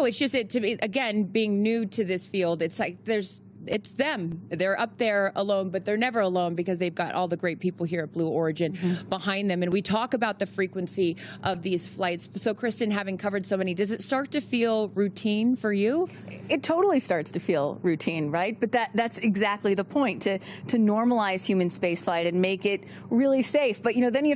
No, it's just to be, again, being new to this field, it's like it's them. They're up there alone, but they're never alone because they've got all the great people here at Blue Origin behind them. And we talk about the frequency of these flights. So, Kristen, having covered so many, does it start to feel routine for you? It totally starts to feel routine, right? But that's exactly the point, to normalize human spaceflight and make it really safe. But, you know, then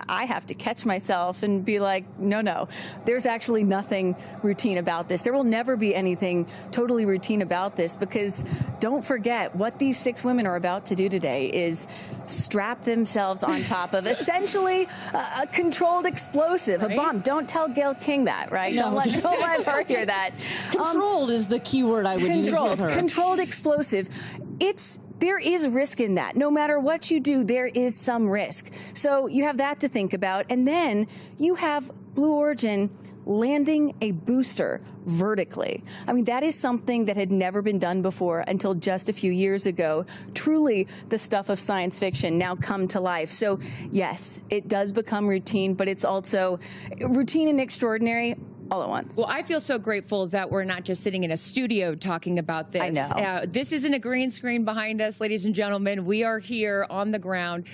I have to catch myself and be like, no, there's actually nothing routine about this. There will never be anything totally routine about this, because don't forget, what these 6 women are about to do today is strap themselves on top of essentially a controlled explosive, a bomb. Don't tell Gail King that, right? No. Don't let her hear that. Controlled is the key word I would use with her. Controlled explosive. There is risk in that. No matter what you do, there is some risk. So you have that to think about. And then you have Blue Origin landing a booster vertically. I mean, that is something that had never been done before until just a few years ago. Truly the stuff of science fiction now come to life. So yes, it does become routine, but it's also routine and extraordinary all at once. Well, I feel so grateful that we're not just sitting in a studio talking about this. I know. This isn't a green screen behind us, ladies and gentlemen. We are here on the ground.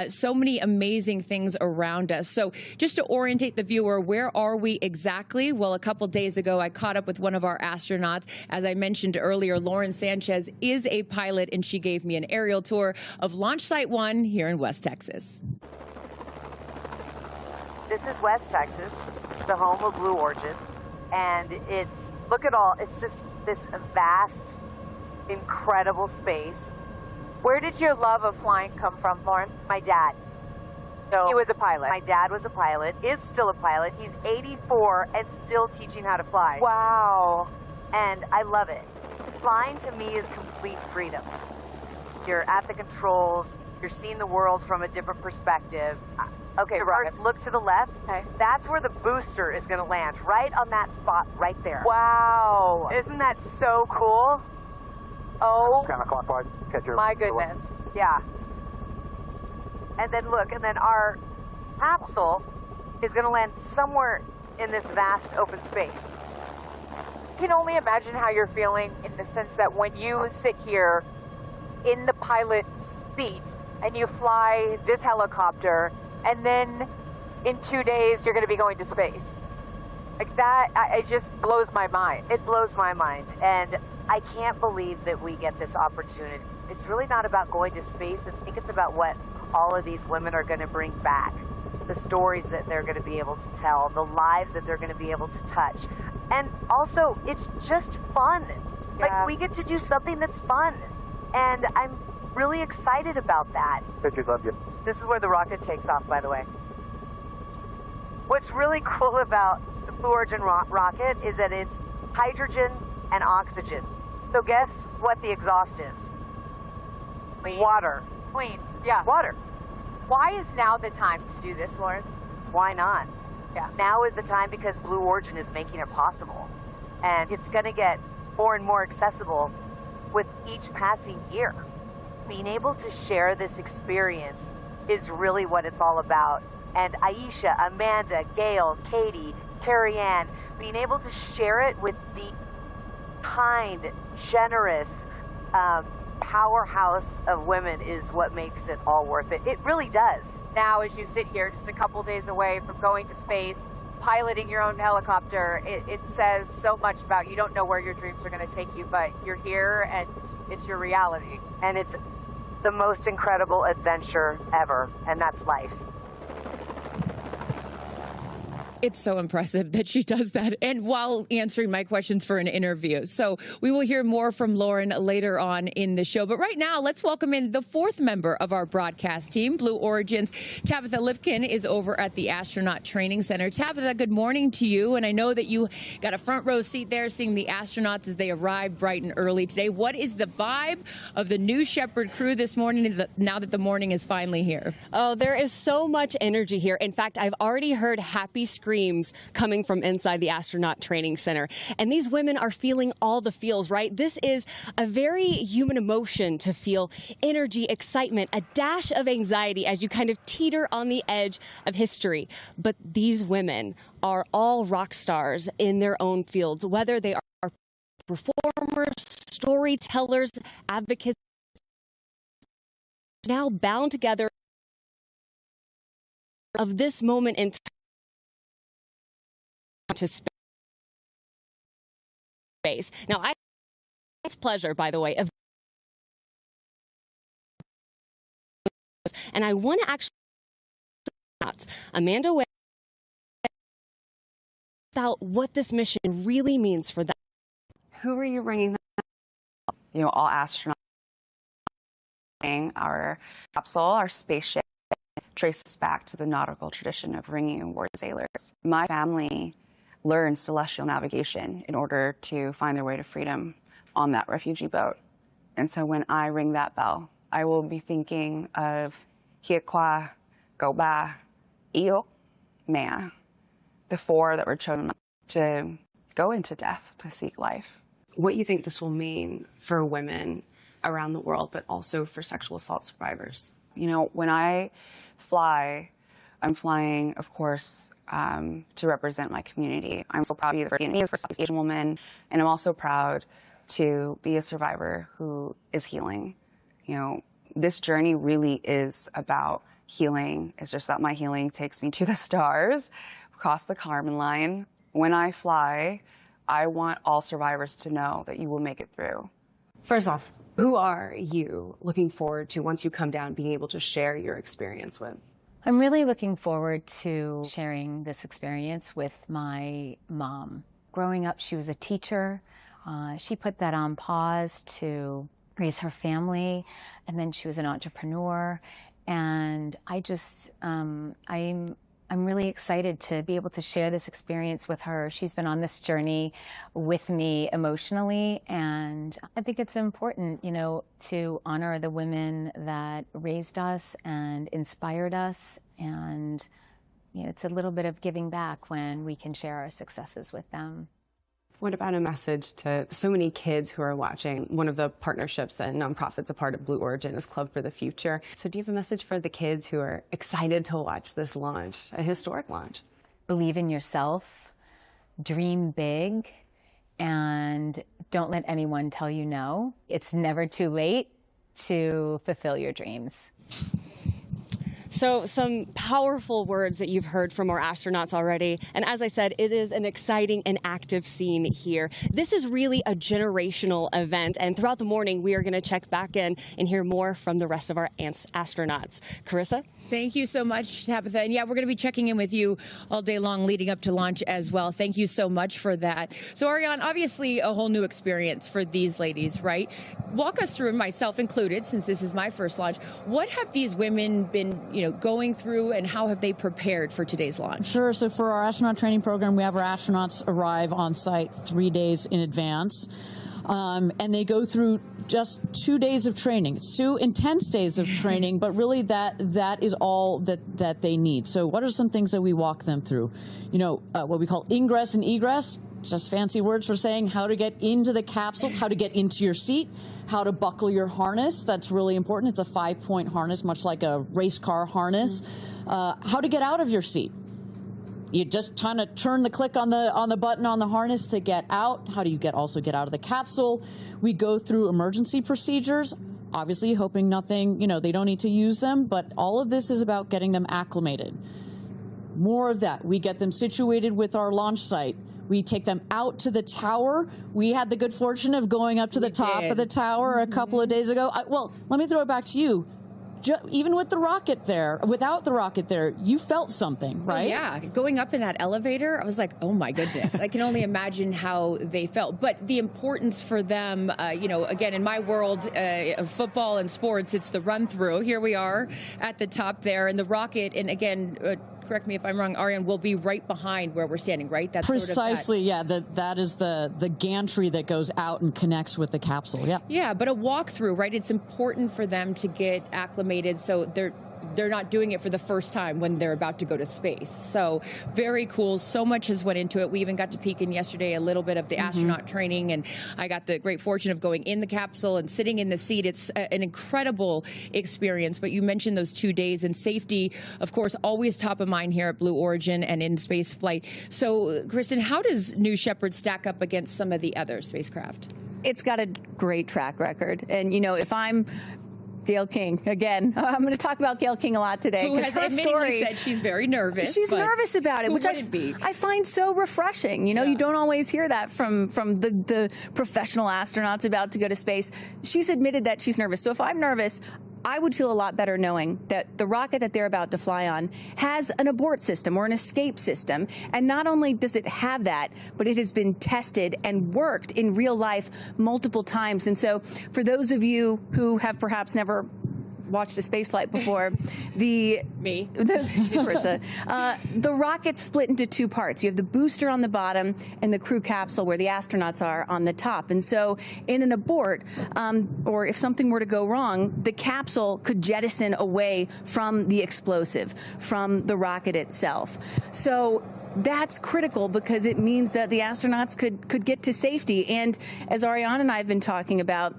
So many amazing things around us. So just to orientate the viewer, where are we exactly? Well, a couple days ago, I caught up with one of our astronauts. As I mentioned earlier, Lauren Sanchez is a pilot, and she gave me an aerial tour of Launch Site 1 here in West Texas. This is West Texas, the home of Blue Origin, and it's just this vast, incredible space. Where did your love of flying come from, Lauren? My dad. So he was a pilot. My dad was a pilot, is still a pilot. He's 84 and still teaching how to fly. Wow. And I love it. Flying to me is complete freedom. You're at the controls, you're seeing the world from a different perspective. Okay, first look to the left. Okay. That's where the booster is going to land, right on that spot right there. Wow. Isn't that so cool? Oh, Counterclockwise. Catch your my goodness. Yeah. And then look, and then our capsule is going to land somewhere in this vast open space. I can only imagine how you're feeling, in the sense that when you sit here in the pilot's seat and you fly this helicopter, and then in 2 days you're going to be going to space. Like that, it just blows my mind. It blows my mind, and I can't believe that we get this opportunity. It's really not about going to space. I think it's about what all of these women are going to bring back, the stories that they're going to be able to tell, the lives that they're going to be able to touch. And also, it's just fun. Yeah. Like, we get to do something that's fun, and I'm really excited about that. Pictures of you. This is where the rocket takes off, by the way. What's really cool about the Blue Origin rocket is that it's hydrogen and oxygen. So guess what the exhaust is? Clean. Water. Clean, yeah. Water. Why is now the time to do this, Lauren? Why not? Yeah. Now is the time, because Blue Origin is making it possible. And it's going to get more and more accessible with each passing year. Being able to share this experience is really what it's all about. And Aisha, Amanda, Gail, Katy, Kerianne, being able to share it with the kind, generous powerhouse of women is what makes it all worth it. It really does. Now, as you sit here just a couple days away from going to space, piloting your own helicopter, it says so much about you. Don't know where your dreams are going to take you, but you're here and it's your reality. And it's the most incredible adventure ever, and that's life. It's so impressive that she does that, and while answering my questions for an interview. So we will hear more from Lauren later on in the show. But right now, let's welcome in the 4th member of our broadcast team, Blue Origin's Tabitha Lipkin is over at the Astronaut Training Center. Tabitha, good morning to you. And I know that you got a front row seat there seeing the astronauts as they arrive bright and early today. What is the vibe of the new Shepard crew this morning, now that the morning is finally here? Oh, there is so much energy here. In fact, I've already heard happy screams screams coming from inside the astronaut training center. And these women are feeling all the feels, right? This is a very human emotion to feel energy, excitement, a dash of anxiety as you kind of teeter on the edge of history. But these women are all rock stars in their own fields, whether they are performers, storytellers, advocates, now bound together of this moment in time to space. Now, it's pleasure, by the way, of, and I want to actually Amanda about what this mission really means for them. Who are you ringing? You know, all astronauts. Our capsule, our spaceship, traces back to the nautical tradition of ringing aboard sailors. My family learned celestial navigation in order to find their way to freedom on that refugee boat. And so when I ring that bell, I will be thinking of Hiekwa, Goba, Io, Mea, the four that were chosen to go into death to seek life. What you think this will mean for women around the world, but also for sexual assault survivors? You know, when I fly, I'm flying, of course, to represent my community. I'm so proud to be the Vietnamese, first Southeast Asian woman, and I'm also proud to be a survivor who is healing. You know, this journey really is about healing. It's just that my healing takes me to the stars, across the Kármán line. When I fly, I want all survivors to know that you will make it through. First off, who are you looking forward to once you come down being able to share your experience with? I'm really looking forward to sharing this experience with my mom. Growing up, she was a teacher. She put that on pause to raise her family, and then she was an entrepreneur. And I just, I'm really excited to be able to share this experience with her. She's been on this journey with me emotionally, and I think it's important, you know, to honor the women that raised us and inspired us, and you know, it's a little bit of giving back when we can share our successes with them. What about a message to so many kids who are watching? One of the partnerships and nonprofits a part of Blue Origin is Club for the Future. So do you have a message for the kids who are excited to watch this launch, a historic launch? Believe in yourself, dream big, and don't let anyone tell you no. It's never too late to fulfill your dreams. So some powerful words that you've heard from our astronauts already. And as I said, it is an exciting and active scene here. This is really a generational event. And throughout the morning, we are going to check back in and hear more from the rest of our astronauts. Carissa? Thank you so much, Tabitha. And yeah, we're going to be checking in with you all day long leading up to launch as well. Thank you so much for that. So Ariane, obviously a whole new experience for these ladies, right? Walk us through, myself included, since this is my first launch. What have these women been, you know, going through, and how have they prepared for today's launch? Sure. So for our astronaut training program, we have our astronauts arrive on site 3 days in advance. And they go through just 2 days of training. It's 2 intense days of training, but really that is all that they need. So what are some things that we walk them through? You know, what we call ingress and egress, just fancy words for saying how to get into the capsule, how to get into your seat, how to buckle your harness. That's really important. It's a 5-point harness, much like a race car harness. How to get out of your seat. You just kind of turn the click on the button on the harness to get out. How do you also get out of the capsule? We go through emergency procedures, obviously hoping nothing, you know, they don't need to use them, but all of this is about getting them acclimated. More of that. We get them situated with our launch site. We take them out to the tower. We had the good fortune of going up to the top of the tower a couple of days ago. Well, let me throw it back to you. Even with the rocket there, without the rocket there, you felt something, right? Oh, yeah. Going up in that elevator, I was like, oh my goodness. I can only imagine how they felt. But the importance for them, you know, again, in my world of football and sports, it's the run through. Here we are at the top there, and the rocket, and again, correct me if I'm wrong, Ariane, will be right behind where we're standing, right? That's precisely, sort of that is the gantry that goes out and connects with the capsule, yeah. Yeah, but a walkthrough, right? It's important for them to get acclimated so they're they're not doing it for the first time when they're about to go to space. So very cool. So much has went into it. We even got to peek in yesterday a little bit of the astronaut training, and I got the great fortune of going in the capsule and sitting in the seat. It's an incredible experience. But you mentioned those 2 days, and safety, of course, always top of mind here at Blue Origin and in space flight. So, Kristen, how does New Shepard stack up against some of the other spacecraft? It's got a great track record. And, you know, if I'm Gail King, again, I'm going to talk about Gail King a lot today. Who has admittedly said she's very nervous. She's nervous about it, which I find so refreshing. You know, you don't always hear that from the professional astronauts about to go to space. She's admitted that she's nervous. So if I'm nervous, I would feel a lot better knowing that the rocket that they're about to fly on has an abort system or an escape system. And not only does it have that, but it has been tested and worked in real life multiple times. And so for those of you who have perhaps never watched a space flight before, the rocket's split into two parts. You have the booster on the bottom and the crew capsule where the astronauts are on the top. And so in an abort, or if something were to go wrong, the capsule could jettison away from the explosive, from the rocket itself. So that's critical because it means that the astronauts could get to safety. And as Ariane and I have been talking about,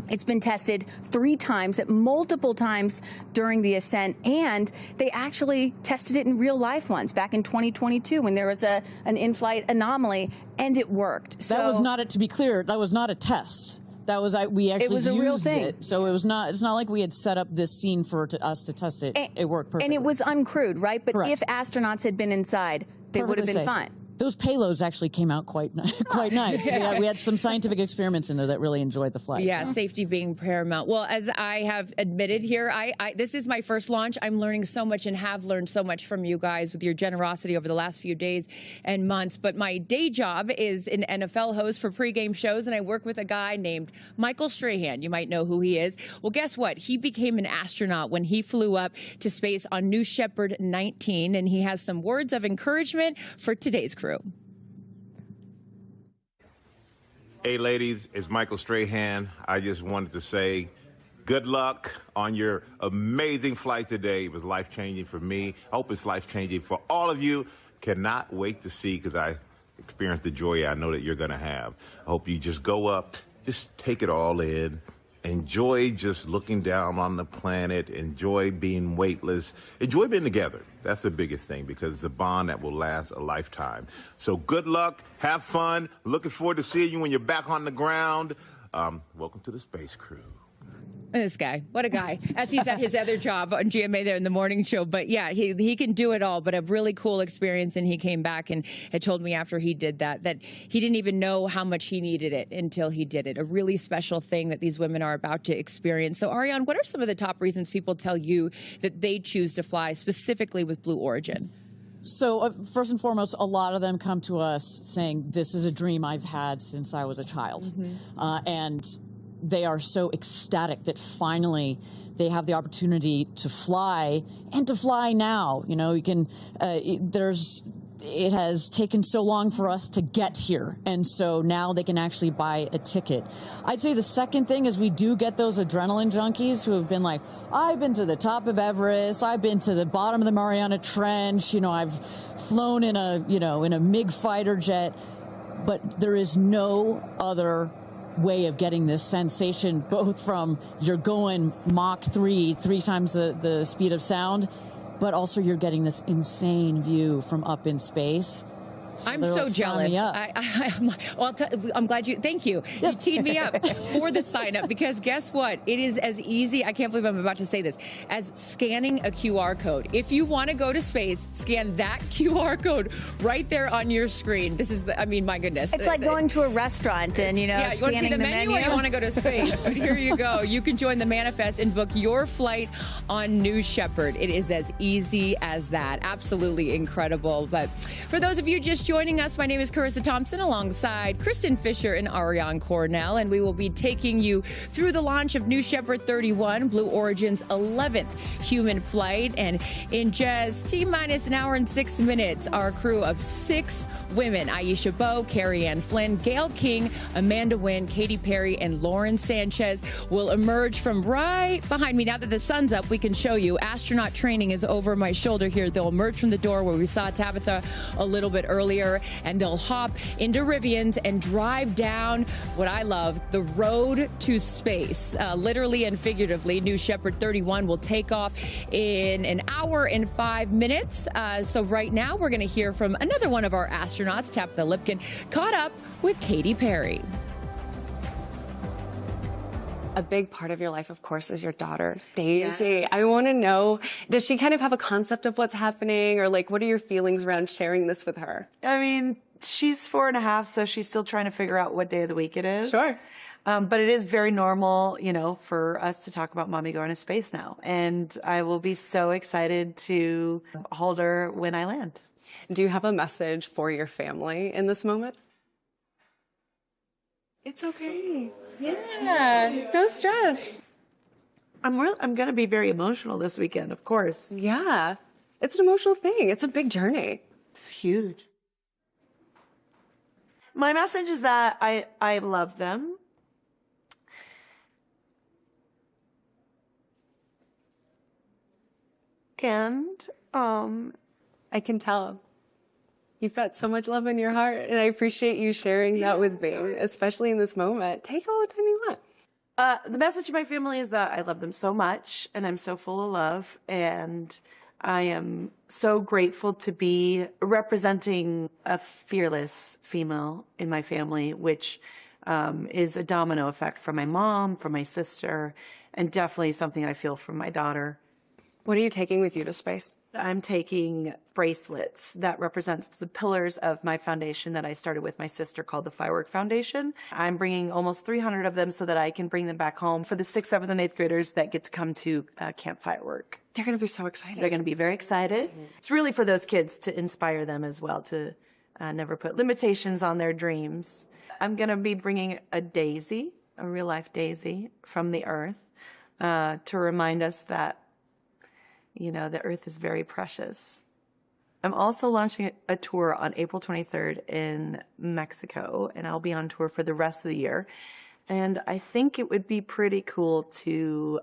it's been tested 3 times, at multiple times during the ascent, and they actually tested it in real life once, back in 2022 when there was an in-flight anomaly, and it worked. So that was not, to be clear, that was not a test. That was, we actually used real thing. it. So it was not, it's not like we had set up this scene for us to test it. It worked perfectly. And it was uncrewed, right? But if astronauts had been inside, they would have been fine. Those payloads actually came out quite nice. We had some scientific experiments in there that really enjoyed the flight. Yeah, safety being paramount. Well, as I have admitted here, this is my first launch. I'm learning so much and have learned so much from you guys with your generosity over the last few days and months. But my day job is an NFL host for pregame shows, and I work with a guy named Michael Strahan. You might know who he is. Well, guess what? He became an astronaut when he flew up to space on New Shepard 19, and he has some words of encouragement for today's crew. Hey ladies, it's Michael Strahan. I just wanted to say good luck on your amazing flight today. It was life-changing for me. I hope it's life-changing for all of you. Cannot wait to see, because I experienced the joy I know that you're going to have. I hope you just go up, just take it all in. Enjoy just looking down on the planet. Enjoy being weightless. Enjoy being together. That's the biggest thing, because it's a bond that will last a lifetime. So good luck. Have fun. Looking forward to seeing you when you're back on the ground. Welcome to the Space Crew. This guy, what a guy, as he's at his other job on GMA there in the morning show. But yeah, he can do it all, but a really cool experience. And he came back and had told me after he did that he didn't even know how much he needed it until he did it. A really special thing that these women are about to experience. So Ariane, what are some of the top reasons people tell you that they choose to fly specifically with Blue Origin? So first and foremost, a lot of them come to us saying, this is a dream I've had since I was a child. And they are so ecstatic that finally they have the opportunity to fly, and to fly now. You know, you can, it has taken so long for us to get here, and so now they can actually buy a ticket. I'd say the second thing is we do get those adrenaline junkies who have been like, I've been to the top of Everest, I've been to the bottom of the Mariana Trench, you know, I've flown in a MiG fighter jet, but there is no other way of getting this sensation, both from you're going Mach 3 times the speed of sound, but also you're getting this insane view from up in space. So I'm so jealous. I'm glad you, thank you. You teed me up for the sign up, because guess what? It is as easy, I can't believe I'm about to say this, as scanning a QR code. If you want to go to space, scan that QR code right there on your screen. This is, I mean, my goodness. It's like going to a restaurant and, you want to see the menu, or you want to go to space. But here you go. You can join the manifest and book your flight on New Shepard. It is as easy as that. Absolutely incredible. But for those of you just joining us. My name is Carissa Thompson alongside Kristen Fisher and Ariane Cornell, and we will be taking you through the launch of new Shepard 31, Blue Origin's 11th human flight. And in just T-minus an hour and 6 minutes, our crew of 6 women, Aisha Bowe, Kerianne, Flynn, Gayle King, Amanda Wynn, Katy Perry, and Lauren Sanchez, will emerge from right behind me. Now that the sun's up, we can show you. Astronaut training is over my shoulder here. They'll emerge from the door where we saw Tabitha a little bit earlier, and they'll hop into Rivians and drive down what I love, the road to space. Literally and figuratively, new Shepard 31 will take off in an hour and 5 minutes. So right now, we're going to hear from another one of our astronauts, Tabitha Lipkin, caught up with Katy Perry. A big part of your life, of course, is your daughter, Daisy. Yeah. I want to know, does she kind of have a concept of what's happening, or like, what are your feelings around sharing this with her? I mean, she's 4.5, so she's still trying to figure out what day of the week it is. Sure. But it is very normal, you know, for us to talk about mommy going to space now. And I will be so excited to hold her when I land. Do you have a message for your family in this moment? It's okay. Yeah, no stress. I'm going to be very emotional this weekend, of course. Yeah, it's an emotional thing. It's a big journey. It's huge. My message is that I love them. And I can tell. You've got so much love in your heart, and I appreciate you sharing that with me, especially in this moment. Take all the time you want. The message to my family is that I love them so much, and I'm so full of love, and I am so grateful to be representing a fearless female in my family, which is a domino effect from my mom, from my sister, and definitely something I feel from my daughter. What are you taking with you to space? I'm taking bracelets that represents the pillars of my foundation that I started with my sister called the Firework Foundation. I'm bringing almost 300 of them so that I can bring them back home for the 6th, 7th, and 8th graders that get to come to Camp Firework. They're going to be so excited. They're going to be very excited. Mm-hmm. It's really for those kids to inspire them as well, to never put limitations on their dreams. I'm going to be bringing a daisy, a real-life daisy from the Earth, to remind us that, you know, the Earth is very precious. I'm also launching a tour on April 23rd in Mexico, and I'll be on tour for the rest of the year. And I think it would be pretty cool to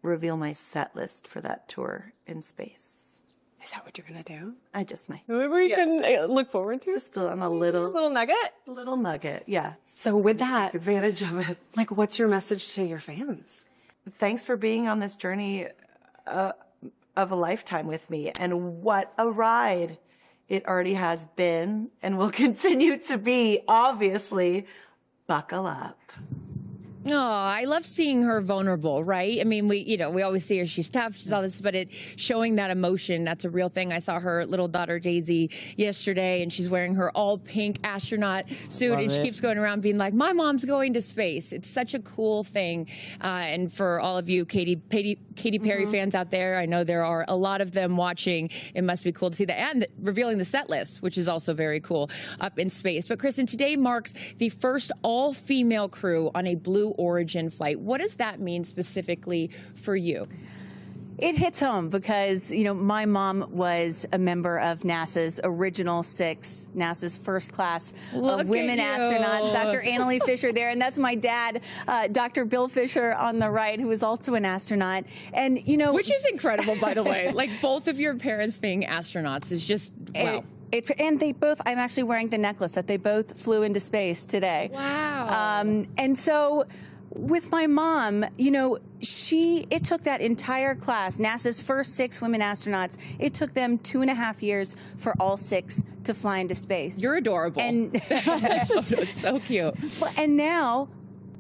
reveal my set list for that tour in space. Is that what you're going to do? I just might. We can look forward to? Just on a little nugget? Little nugget, yeah. So with that, take advantage of it. Like, what's your message to your fans? Thanks for being on this journey of a lifetime with me, and what a ride it already has been and will continue to be. Obviously, buckle up. Oh, I love seeing her vulnerable, right? I mean, we always see her, she's tough, she's all this, but showing that emotion, that's a real thing. I saw her little daughter, Daisy, yesterday, and she's wearing her all pink astronaut suit, and she keeps going around being like, my mom's going to space. It's such a cool thing. And for all of you Katy Perry fans out there, I know there are a lot of them watching. It must be cool to see that, and revealing the set list, which is also very cool up in space. But Kristen, today marks the first all-female crew on a Blue Origin flight. What does that mean specifically for you? It hits home because, you know, my mom was a member of NASA's original 6, NASA's first class of women astronauts. Dr. Annalee Fisher there, and that's my dad, Dr. Bill Fisher on the right, who was also an astronaut. And, you know... Which is incredible, by the way. Like, both of your parents being astronauts is just, wow. And they both, I'm actually wearing the necklace that they both flew into space today. Wow. And so with my mom, you know, it took that entire class, NASA's first 6 women astronauts, it took them 2.5 years for all 6 to fly into space. You're adorable. And it's so cute. And now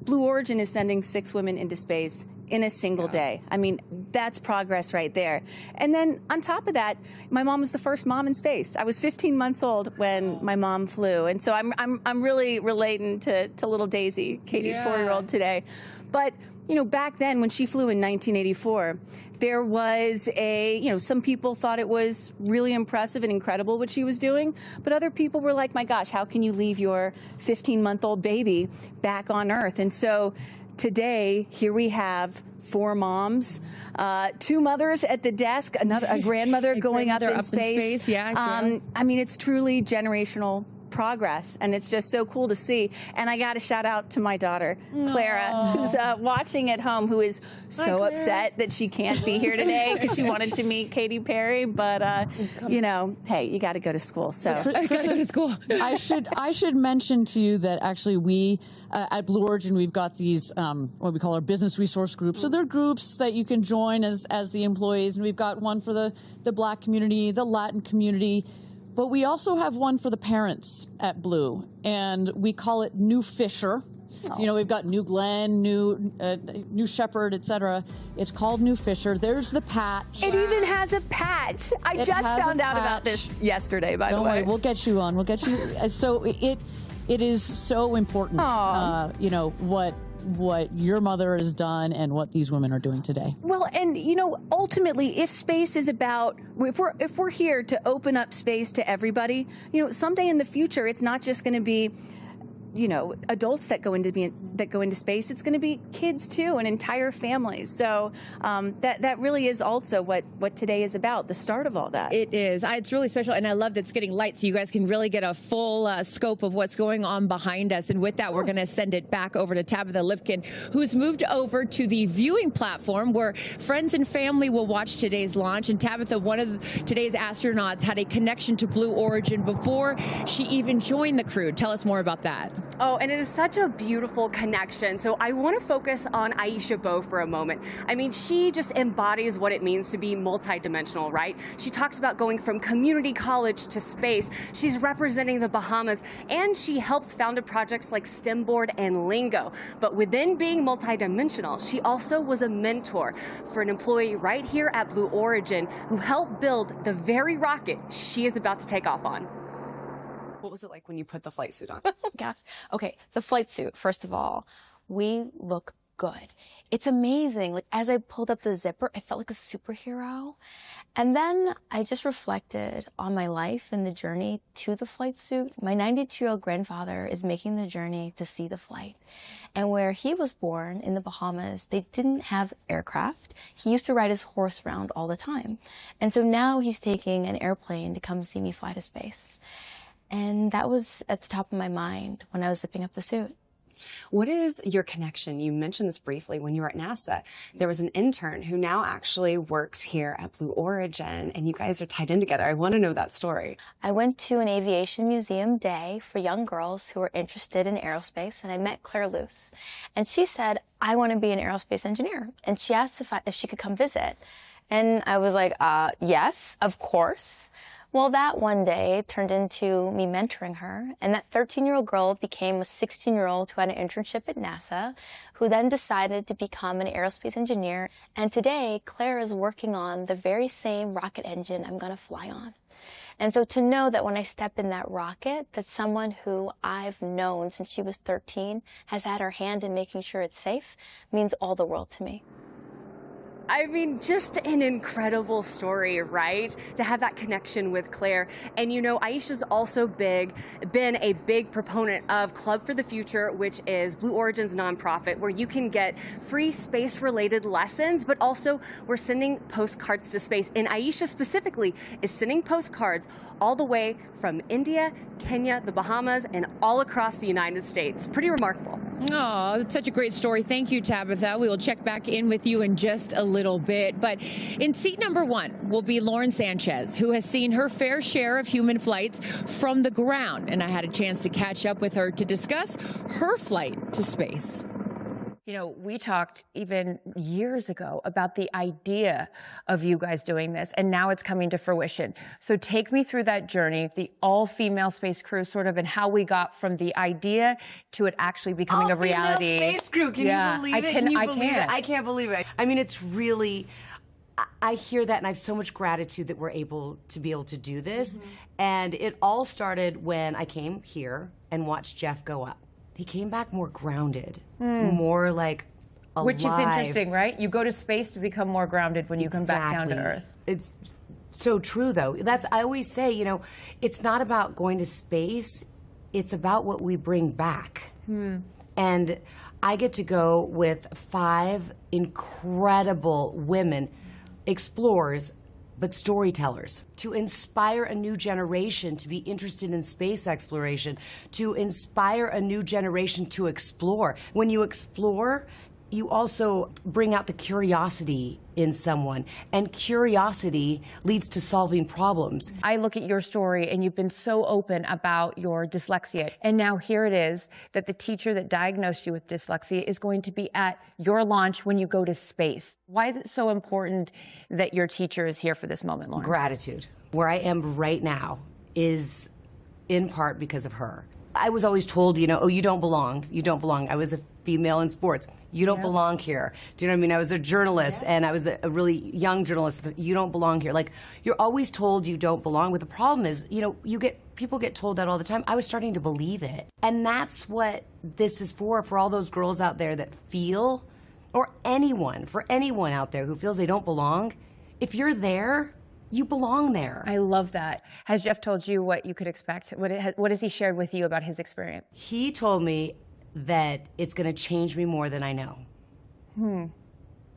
Blue Origin is sending 6 women into space in a single day. I mean, that's progress right there. And then on top of that, my mom was the first mom in space. I was 15 months old when my mom flew. And so I'm really relating to little Daisy, Katie's 4-year-old today. But, you know, back then when she flew in 1984, there was some people thought it was really impressive and incredible what she was doing, but other people were like, my gosh, how can you leave your 15-month-old baby back on Earth? And so today, here we have 4 moms, 2 mothers at the desk, a grandmother going up in space. I mean, it's truly generational progress, and it's just so cool to see. And I got to shout out to my daughter, Clara, who's watching at home, who is so upset that she can't be here today because she wanted to meet Katy Perry. But you know, hey, you got to go to school. So I got to go to school. I should mention to you that actually we at Blue Origin, we've got these what we call our business resource groups. So they're groups that you can join as the employees, and we've got one for the Black community, the Latin community. But we also have one for the parents at Blue, and we call it New Fisher. You know, we've got New Glenn, New Shepard, etc. It's called New Fisher. There's the patch. It even has a patch. I just found out about this yesterday, by the way. Don't worry, we'll get you on. We'll get you. So it is so important, you know, what your mother has done and what these women are doing today. Well, and you know, ultimately, if space is about, if we're here to open up space to everybody, you know, someday in the future, it's not just going to be, you know, adults that go into space. It's going to be kids too, and entire families. So that really is also what today is about, the start of all that. It is. It's really special, and I love that it's getting light, so you guys can really get a full scope of what's going on behind us. And with that, we're going to send it back over to Tabitha Lipkin, who's moved over to the viewing platform where friends and family will watch today's launch. And Tabitha, one of today's astronauts, had a connection to Blue Origin before she even joined the crew. Tell us more about that. Oh, and it is such a beautiful connection. So I want to focus on Aisha Bowe for a moment. I mean, she just embodies what it means to be multidimensional, right? She talks about going from community college to space. She's representing the Bahamas, and she helped founded projects like STEMboard and Lingo. But within being multidimensional, she also was a mentor for an employee right here at Blue Origin who helped build the very rocket she is about to take off on. What was it like when you put the flight suit on? Gosh. Okay, the flight suit, first of all, we look good. It's amazing. Like, as I pulled up the zipper, I felt like a superhero. And then I just reflected on my life and the journey to the flight suit. My 92-year-old grandfather is making the journey to see the flight. And where he was born, in the Bahamas, they didn't have aircraft. He used to ride his horse around all the time. And so now he's taking an airplane to come see me fly to space. And that was at the top of my mind when I was zipping up the suit. What is your connection? You mentioned this briefly when you were at NASA. There was an intern who now actually works here at Blue Origin, and you guys are tied in together. I want to know that story. I went to an aviation museum day for young girls who were interested in aerospace, and I met Claire Luce. And she said, I want to be an aerospace engineer. And she asked if she could come visit. And I was like, yes, of course. Well, that one day turned into me mentoring her, and that 13-year-old girl became a 16-year-old who had an internship at NASA, who then decided to become an aerospace engineer. And today, Claire is working on the very same rocket engine I'm going to fly on. And so to know that when I step in that rocket, that someone who I've known since she was 13 has had her hand in making sure it's safe means all the world to me. I mean, just an incredible story, right? To have that connection with Claire. And you know, Aisha's also been a big proponent of Club for the Future, which is Blue Origin's nonprofit, where you can get free space-related lessons, but also we're sending postcards to space. And Aisha specifically is sending postcards all the way from India, Kenya, the Bahamas, and all across the United States. Pretty remarkable. Oh, that's such a great story. Thank you, Tabitha. We will check back in with you in just a little bit. But in seat number 1 will be Lauren Sanchez, who has seen her fair share of human flights from the ground. And I had a chance to catch up with her to discuss her flight to space. You know, we talked even years ago about the idea of you guys doing this, and now it's coming to fruition. So take me through that journey, the all-female space crew, sort of, and how we got from the idea to it actually becoming a reality. All-female space crew, can you believe it? Can you believe it? I can't believe it. I mean, it's really, I hear that, and I have so much gratitude that we're able to do this. And it all started when I came here and watched Jeff go up. He came back more grounded, more like alive. Which is interesting, right? You go to space to become more grounded when you come back down to Earth. It's so true, though. I always say, you know, it's not about going to space, it's about what we bring back. And I get to go with 5 incredible women, explorers, but storytellers, to inspire a new generation to be interested in space exploration, to inspire a new generation to explore. When you explore, you also bring out the curiosity in someone, and curiosity leads to solving problems. I look at your story, and you've been so open about your dyslexia, and now here it is that the teacher that diagnosed you with dyslexia is going to be at your launch when you go to space. Why is it so important that your teacher is here for this moment, Lauren? Gratitude. Where I am right now is in part because of her. I was always told, you know, oh, you don't belong. You don't belong. I was a female in sports. You don't belong here. Do you know what I mean? I was a journalist, and I was a really young journalist. You don't belong here. Like, you're always told you don't belong. But the problem is, you know, people get told that all the time. I was starting to believe it. And that's what this is for all those girls out there that feel, or for anyone out there who feels they don't belong. If you're there, you belong there. I love that. Has Jeff told you what you could expect? What has he shared with you about his experience? He told me that it's going to change me more than I know.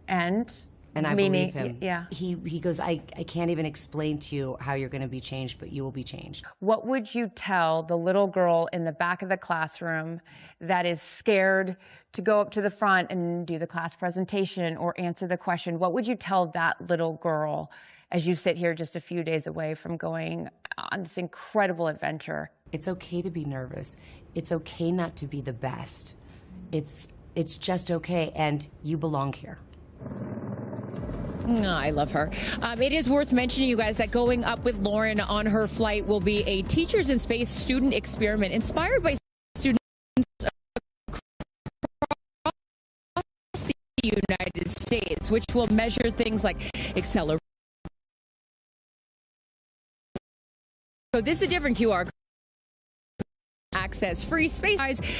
And I believe him. Yeah. He goes, I can't even explain to you how you're going to be changed, but you will be changed. What would you tell the little girl in the back of the classroom that is scared to go up to the front and do the class presentation or answer the question? What would you tell that little girl as you sit here just a few days away from going on this incredible adventure? It's okay to be nervous. It's okay not to be the best. It's just okay, and you belong here. I love her. It is worth mentioning, you guys, that going up with Lauren on her flight will be a Teachers in Space student experiment inspired by students across the United States, which will measure things like acceleration. So this is a different QR code. Access free space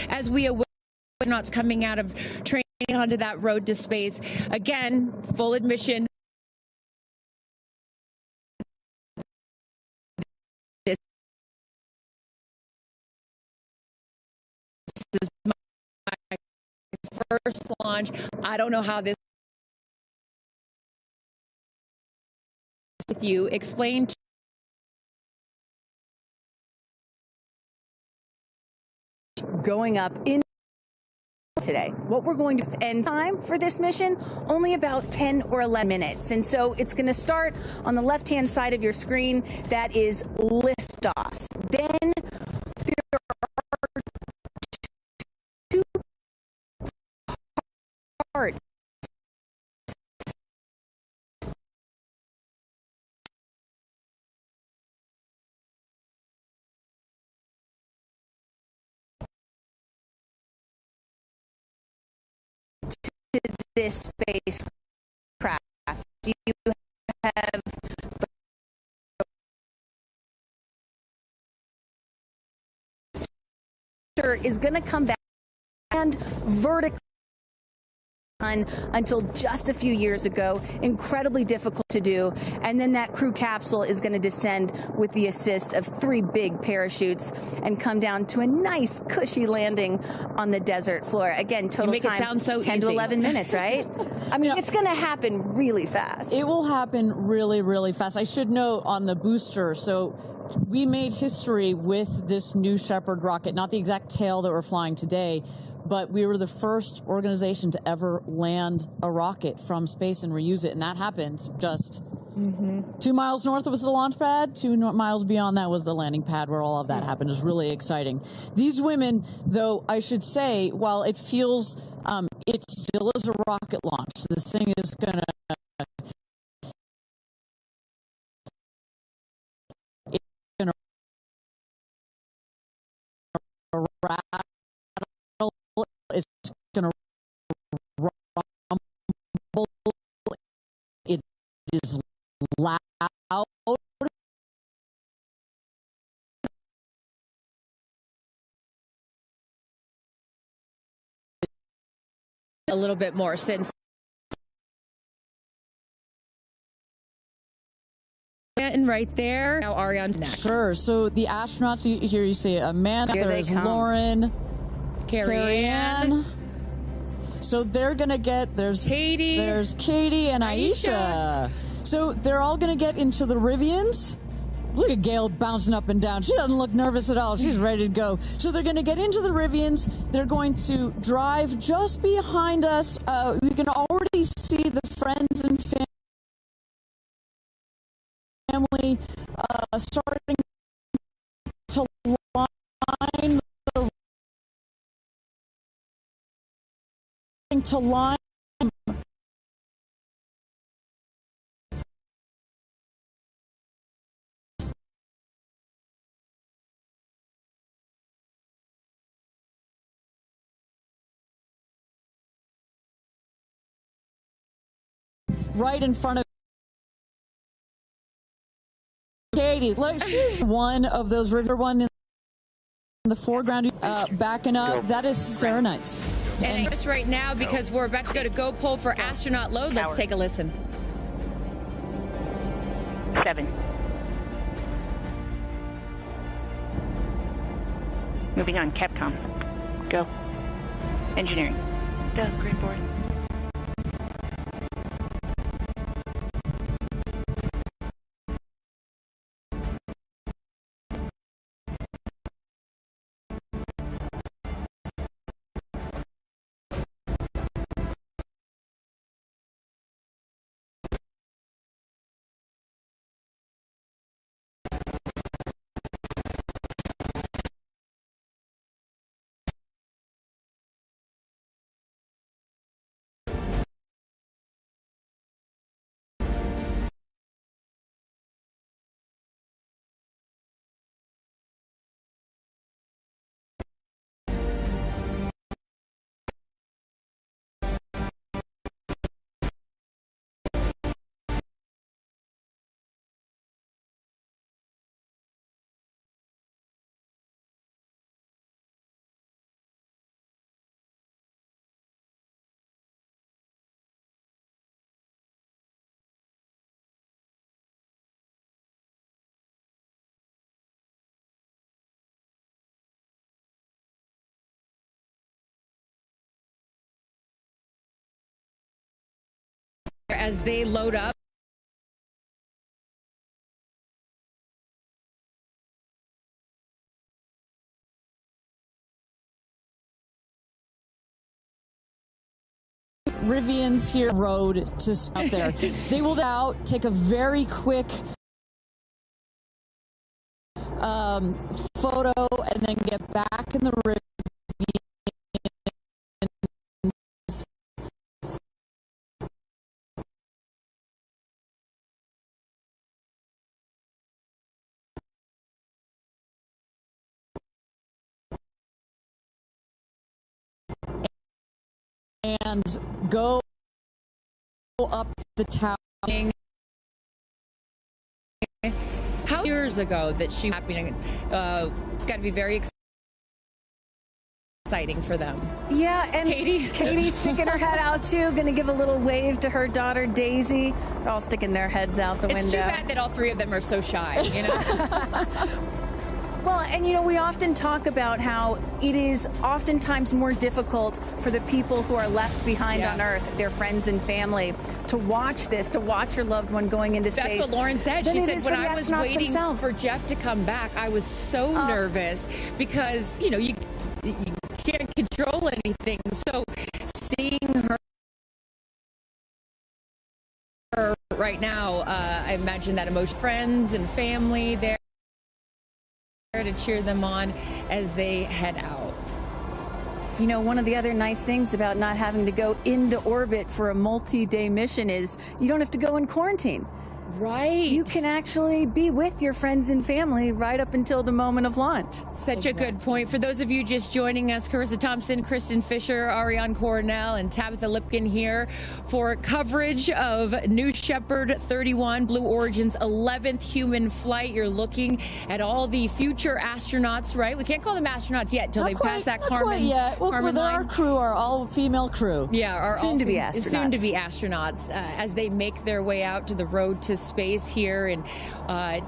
as we await astronauts coming out of training onto that road to space. Again, full admission. This is my first launch. I don't know how this with you. Explain to going up in today. What we're going to end time for this mission, only about 10 or 11 minutes. And so it's going to start on the left-hand side of your screen. That is liftoff. Then there are 2 parts. To this spacecraft, you have the is going to come back and vertically until just a few years ago, incredibly difficult to do. And then that crew capsule is going to descend with the assist of 3 big parachutes and come down to a nice cushy landing on the desert floor. Again, total time, it sound so 10 easy. to 11 minutes, right? I mean, it's going to happen really fast. It will happen really, really fast. I should note on the booster, so we made history with this new Shepard rocket, not the exact tail that we're flying today, but we were the first organization to ever land a rocket from space and reuse it, and that happened just 2 miles north was the launch pad, 2 miles beyond that was the landing pad where all of that happened. It was really exciting. These women, though, I should say, while it feels it still is a rocket launch. This thing is going to rattle. It's going to rumble. It is loud. A little bit more since and right there now Ariane's next. Sure. So the astronauts, here you see Amanda, there's Lauren, Kerianne. So they're gonna get there's Katy and Aisha. So they're all gonna get into the Rivians. Look at Gail bouncing up and down. She doesn't look nervous at all. She's ready to go. So they're going to get into the Rivians. They're going to drive just behind us. We can already see the friends and family starting to line right in front of Katy. Look, she's one of those river one in the foreground, backing up. That is Sarah Knight's. And just right now, because we're about to go to go pull for astronaut load, let's take a listen. 7. Moving on, Capcom. Go. Engineering. Go, green board. As they load up. Rivians here road to stop there. They will out, take a very quick photo, and then get back in the Rivian. And go up the tower. How years ago that she happening? It's got to be very exciting for them. Yeah, and Katy sticking her head out too, going to give a little wave to her daughter Daisy. They're all sticking their heads out the window. It's too bad that all three of them are so shy, you know. Well, and you know, we often talk about how it is oftentimes more difficult for the people who are left behind on Earth, their friends and family, to watch this, to watch your loved one going into space. That's what Lauren said. She said, when I was waiting for Jeff to come back, I was so nervous because, you know, you can't control anything. So seeing her right now, I imagine that emotion, friends and family there to cheer them on as they head out. You know, one of the other nice things about not having to go into orbit for a multi-day mission is you don't have to go in quarantine. Right. You can actually be with your friends and family right up until the moment of launch. Such a good point. For those of you just joining us, Carissa Thompson, Kristen Fisher, Ariane Coronel, and Tabitha Lipkin here for coverage of New Shepard 31, Blue Origin's 11th human flight. You're looking at all the future astronauts, right? We can't call them astronauts yet until they pass that Kármán. Well, our crew are all female crew. Yeah, are soon to be astronauts. Soon to be astronauts as they make their way out to the road to space here in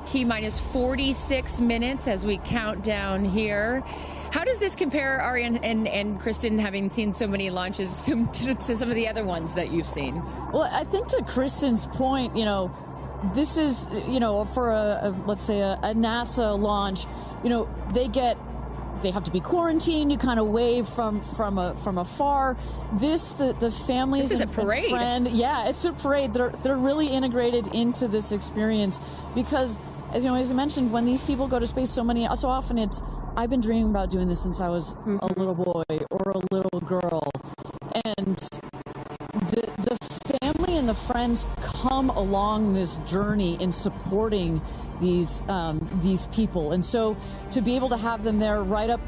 T-minus 46 minutes as we count down here. How does this compare, Ariane and Kristen, having seen so many launches to some of the other ones that you've seen? Well, I think to Kristen's point, you know, this is, you know, for let's say a NASA launch, you know, they have to be quarantined. You kind of wave from afar. The families. This is a parade. Yeah, it's a parade. They're really integrated into this experience because, as you know, as I mentioned, when these people go to space, so often it's, I've been dreaming about doing this since I was a little boy or a little girl, and the family and the friends come along this journey in supporting these people, and so to be able to have them there right up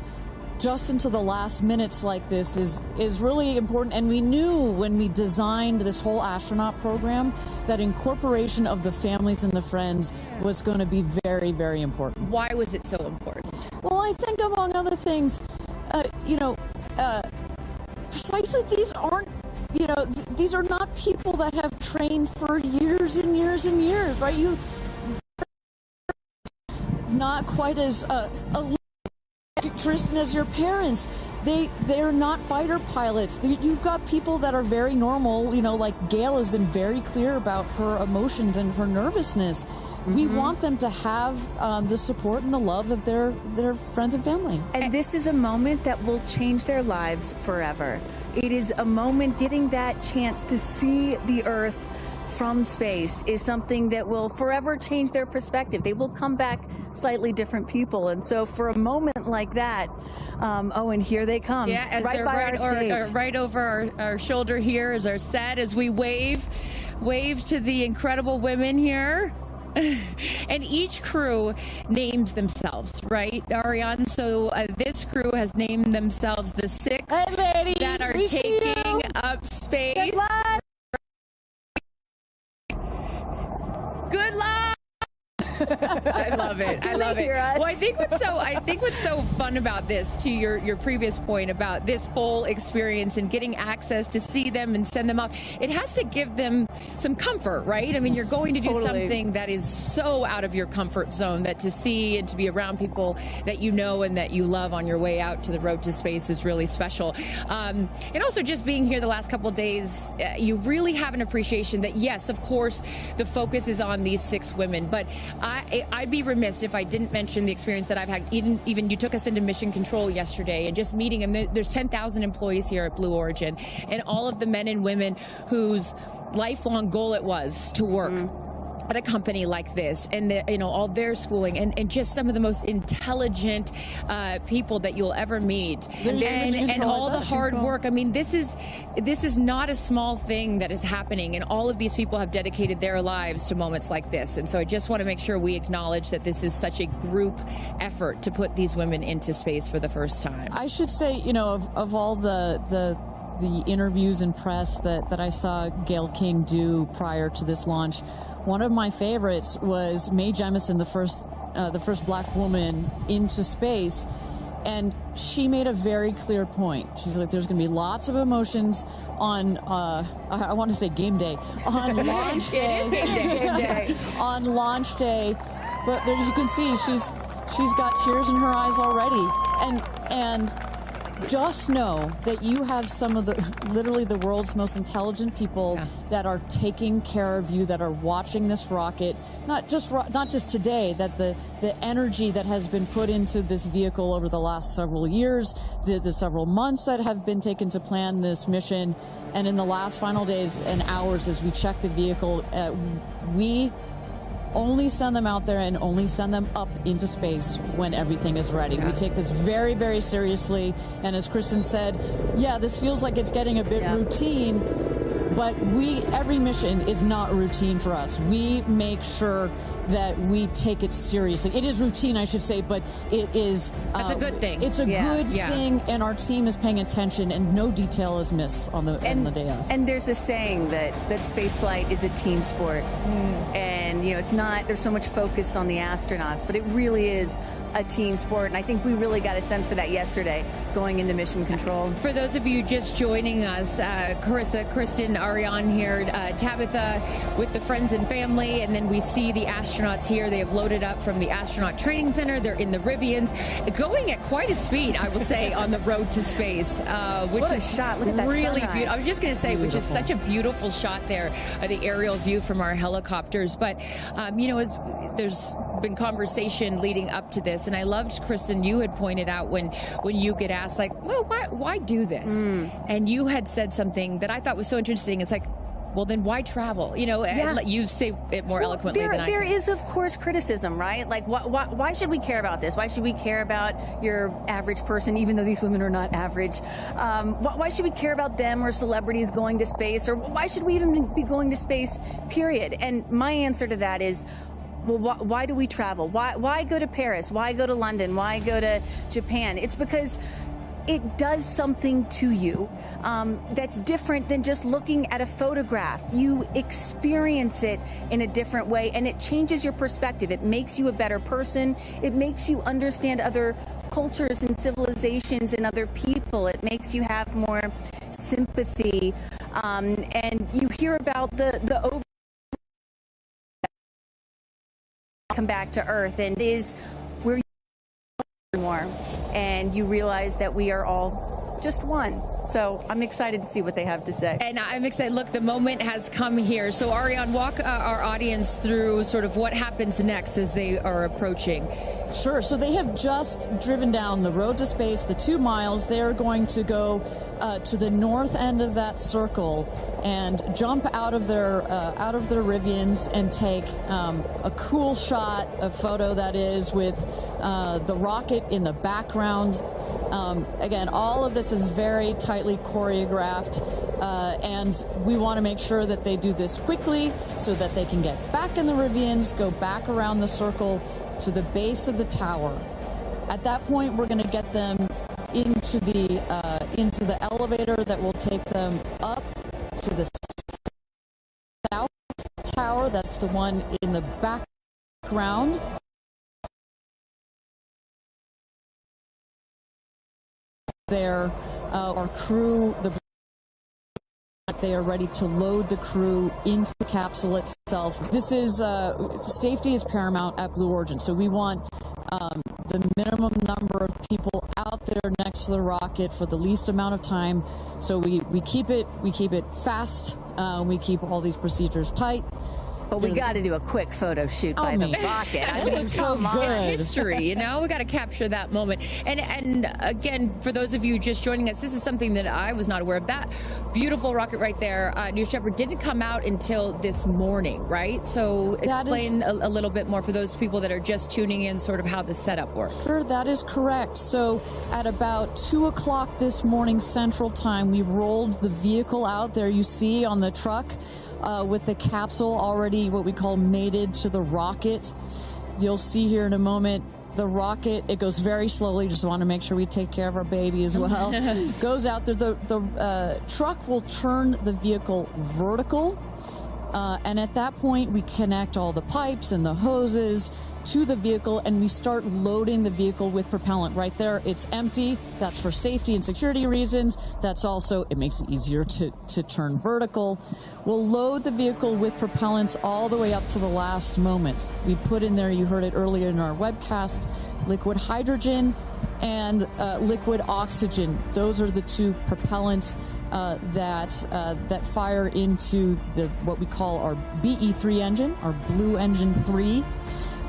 just into the last minutes like this is really important. And we knew when we designed this whole astronaut program that incorporation of the families and the friends was going to be very, very important. Why was it so important? Well, I think among other things, you know, precisely these aren't, you know, these are not people that have trained for years and years and years, right? You not quite as Kristen as your parents. They're not fighter pilots. You've got people that are very normal, you know, like Gail has been very clear about her emotions and her nervousness. We want them to have the support and the love of their friends and family. And this is a moment that will change their lives forever. It is a moment, getting that chance to see the Earth from space is something that will forever change their perspective. They will come back slightly different people. And so for a moment like that, oh, and here they come. Yeah, as right they're by our stage. right over our shoulder here is our set as we wave to the incredible women here. And each crew names themselves, right, Ariane? So this crew has named themselves the 6 that are taking up space. Good luck. I love it. I love it. Well, I think what's so fun about this, to your previous point about this full experience and getting access to see them and send them off, it has to give them some comfort, right? I mean, you're going to do something that is so out of your comfort zone, that to see and to be around people that you know and that you love on your way out to the road to space is really special. And also just being here the last couple of days, you really have an appreciation that, yes, of course, the focus is on these 6 women, but I'd be remiss if I didn't mention the experience that I've had. Even you took us into mission control yesterday, and just meeting them. There's 10,000 employees here at Blue Origin, and all of the men and women whose lifelong goal it was to work at a company like this, and you know, all their schooling, and just some of the most intelligent people that you'll ever meet, and all the hard work. I mean, this is not a small thing that is happening, and all of these people have dedicated their lives to moments like this. And so I just want to make sure we acknowledge that this is such a group effort to put these women into space for the first time. I should say, you know, of all the interviews and press that I saw Gail King do prior to this launch, one of my favorites was Mae Jemison, the first black woman into space, and she made a very clear point. She's like, there's going to be lots of emotions on I want to say game day, on launch day. It is game day. On launch day, but there, you can see she's got tears in her eyes already, and just know that you have some of literally the world's most intelligent people that are taking care of you, that are watching this rocket, not just today, that the energy that has been put into this vehicle over the last several years, the several months that have been taken to plan this mission, and in the last final days and hours as we check the vehicle, we only send them out there and only send them up into space when everything is ready. We take this very, very seriously. And as Kristen said, yeah, this feels like it's getting a bit routine, but every mission is not routine for us. We make sure that we take it seriously. It is routine, I should say, but it is... That's a good thing. It's a good thing, and our team is paying attention, and no detail is missed on the day of. And there's a saying that spaceflight is a team sport. And, you know, it's not, there's so much focus on the astronauts, but it really is a team sport. And I think we really got a sense for that yesterday going into mission control. For those of you just joining us, Carissa, Kristen, Ariane here, Tabitha with the friends and family, and then we see the astronauts here. They have loaded up from the astronaut training center. They're in the Rivians, going at quite a speed, I will say, on the road to space, which what a is shot. Look at that really sunrise. beautiful. I was just going to say, which is such a beautiful shot there, the aerial view from our helicopters. But, you know, there's been conversation leading up to this, and I loved, Kristen, you had pointed out when you get asked, like, well, why do this? And you had said something that I thought was so interesting. It's like, well, then why travel? You know, you say it more eloquently than I There can. is, of course, criticism, right? Like, why should we care about this? Why should we care about your average person, even though these women are not average? Why should we care about them or celebrities going to space? Or why should we even be going to space, period? And my answer to that is, well, why do we travel? Why go to Paris? Why go to London? Why go to Japan? It's because it does something to you that's different than just looking at a photograph. You experience it in a different way, and it changes your perspective. It makes you a better person. It makes you understand other cultures and civilizations and other people. It makes you have more sympathy, and you hear about the over come back to Earth, and is where you more, and you realize that we are all just one. So I'm excited to see what they have to say. And I'm excited. Look, the moment has come here. So Ariane, walk our audience through sort of what happens next as they are approaching. Sure. So they have just driven down the road to space, the 2 miles. They are going to go to the north end of that circle and jump out of their Rivians and take a cool shot, a photo that is, with the rocket in the background. Again, all of this is very tightly choreographed, and we want to make sure that they do this quickly so that they can get back in the Rivians, go back around the circle to the base of the tower. At that point, we're going to get them into the elevator that will take them up to the south tower. That's the one in the background. There, our crew, they are ready to load the crew into the capsule itself. This is, safety is paramount at Blue Origin, so we want the minimum number of people out there next to the rocket for the least amount of time. So we keep it fast, we keep all these procedures tight. But we got to do a quick photo shoot by the rocket. I mean, so good. It's history, you know? We got to capture that moment. And again, for those of you just joining us, this is something that I was not aware of. That beautiful rocket right there, New Shepard, didn't come out until this morning, right? So explain a little bit more for those people that are just tuning in, sort of how the setup works. Sure, that is correct. So at about 2 o'clock this morning Central Time, we rolled the vehicle out there you see on the truck. With the capsule already what we call mated to the rocket. You'll see here in a moment the rocket, it goes very slowly, just want to make sure we take care of our baby as well. Goes out there, the truck will turn the vehicle vertical, and at that point we connect all the pipes and the hoses to the vehicle, and we start loading the vehicle with propellant. Right there, it's empty. That's for safety and security reasons. That's also, it makes it easier to turn vertical. We'll load the vehicle with propellants all the way up to the last moment. We put in there, you heard it earlier in our webcast, liquid hydrogen and liquid oxygen. Those are the 2 propellants that fire into what we call our BE3 engine, our Blue Engine 3.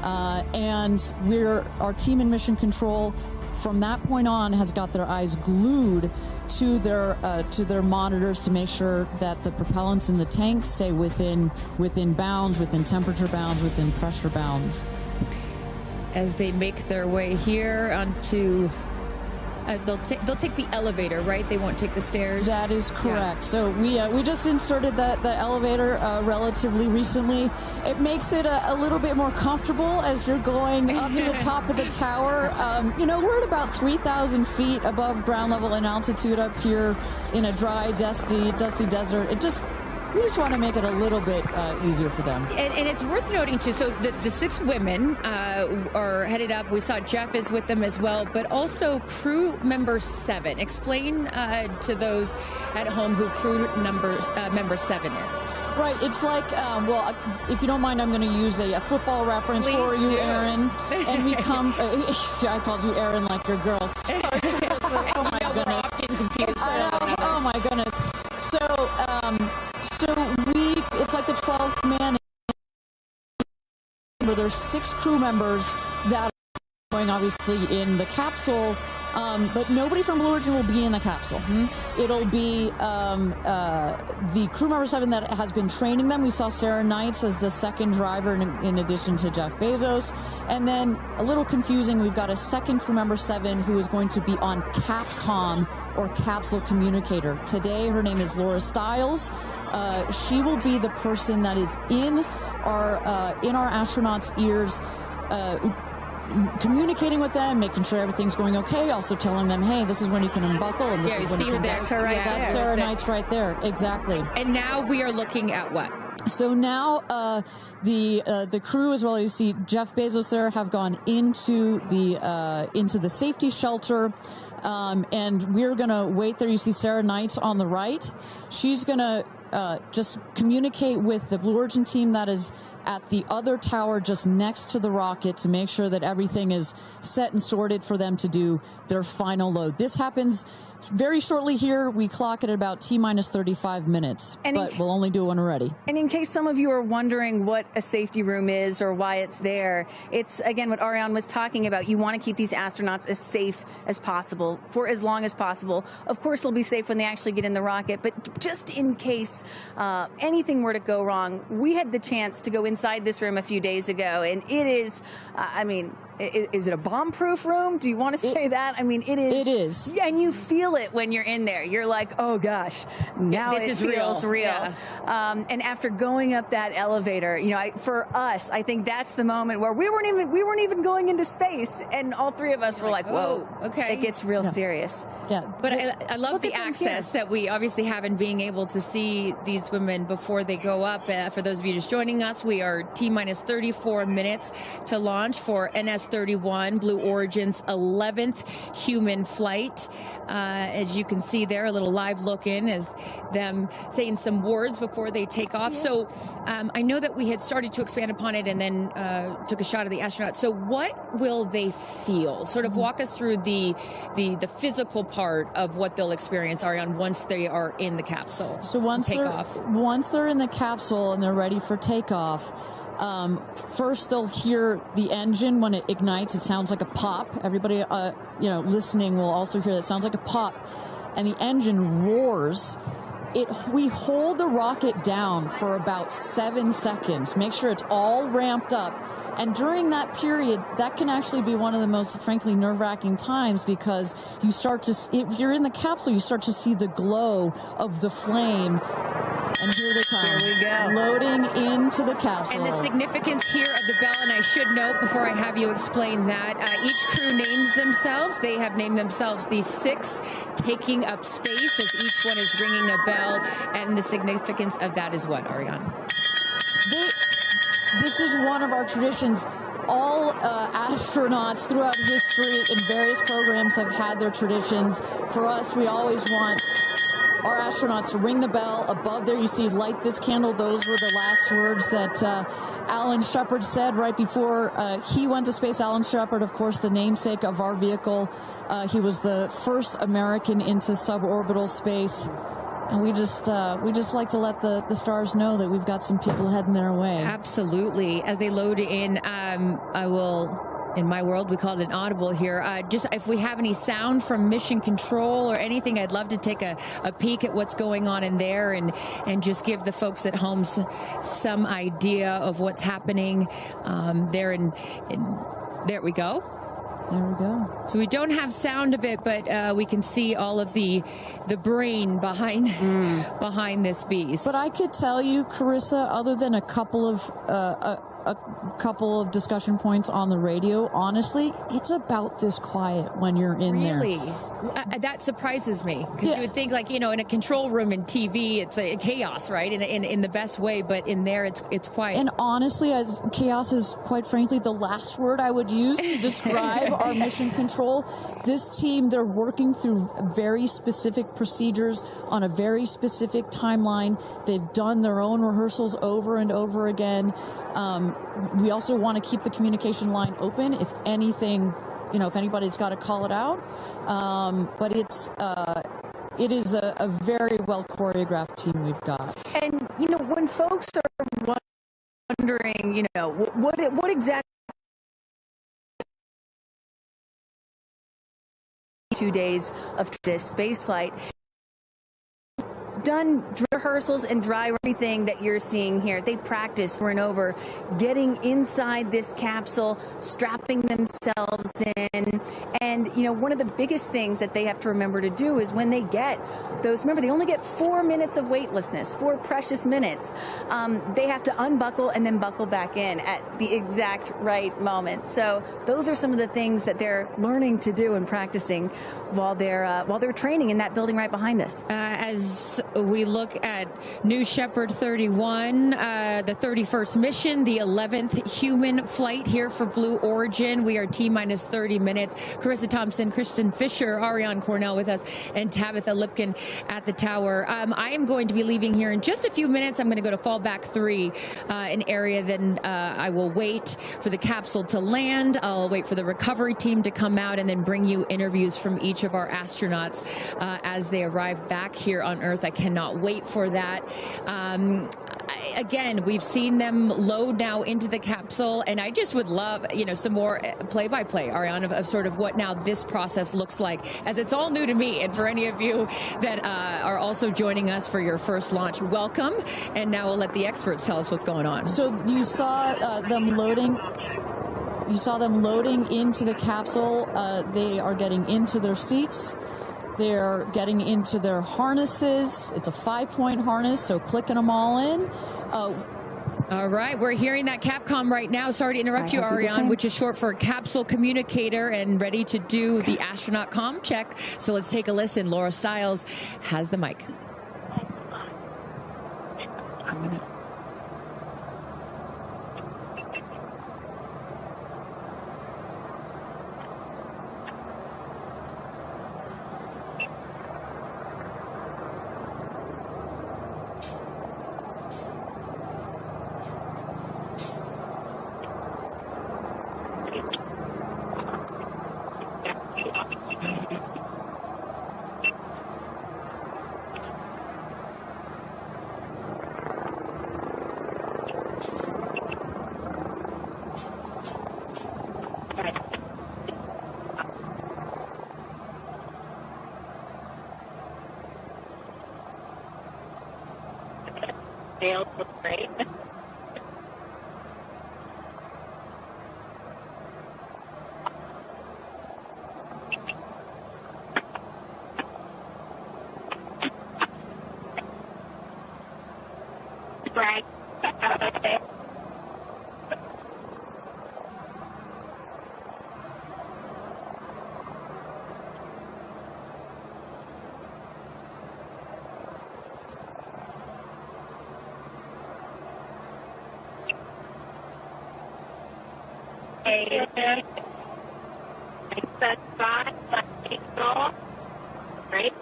And our team in mission control from that point on has got their eyes glued to their monitors to make sure that the propellants in the tank stay within bounds, within temperature bounds, within pressure bounds. As they make their way here onto, they'll take the elevator, right? They won't take the stairs. That is correct. So we just inserted the elevator relatively recently. It makes it a little bit more comfortable as you're going up to the top of the tower. You know, we're at about 3,000 feet above ground level in altitude up here in a dry, dusty desert. We just want to make it a little bit easier for them. And it's worth noting, too, so the 6 women are headed up. We saw Jeff is with them as well, but also crew member 7. Explain to those at home who crew member 7 is. Right. It's like, well, if you don't mind, I'm going to use a football reference for you, Aaron. And we come, I called you Aaron like your girl. Sorry. Oh, my goodness. We're all getting confused. Oh, my goodness. So it's like the 12th man. Where there's 6 crew members that are going obviously in the capsule, but nobody from Blue Origin will be in the capsule. It'll be the crew member 7 that has been training them. We saw Sarah Knights as the second driver in addition to Jeff Bezos. And then a little confusing, we've got a second crew member 7 who is going to be on Capcom or capsule communicator. Today, her name is Laura Stiles. She will be the person that is in our astronauts' ears, communicating with them, making sure everything's going okay, also telling them, hey, this is when you can unbuckle, and this is when you can... That's her right there. That's Sarah Knight's right there, exactly. And now we are looking at what? So now the crew, as well as you see Jeff Bezos there, have gone into the safety shelter, and we're gonna wait there. You see Sarah Knights on the right. She's gonna just communicate with the Blue Origin team that is at the other tower just next to the rocket to make sure that everything is set and sorted for them to do their final load. This happens very shortly here. We clock it at about T-minus 35 minutes, but we'll only do it when we're ready. And in case some of you are wondering what a safety room is or why it's there, it's, again, what Ariane was talking about. You want to keep these astronauts as safe as possible for as long as possible. Of course, they'll be safe when they actually get in the rocket, but just in case anything were to go wrong, we had the chance to go inside this room a few days ago, and it is, I mean, is it a bomb-proof room? Do you want to say that? I mean, it is. It is. Yeah, and you feel it when you're in there. You're like, oh gosh, now this feels real. Yeah. And after going up that elevator, you know, for us, I think that's the moment where we weren't even going into space, and all 3 of us were like, whoa, okay, it gets real serious. Yeah, but I love the access that we obviously have in being able to see these women before they go up. For those of you just joining us, we are T-minus 34 minutes to launch for NS-31, Blue Origin's 11th human flight. As you can see there, a little live look in as them saying some words before they take off. Yeah. So I know that we had started to expand upon it and then took a shot of the astronauts. So what will they feel? Sort of walk us through the physical part of what they'll experience, Ariane, once they are in the capsule. So once they're in the capsule and they're ready for takeoff, first they'll hear the engine when it ignites. It sounds like a pop. Everybody, listening will also hear that. It sounds like a pop, and the engine roars. We hold the rocket down for about 7 seconds. Make sure it's all ramped up. And during that period, that can actually be one of the most, frankly, nerve-wracking times, because you start to, if you're in the capsule, you start to see the glow of the flame. And here they come. Here we go. Loading into the capsule. And the significance here of the bell, and I should note before I have you explain that, each crew names themselves. They have named themselves the 6 taking up space, as each one is ringing a bell. And the significance of that is what, Ariane? This is one of our traditions. All astronauts throughout history in various programs have had their traditions. For us, we always want our astronauts to ring the bell. Above there, you see, light this candle. Those were the last words that Alan Shepard said right before he went to space. Alan Shepard, of course, the namesake of our vehicle. He was the first American into suborbital space. And we just like to let the stars know that we've got some people heading their way. Absolutely. As they load in, I will In my world, we call it an audible here. Just if we have any sound from mission control or anything, I'd love to take a peek at what's going on in there and just give the folks at home some idea of what's happening there. There we go. There we go. So we don't have sound of it, but we can see all of the brain behind behind this beast. But I could tell you, Carissa, other than a couple of discussion points on the radio, honestly, it's about this quiet when you're in there. Really? That surprises me, because you would think, like, you know, in a control room in TV, it's a chaos, right? In the best way, but in there, it's quiet. And honestly, chaos is, quite frankly, the last word I would use to describe our mission control. This team, they're working through very specific procedures on a very specific timeline. They've done their own rehearsals over and over again. We also want to keep the communication line open if anything, you know, if anybody's got to call it out. But it is a very well choreographed team we've got. And, you know, when folks are wondering, you know, what exactly 2 days of this space flight, done rehearsals and dry everything that you're seeing here. They practice over and over getting inside this capsule, strapping themselves in. And, you know, one of the biggest things that they have to remember to do is when they get those, remember, they only get 4 minutes of weightlessness, 4 precious minutes. They have to unbuckle and then buckle back in at the exact right moment. So those are some of the things that they're learning to do and practicing while they're training in that building right behind us. As we look at new Shepard 31, the 31st mission, the 11th human flight here for Blue Origin. We are T-minus 30 minutes. Carissa Thompson, Kristen Fisher, Ariane Cornell with us, and Tabitha Lipkin at the tower. I am going to be leaving here in just a few minutes. I'm going to go to fallback 3, an area. Then I will wait for the capsule to land. I'll wait for the recovery team to come out and then bring you interviews from each of our astronauts as they arrive back here on Earth. I cannot wait for that. Again, we've seen them load now into the capsule, and I just would love, you know, some more play-by-play, Ariane, of sort of what now this process looks like, as it's all new to me. And for any of you that are also joining us for your first launch, welcome. And now we'll let the experts tell us what's going on. So you saw them loading. You saw them loading into the capsule. They are getting into their seats. They're getting into their harnesses. It's a 5-point harness, so clicking them all in. All right, we're hearing that Capcom right now. Sorry to interrupt you, Ariane, which is short for Capsule Communicator, and ready to do the astronaut comm check. So let's take a listen. Laura Stiles has the mic. Sales look great. Right. Right.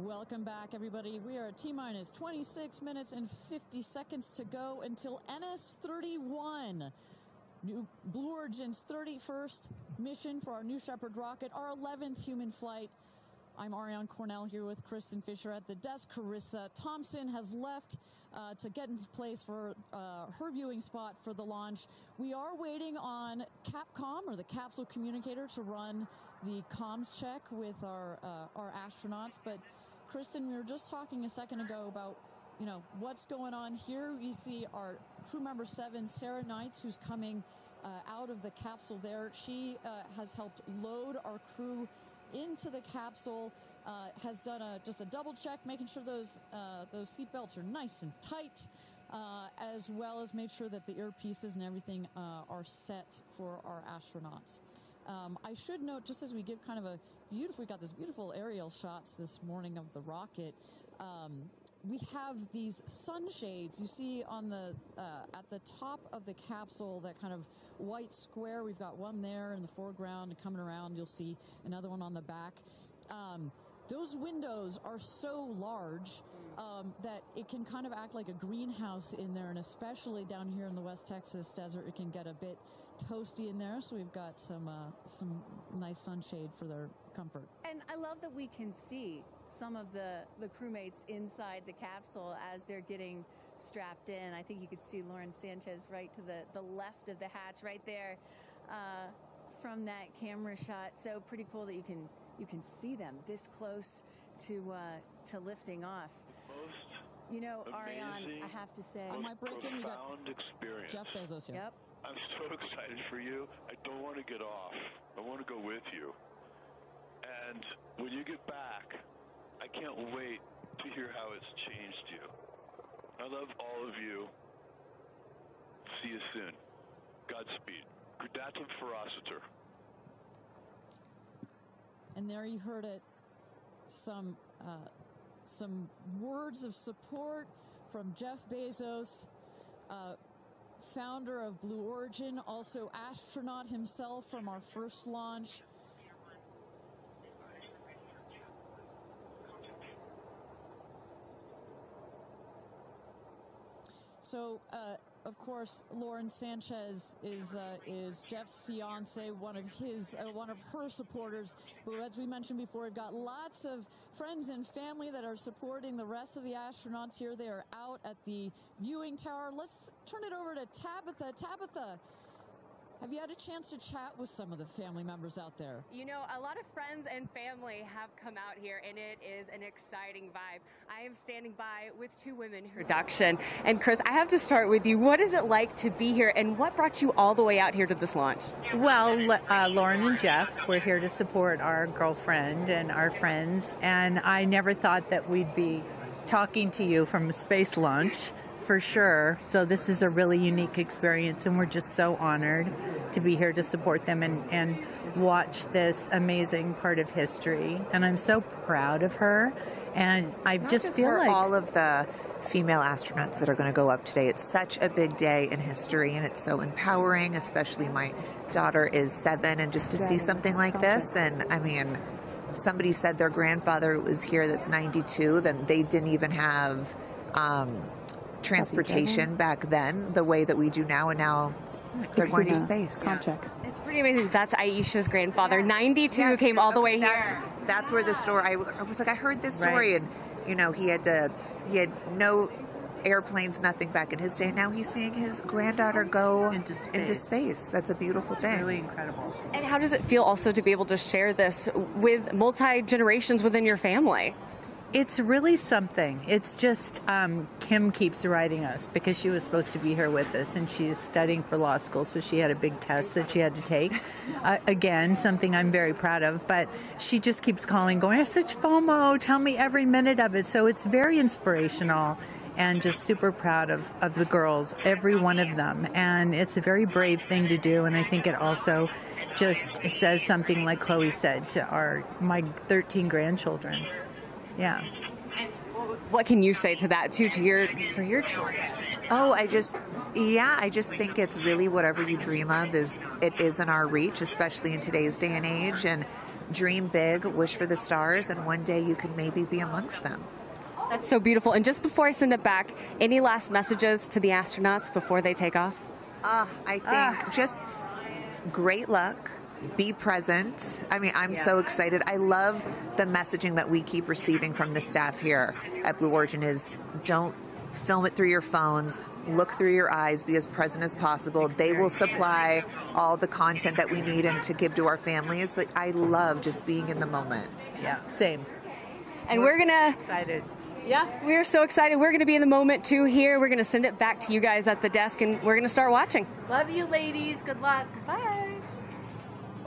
Welcome back, everybody. We are at T-minus 26 minutes and 50 seconds to go until NS-31. New Blue Origin's 31st mission for our new Shepard rocket, our 11th human flight. I'm Ariane Cornell here with Kristen Fisher at the desk. Carissa Thompson has left to get into place for her viewing spot for the launch. We are waiting on Capcom, or the Capsule communicator, to run the comms check with our astronauts. But Kristen, we were just talking a second ago about, you know, what's going on here. We see our crew member 7, Sarah Knights, who's coming out of the capsule there. She has helped load our crew into the capsule, has done just a double check, making sure those seatbelts are nice and tight, as well as made sure that the earpieces and everything are set for our astronauts. I should note, just as we give kind of a beautiful, we got this beautiful aerial shots this morning of the rocket. We have these sunshades you see on the at the top of the capsule, that kind of white square. We've got one there in the foreground, and coming around you'll see another one on the back. Those windows are so large that it can kind of act like a greenhouse in there, and especially down here in the West Texas desert, it can get a bit toasty in there. So we've got some nice sunshade for their comfort. And I love that we can see some of the crewmates inside the capsule as they're getting strapped in. I think you could see Lauren Sanchez right to the left of the hatch right there from that camera shot. So pretty cool that you can see them this close to lifting off. You know, Ariane, I have to say, I might break in. We got experience. Jeff Bezos here. Yep. I'm so excited for you. I don't want to get off. I want to go with you. And when you get back, I can't wait to hear how it's changed you. I love all of you. See you soon. Godspeed. Gradatum ferociter. And there you heard it. Some words of support from Jeff Bezos, founder of Blue Origin, also astronaut himself from our first launch. So, of course, Lauren Sanchez is Jeff's fiance, one of her supporters. But as we mentioned before, we've got lots of friends and family that are supporting the rest of the astronauts here. They are out at the viewing tower. Let's turn it over to Tabitha. Tabitha, have you had a chance to chat with some of the family members out there? You know, a lot of friends and family have come out here, and it is an exciting vibe. I am standing by with two women. Production. And Chris, I have to start with you. What is it like to be here, and what brought you all the way out here to this launch? Well, Lauren and Jeff, we're here to support our girlfriend and our friends, and I never thought that we'd be talking to you from a space launch. For sure. So this is a really unique experience, and we're just so honored to be here to support them and watch this amazing part of history. And I'm so proud of her. And I just feel like all of the female astronauts that are going to go up today. It's such a big day in history, and it's so empowering, especially my daughter is 7, and just to see something like this. And I mean, somebody said their grandfather was here that's 92, then they didn't even have transportation back then the way that we do now, and now they're going to space. It's pretty amazing. That's Aisha's grandfather. 92 came all the way here. That's where the story, I was like, I heard this story, and you know, he had no airplanes, nothing back in his day. Now he's seeing his granddaughter go into space. That's a beautiful thing. Really incredible. And how does it feel also to be able to share this with multi-generations within your family? It's really something. It's just Kim keeps writing us because she was supposed to be here with us, and she's studying for law school, so she had a big test that she had to take. Again, something I'm very proud of, but she just keeps calling, going, I have such FOMO, tell me every minute of it. So it's very inspirational, and just super proud of the girls, every one of them. And it's a very brave thing to do, and I think it also just says something, like Chloe said, to my 13 grandchildren. Yeah. And what can you say to that too, for your children? Oh, I just Yeah, I just think it's really whatever you dream of is in our reach, especially in today's day and age. And dream big, wish for the stars, and one day you can maybe be amongst them. That's so beautiful. And just before I send it back, any last messages to the astronauts before they take off? I think just great luck. Be present. I mean, I'm so excited. I love the messaging that we keep receiving from the staff here at Blue Origin is don't film it through your phones, look through your eyes, be as present as possible. They will supply all the content that we need and to give to our families, but I love just being in the moment. Yeah, same. And we're gonna... Excited. Yeah, we're so excited. We're gonna be in the moment too here. We're gonna send it back to you guys at the desk and we're gonna start watching. Love you, ladies. Good luck. Bye.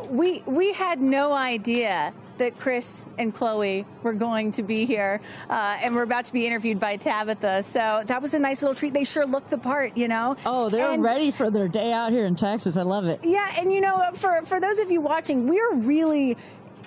We had no idea that Chris and Chloe were going to be here, and we're about to be interviewed by Tabitha. So that was a nice little treat. They sure looked the part, you know. Oh, they're ready for their day out here in Texas. I love it. Yeah, and you know, for those of you watching, we're really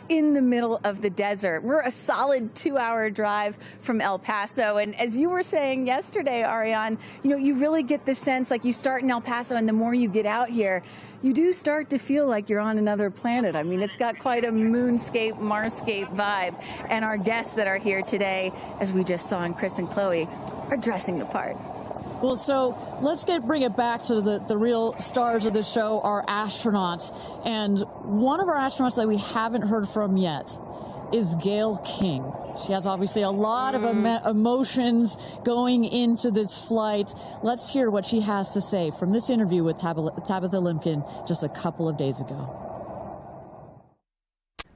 in the middle of the desert. We're a solid 2-hour drive from El Paso. And as you were saying yesterday, Ariane, you know, you really get the sense like you start in El Paso and the more you get out here, you do start to feel like you're on another planet. I mean, it's got quite a moonscape, Marscape vibe. And our guests that are here today, as we just saw in Chris and Chloe, are dressing the part. Well, so let's bring it back to the real stars of the show, our astronauts. And one of our astronauts that we haven't heard from yet is Gail King. She has obviously a lot of emotions going into this flight. Let's hear what she has to say from this interview with Tabitha Limkin just a couple of days ago.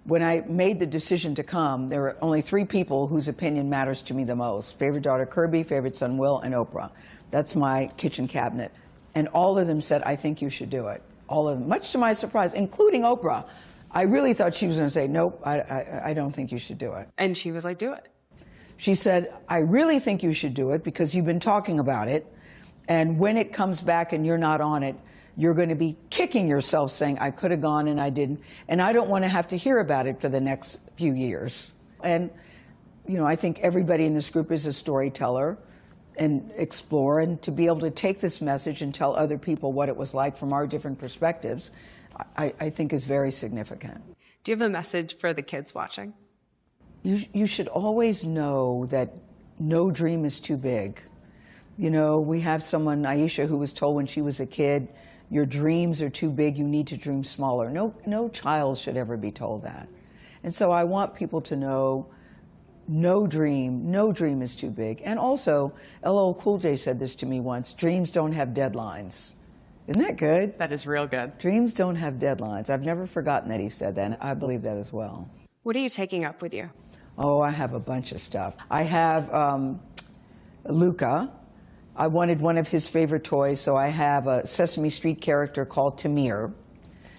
When I made the decision to come, there were only 3 people whose opinion matters to me the most. Favorite daughter Kirby, favorite son Will, and Oprah. That's my kitchen cabinet. And all of them said, I think you should do it. All of them, much to my surprise, including Oprah. I really thought she was going to say, nope, I don't think you should do it. And she was like, do it. She said, I really think you should do it because you've been talking about it. And when it comes back and you're not on it, you're going to be kicking yourself saying, I could have gone and I didn't. And I don't want to have to hear about it for the next few years. And, you know, I think everybody in this group is a storyteller and explore. And to be able to take this message and tell other people what it was like from our different perspectives, I think is very significant. Do you have a message for the kids watching? You should always know that no dream is too big. You know, we have someone, Aisha, who was told when she was a kid, your dreams are too big, you need to dream smaller. No child should ever be told that. And so I want people to know no dream is too big. And also, LL Cool J said this to me once, dreams don't have deadlines. Isn't that good? That is real good. Dreams don't have deadlines. I've never forgotten that he said that, and I believe that as well. What are you taking up with you? Oh, I have a bunch of stuff. I have Luca. I wanted one of his favorite toys, so I have a Sesame Street character called Tamir.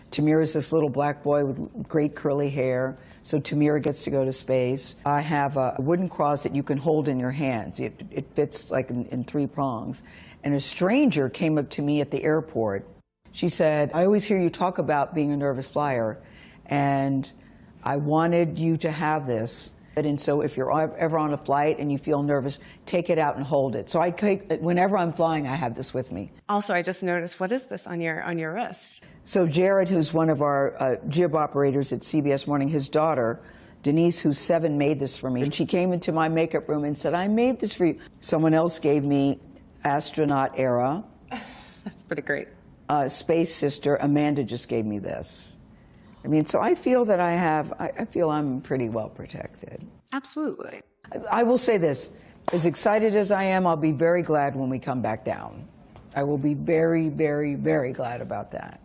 Tamir is this little black boy with great curly hair, so Tamir gets to go to space. I have a wooden cross that you can hold in your hands. It fits like in 3 prongs. And a stranger came up to me at the airport. She said, I always hear you talk about being a nervous flyer, and I wanted you to have this. And so if you're ever on a flight and you feel nervous, take it out and hold it. So whenever I'm flying, I have this with me. Also, I just noticed, what is this on your wrist? So Jared, who's one of our jib operators at CBS Morning, his daughter, Denise, who's 7, made this for me. And she came into my makeup room and said, I made this for you. Someone else gave me Astronaut Era. That's pretty great. Space Sister, Amanda just gave me this. I mean, so I feel that I feel I'm pretty well protected. Absolutely. I will say this, as excited as I am, I'll be very glad when we come back down. I will be very, very, very glad about that.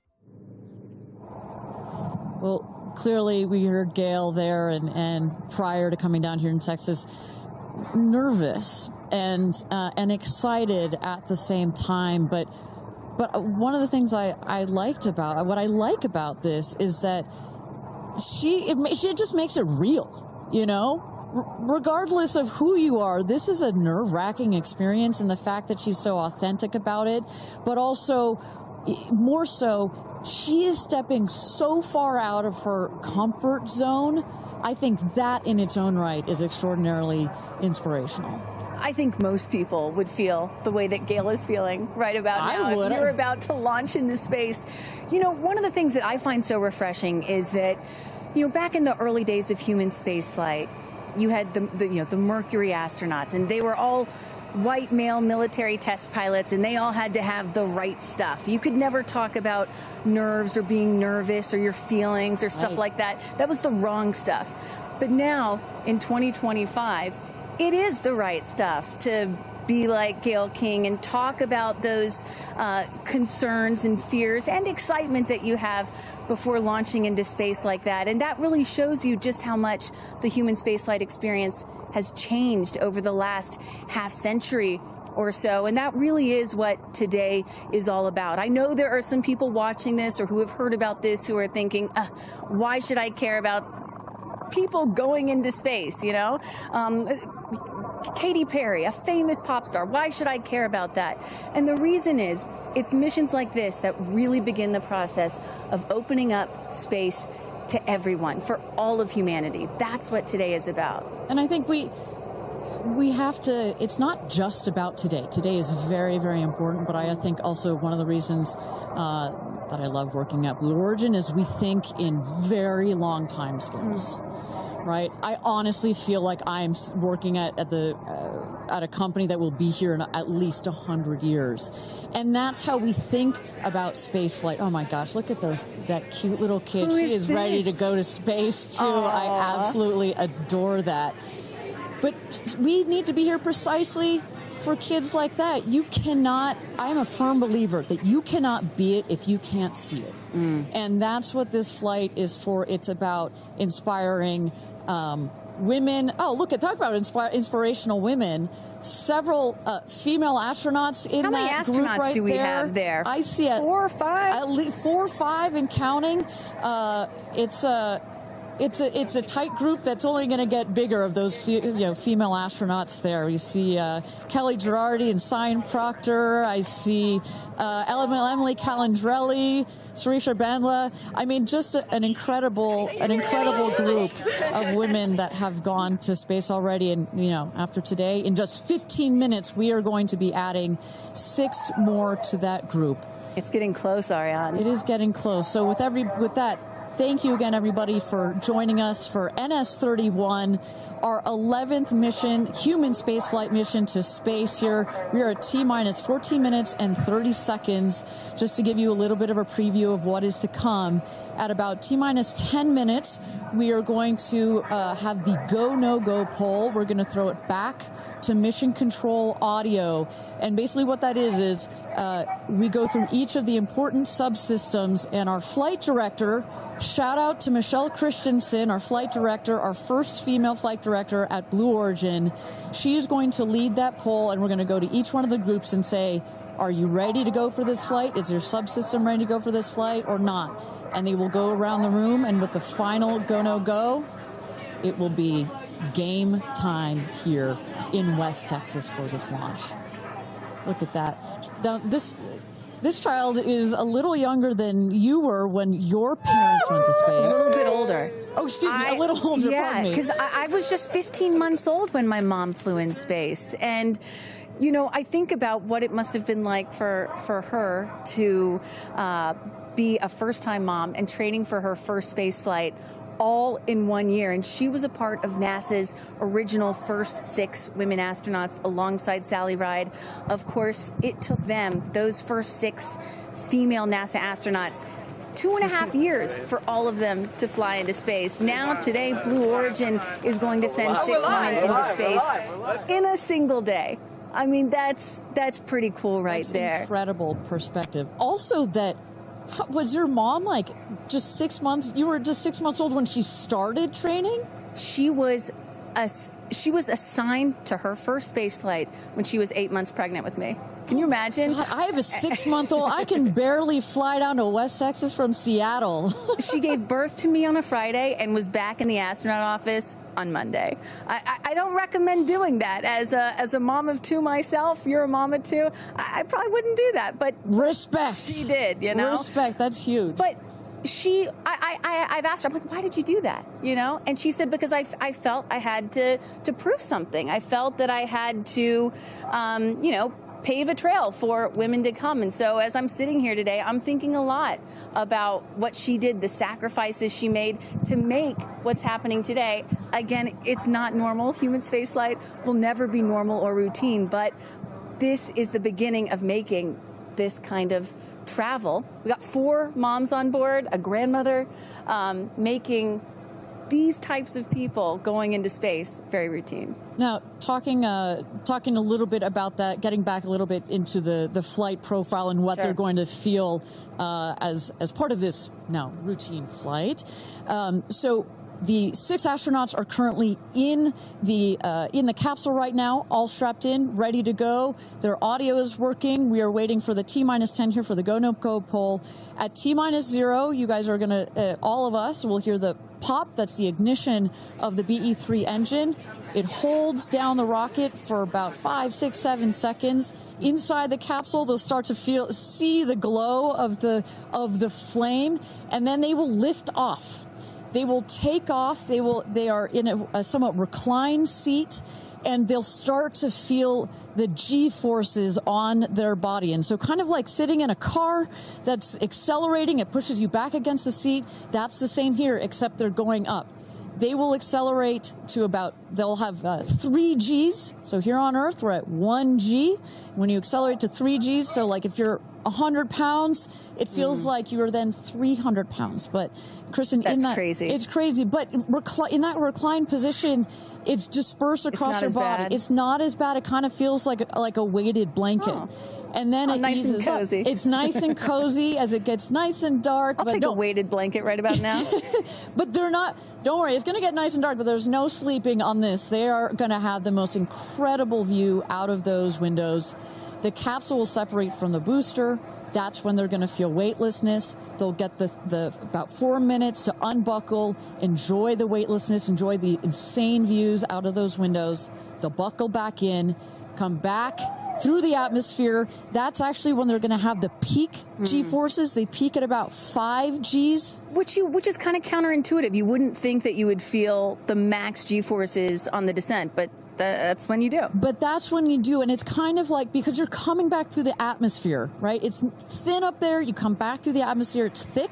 Well, clearly we heard Gail there and prior to coming down here in Texas, nervous and excited at the same time, but one of the things I like about this is that she just makes it real, you know? Regardless of who you are, this is a nerve-wracking experience, and the fact that she's so authentic about it, but also, more so, she is stepping so far out of her comfort zone. I think that in its own right is extraordinarily inspirational. I think most people would feel the way that Gail is feeling right about now. I would. If you're about to launch into space. You know, one of the things that I find so refreshing is that, you know, back in the early days of human spaceflight, you had the Mercury astronauts, and they were all white male military test pilots, and they all had to have the right stuff. You could never talk about nerves or being nervous or your feelings or stuff like that. That was the wrong stuff. But now, in 2025, it is the right stuff to be like Gayle King and talk about those concerns and fears and excitement that you have before launching into space like that. And that really shows you just how much the human spaceflight experience has changed over the last half century or so. And that really is what today is all about. I know there are some people watching this or who have heard about this who are thinking, why should I care about people going into space, you know? Katy Perry, a famous pop star. Why should I care about that? And the reason is, it's missions like this that really begin the process of opening up space to everyone, for all of humanity. That's what today is about. And I think we have to, it's not just about today. Today is very, very important, but I think also one of the reasons that I love working at Blue Origin is we think in very long time scales. Right? I honestly feel like I'm working at a company that will be here in at least 100 years. And that's how we think about space flight. Oh my gosh, look at that cute little kid. She is ready to go to space too. Aww. I absolutely adore that. But we need to be here precisely for kids like that. You cannot, I'm a firm believer that you cannot be it if you can't see it. And that's what this flight is for. It's about inspiring women. Oh, look, talk about inspirational women. Several female astronauts in How that many group astronauts right do we there. have there? I see 4 or 5? At least 4 or 5 and counting. It's a tight group that's only going to get bigger of those female astronauts there. You see Kelly Girardi and Cyan Proctor. I see Emily Calandrelli, Sarisha Bandla. I mean, just an incredible group of women that have gone to space already. And, you know, after today, in just 15 minutes, we are going to be adding 6 more to that group. It's getting close, Ariane. It is getting close. So with that, thank you again, everybody, for joining us for NS-31, our 11th mission, human spaceflight mission to space here. We are at T-minus 14 minutes and 30 seconds. Just to give you a little bit of a preview of what is to come, at about T-minus 10 minutes, we are going to have the go, no-go poll. We're going to throw it back to mission control audio. And basically what that is we go through each of the important subsystems, and our flight director, shout out to Michelle Christensen, our flight director, our first female flight director at Blue Origin. She is going to lead that poll, and we're going to go to each one of the groups and say, are you ready to go for this flight? Is your subsystem ready to go for this flight or not? And they will go around the room, and with the final go, no, go, it will be game time here in West Texas for this launch. Look at that. Now, this child is a little younger than you were when your parents went to space. A little bit older. Oh, excuse me, a little older, pardon me. Yeah, because I was just 15 months old when my mom flew in space. And, you know, I think about what it must have been like for her to be a first-time mom and training for her first space flight all in 1 year. And she was a part of NASA's original first 6 women astronauts alongside Sally Ride. Of course, it took them, those first 6 female NASA astronauts, 2.5 years for all of them to fly into space. Now, today, Blue Origin is going to send 6 women into space in a single day. I mean, that's pretty cool right there. Incredible perspective. Also that, was your mom like just 6 months? You were just 6 months old when she started training? She was assigned to her first space flight when she was 8 months pregnant with me. Can you imagine? God, I have a 6-month-old. I can barely fly down to West Texas from Seattle. She gave birth to me on a Friday and was back in the astronaut office on Monday. I don't recommend doing that. As a mom of 2 myself, you're a mom of 2, I probably wouldn't do that. But respect. She did, you know? Respect, that's huge. But I've asked her, I'm like, why did you do that? You know? And she said, because I felt I had to prove something. I felt that I had to, you know, pave a trail for women to come. And so as I'm sitting here today, I'm thinking a lot about what she did, the sacrifices she made to make what's happening today. Again, it's not normal. Human spaceflight will never be normal or routine, but this is the beginning of making this kind of travel. We got 4 moms on board, a grandmother, making these types of people going into space very routine. Now, talking a little bit about that, getting back a little bit into the flight profile and what they're going to feel as part of this now routine flight. So the 6 astronauts are currently in the capsule right now, all strapped in, ready to go. Their audio is working. We are waiting for the T-10 here for the go no go poll. At T-0, you guys are going to, all of us will hear the pop. That's the ignition of the BE-3 engine. It holds down the rocket for about 5, 6, 7 seconds. Inside the capsule, they'll start to see the glow of the flame, and then they will lift off. They will take off. They are in a somewhat reclined seat, and they'll start to feel the G-forces on their body. And so kind of like sitting in a car that's accelerating, it pushes you back against the seat. That's the same here, except they're going up. They will accelerate to they'll have 3 Gs. So here on Earth, we're at 1 G. When you accelerate to 3 Gs, so like if you're 100 pounds, it feels like you are then 300 pounds. But Kristen, crazy. It's crazy. But in that reclined position, it's dispersed across your body. Bad. It's not as bad. It kind of feels like a weighted blanket. Oh. And then it nice eases and cozy. up. It's nice and cozy as it gets nice and dark. I'll take a weighted blanket right about now. But they're not, don't worry, it's going to get nice and dark, but there's no sleeping on this. They are going to have the most incredible view out of those windows. The capsule will separate from the booster. That's when they're going to feel weightlessness. They'll get the about 4 minutes to unbuckle, enjoy the weightlessness, enjoy the insane views out of those windows. They'll buckle back in, come back through the atmosphere. That's actually when they're going to have the peak G-forces. They peak at about 5 Gs. Which is kind of counterintuitive. You wouldn't think that you would feel the max G-forces on the descent, but that's when you do. But that's when you do, and it's kind of like, because you're coming back through the atmosphere, right? It's thin up there, you come back through the atmosphere, it's thick.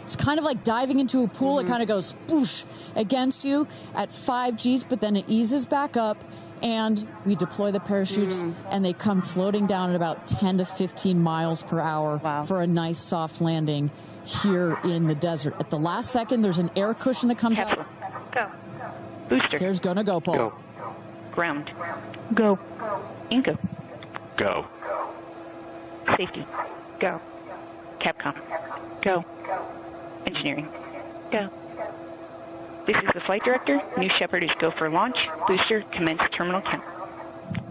It's kind of like diving into a pool. It kind of goes spoosh against you at 5 Gs, but then it eases back up, and we deploy the parachutes, and they come floating down at about 10 to 15 miles per hour for a nice soft landing here in the desert. At the last second, there's an air cushion that comes out. Go. Booster. Here's gonna go, Paul. Go. Ground. Go. Inco. Go. Safety. Go. Capcom. Go. Engineering. Go. This is the flight director. New Shepard is go for launch. Booster, commence terminal count.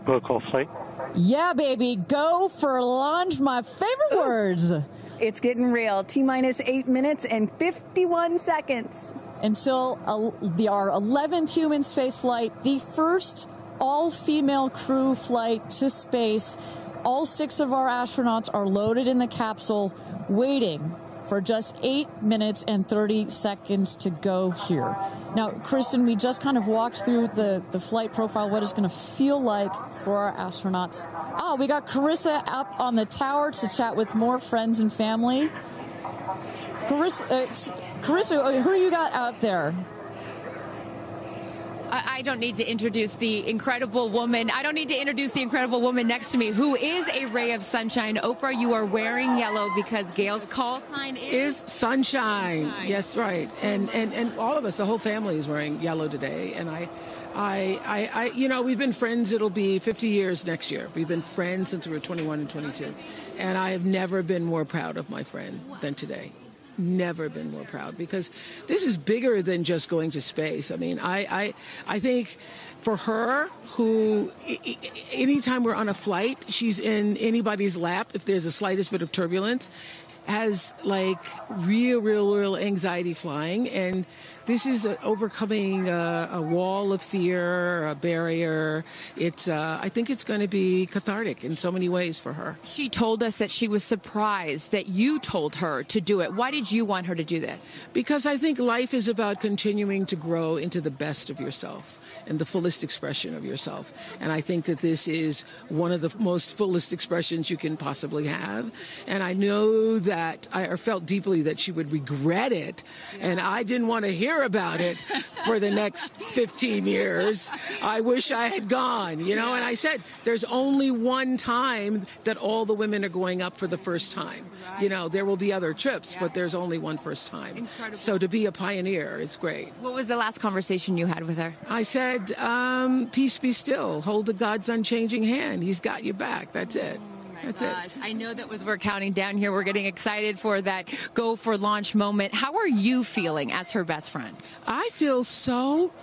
Protocol flight. Yeah, baby. Go for launch. My favorite words. It's getting real. T-minus 8 minutes and 51 seconds. Until our 11th human space flight, the first all-female crew flight to space. All 6 of our astronauts are loaded in the capsule, waiting for just 8 minutes and 30 seconds to go here. Now, Kristen, we just kind of walked through the flight profile, what it's going to feel like for our astronauts. Oh, we got Carissa up on the tower to chat with more friends and family. Carissa, who you got out there? I don't need to introduce the incredible woman. I don't need to introduce the incredible woman next to me, who is a ray of sunshine. Oprah, you are wearing yellow because Gail's call sign is sunshine. Yes, right. And all of us, the whole family is wearing yellow today. And I you know, we've been friends. It'll be 50 years next year. We've been friends since we were 21 and 22. And I have never been more proud of my friend than today. Never been more proud, because this is bigger than just going to space. I mean, I think for her, who anytime we're on a flight, she's in anybody's lap if there's the slightest bit of turbulence. has like real anxiety flying, and this is overcoming a wall of fear, a barrier. It's I think it's going to be cathartic in so many ways for her. She told us that she was surprised that you told her to do it. Why did you want her to do this? Because I think life is about continuing to grow into the best of yourself and the fullest expression of yourself. And I think that this is one of the most fullest expressions you can possibly have. And I know that I felt deeply that she would regret it. And I didn't want to hear about it for the next 15 years. I wish I had gone, you know, and I said, there's only one time that all the women are going up for the first time. You know, there will be other trips, but there's only one first time. Incredible. So to be a pioneer is great. What was the last conversation you had with her? I said, peace be still. Hold the God's unchanging hand. He's got your back. That's it. That's it. I know that as we're counting down here, we're getting excited for that go for launch moment. How are you feeling as her best friend? I feel so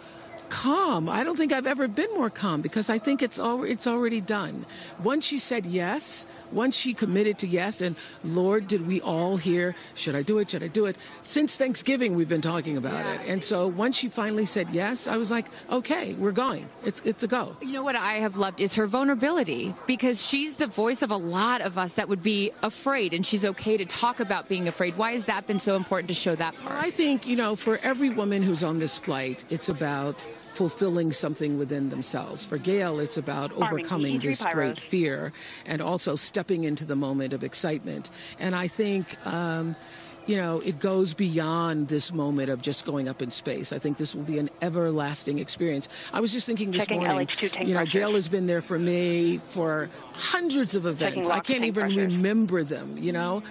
calm. I don't think I've ever been more calm because I think it's already done. Once she said yes, once she committed to yes, and Lord, did we all hear, should I do it, should I do it? Since Thanksgiving, we've been talking about it. And so once she finally said yes, I was like, okay, we're going. It's a go. You know what I have loved is her vulnerability, because she's the voice of a lot of us that would be afraid, and she's okay to talk about being afraid. Why has that been so important to show that part? I think, you know, for every woman who's on this flight, it's about fulfilling something within themselves. For Gail, it's about overcoming this great fear and also stepping into the moment of excitement. And I think, you know, it goes beyond this moment of just going up in space. I think this will be an everlasting experience. I was just thinking this morning, you know, Gail has been there for me for hundreds of events. I can't even remember them, you know.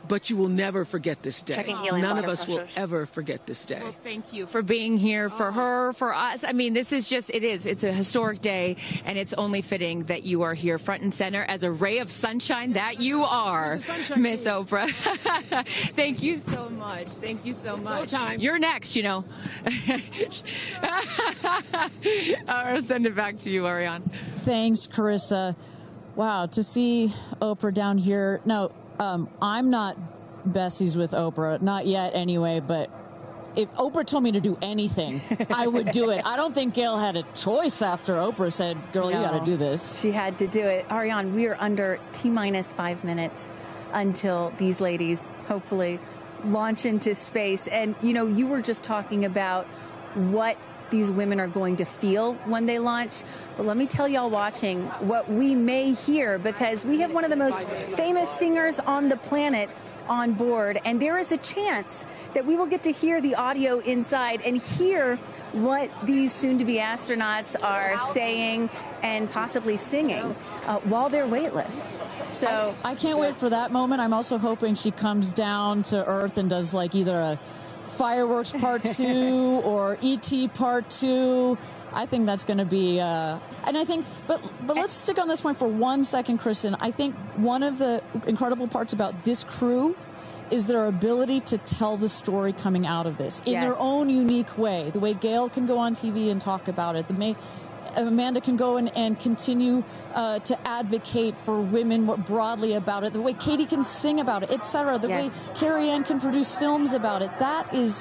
But you will never forget this day. None of us will ever forget this day. Well, thank you for being here, for her, for us. I mean, this is just, it's a historic day, and it's only fitting that you are here front and center as a ray of sunshine that you are, Miss Oprah. Thank you so much. Thank you so much. You're next, you know. I'll send it back to you, Ariane. Thanks, Carissa. Wow, to see Oprah down here. No, I'm not besties with Oprah, not yet anyway, but if Oprah told me to do anything, I would do it. I don't think Gail had a choice after Oprah said, girl, you got to do this. She had to do it. Ariane, we are under T-minus 5 minutes until these ladies hopefully launch into space. And, you know, you were just talking about what these women are going to feel when they launch. But let me tell y'all watching what we may hear, because we have one of the most famous singers on the planet on board, and there is a chance that we will get to hear the audio inside and hear what these soon-to-be astronauts are saying and possibly singing while they're weightless. So I can't wait for that moment. I'm also hoping she comes down to Earth and does like either a Fireworks Part 2 or E.T. Part 2. I think that's going to be, and I think, but let's stick on this point for 1 second, Kristen. I think one of the incredible parts about this crew is their ability to tell the story coming out of this in their own unique way. The way Gail can go on TV and talk about it. Amanda can go and continue to advocate for women more broadly about it. The way Katy can sing about it, etc. The way Kerianne can produce films about it. That is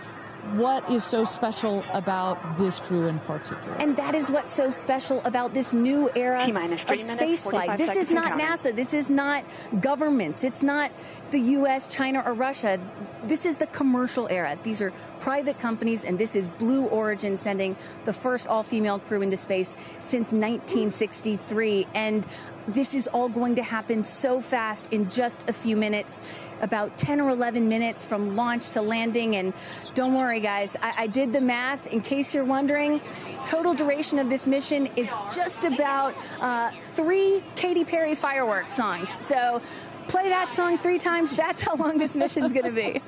what is so special about this crew in particular. And that is what's so special about this new era of space flight. This is not NASA. This is not governments. It's not the U.S., China, or Russia. This is the commercial era. These are private companies, and this is Blue Origin sending the first all-female crew into space since 1963. And this is all going to happen so fast in just a few minutes, about 10 or 11 minutes from launch to landing. And don't worry, guys, I did the math. In case you're wondering, total duration of this mission is just about 3 Katy Perry fireworks songs. So play that song 3 times. That's how long this mission's going to be.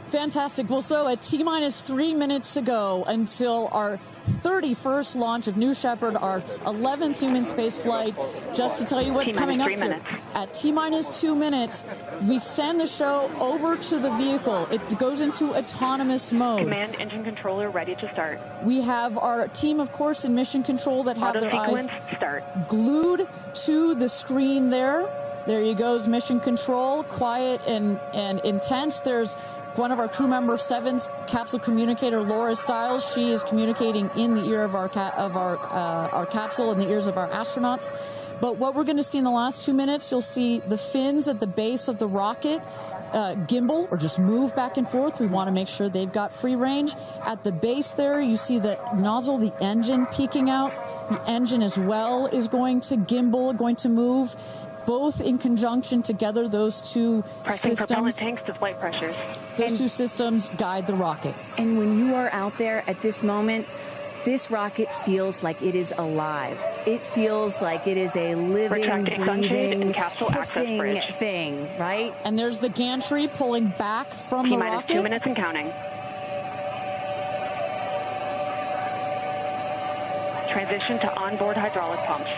Fantastic. Well, so at T-minus 3 minutes to go until our 31st launch of New Shepard, our 11th human space flight. Just to tell you what's coming up here. At T-minus 2 minutes, we send the show over to the vehicle. It goes into autonomous mode. Command engine controller ready to start. We have our team, of course, in mission control that have their eyes glued to the screen there. There you goes, mission control, quiet and intense. There's one of our crew member 7's capsule communicator, Laura Stiles. She is communicating in the ear of our capsule, in the ears of our astronauts. But what we're going to see in the last 2 minutes, you'll see the fins at the base of the rocket gimbal or just move back and forth. We want to make sure they've got free range. At the base there, you see the nozzle, the engine peeking out. The engine as well is going to gimbal, going to move. Both in conjunction together, those two Pressing systems. propellant tanks to flight pressures. Those two systems guide the rocket. And when you are out there at this moment, this rocket feels like it is alive. It feels like it is a living, breathing, hissing thing, right? And there's the gantry pulling back from the rocket. T-minus 2 minutes and counting. Transition to onboard hydraulic pumps.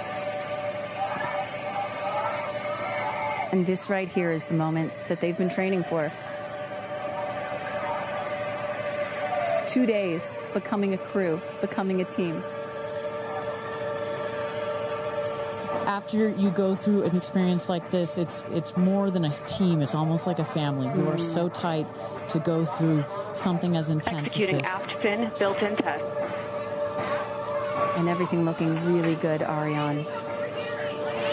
And this right here is the moment that they've been training for. 2 days, becoming a crew, becoming a team. After you go through an experience like this, it's more than a team. It's almost like a family. You are so tight to go through something as intense Executing as this. aft fin built-in test. And everything looking really good, Ariane.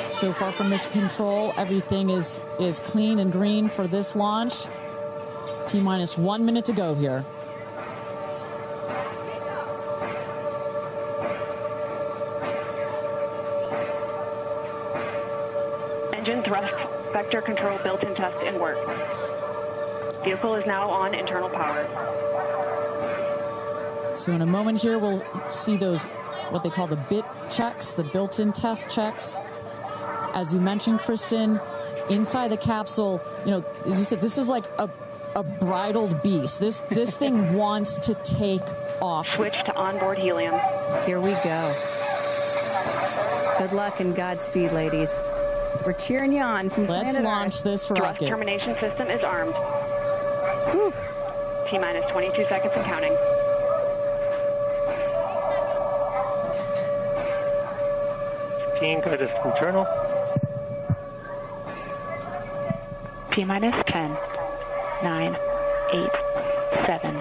So far from mission control, everything is clean and green for this launch. T-minus 1 minute to go here. Engine thrust vector control built-in test in work. Vehicle is now on internal power. So in a moment here, we'll see those, what they call the bit checks, the built-in test checks. As you mentioned, Kristen, inside the capsule, you know, as you said, this is like a bridled beast. This thing wants to take off. Switch to onboard helium. Here we go. Good luck and Godspeed, ladies. We're cheering you on from Let's planet launch Earth. this Thrust rocket. termination system is armed. Whew. T-minus 22 seconds and counting. Go to internal. T-minus 10, 9, 8, 7,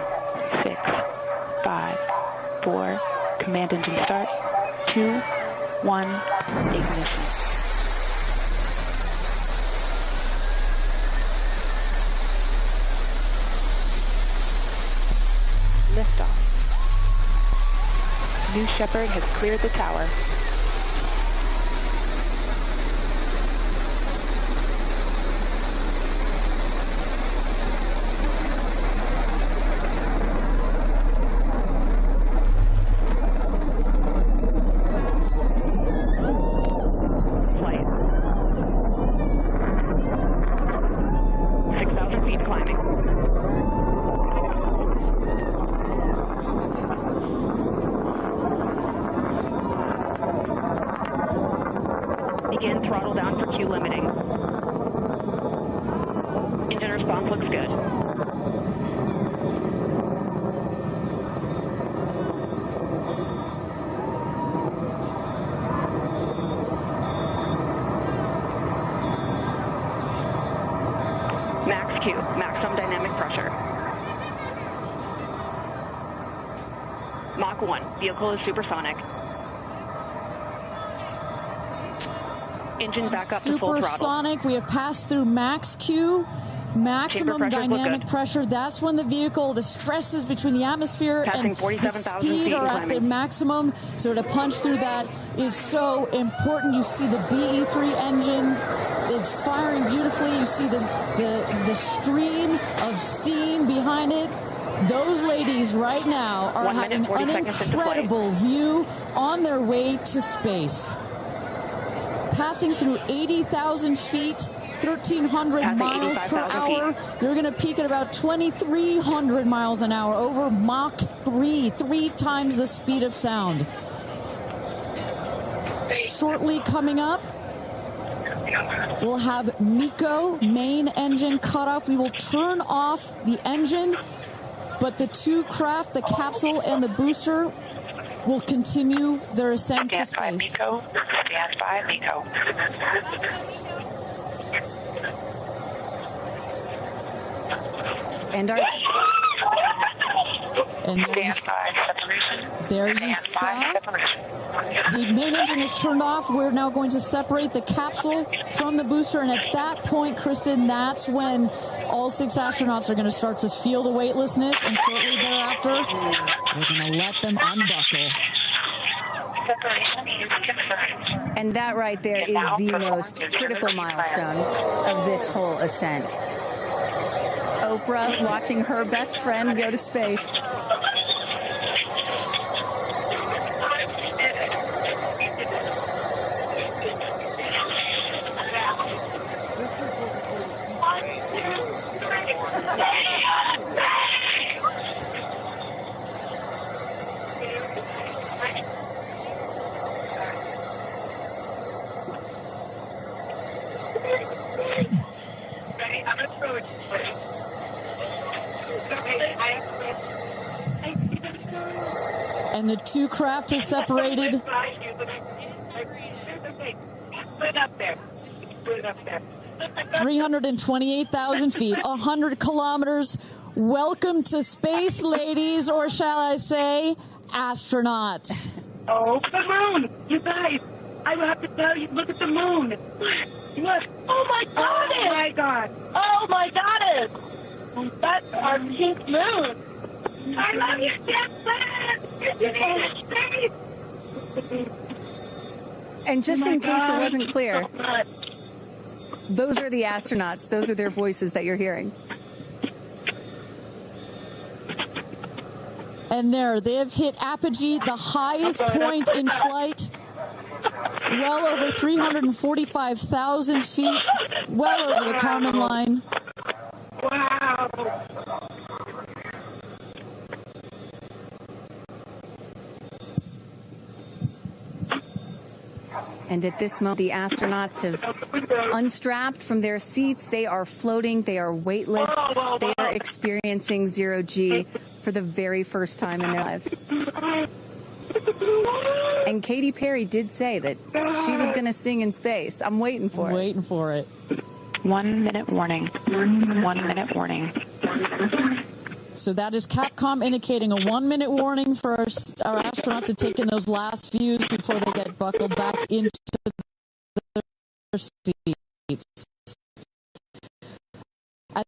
6, 5, 4, command engine start, 2, 1, ignition. Liftoff. New Shepard has cleared the tower. Maximum dynamic pressure. Mach 1. Vehicle is supersonic. Engine back up to full throttle. Supersonic. We have passed through max Q. Maximum dynamic pressure. That's when the vehicle, the stresses between the atmosphere and the speed are at their maximum. So to punch through that is so important. You see the BE-3 engines is firing beautifully. You see the stream of steam behind it. Those ladies right now are having an incredible view on their way to space. Passing through 80,000 feet, 1,300 miles per hour. They're going to peak at about 2,300 miles an hour over Mach 3, 3 times the speed of sound. Shortly coming up, we'll have MECO, main engine cutoff. We will turn off the engine, but the two craft, the capsule and the booster, will continue their ascent to space. Stand by, MECO. And our... And there you saw the main engine is turned off. We're now going to separate the capsule from the booster, and at that point, Kristen, that's when all 6 astronauts are going to start to feel the weightlessness, and shortly thereafter, we're going to let them unbuckle. And that right there is the most critical milestone of this whole ascent. Oprah watching her best friend go to space. And the 2 craft is separated. Put it up there. 328,000 feet, 100 kilometers. Welcome to space, ladies, or shall I say, astronauts. Oh, the moon! You guys, I will have to tell you, look at the moon. Look. Oh, my God! Oh, my God! Oh, my goddess! That's our pink moon. I love you, Shepard! And just in case it wasn't clear, So much. those are the astronauts. Those are their voices that you're hearing. And there, they have hit Apogee, the highest point in flight. Well over 345,000 feet, well over the Kármán line. Wow. And at this moment, the astronauts have unstrapped from their seats. They are floating. They are weightless. They are experiencing zero-G for the very first time in their lives. And Katy Perry did say that she was going to sing in space. I'm waiting for it. Waiting for it. 1 minute warning. 1 minute warning. So that is Capcom indicating a 1 minute warning for our astronauts to take in those last views before they get buckled back into their seats. At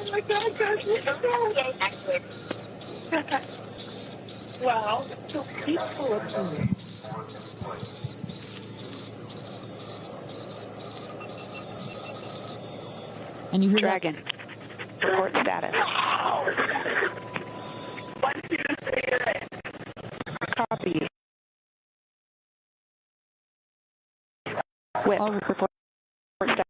Oh my God, guys, wow, so peaceful up here. And you hear Dragon, report status. Copy. Whip, report status.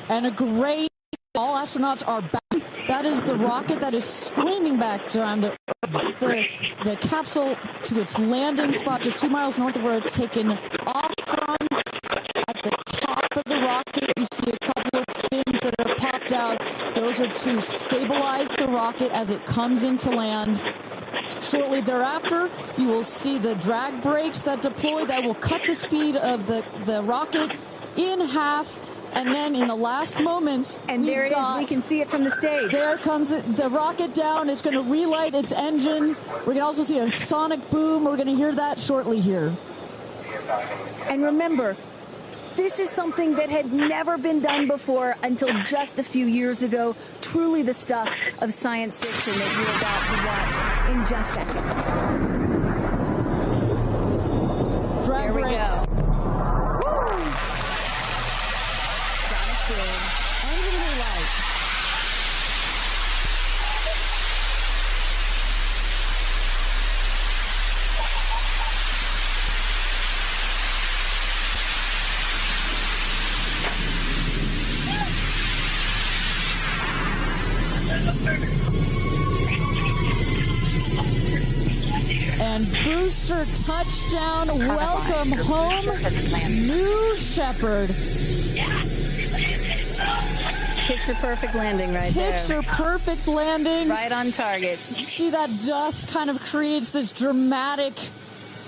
And a great, all astronauts are back. That is the rocket that is screaming back down to the capsule to its landing spot just 2 miles north of where it's taken off from. At the top of the rocket, you see a couple of fins that have popped out. Those are to stabilize the rocket as it comes into land. Shortly thereafter, you will see the drag brakes that deploy that will cut the speed of the rocket in half. And then in the last moments, and there it is. We can see it from the stage. There comes the rocket down. It's going to relight its engine. We're going to also see a sonic boom. We're going to hear that shortly here. And remember, this is something that had never been done before until just a few years ago. Truly the stuff of science fiction that you're about to watch in just seconds. Drag there we brakes. go. Woo! Engine relight. booster touchdown. Welcome home, New Shepard. Picture perfect landing right there. Picture perfect landing. Right on target. You see that dust kind of creates this dramatic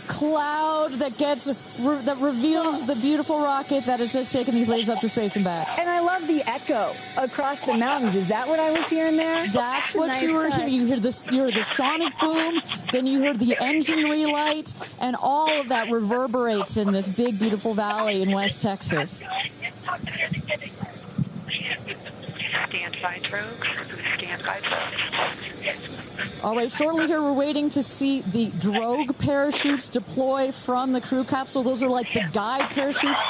cloud that reveals the beautiful rocket that has just taken these ladies up to space and back. And I love the echo across the mountains. Is that what I was hearing there? That's what you were hearing. You heard the sonic boom, then you heard the engine relight, and all of that reverberates in this big, beautiful valley in West Texas. Stand by drogues. Stand by drogues. All right, shortly here we're waiting to see the drogue parachutes deploy from the crew capsule. Those are like the guide parachutes.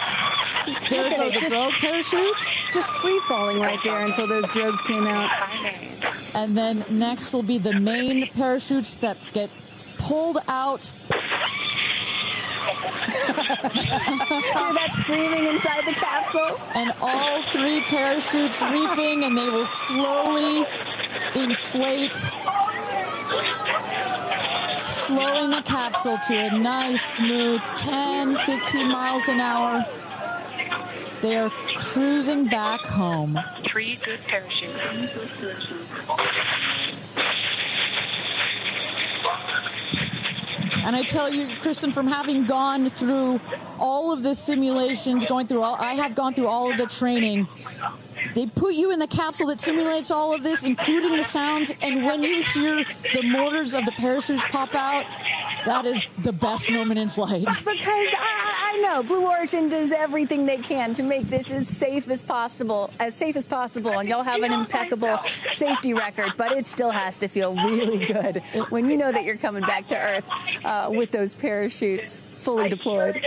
There go the drogue parachutes. Just free falling right there until those drogues came out. And then next will be the main parachutes that get pulled out. Hear that screaming inside the capsule? And all three parachutes reefing, and they will slowly inflate, slowing the capsule to a nice, smooth 10, 15 miles an hour. They are cruising back home. 3 good parachutes. And I tell you, Kristen, from having gone through all of the simulations, I have gone through all of the training. They put you in the capsule that simulates all of this, including the sounds, and when you hear the motors of the parachutes pop out, that is the best moment in flight. Because I know Blue Origin does everything they can to make this as safe as possible, and y'all have an impeccable safety record, but it still has to feel really good when you know that you're coming back to Earth with those parachutes fully deployed.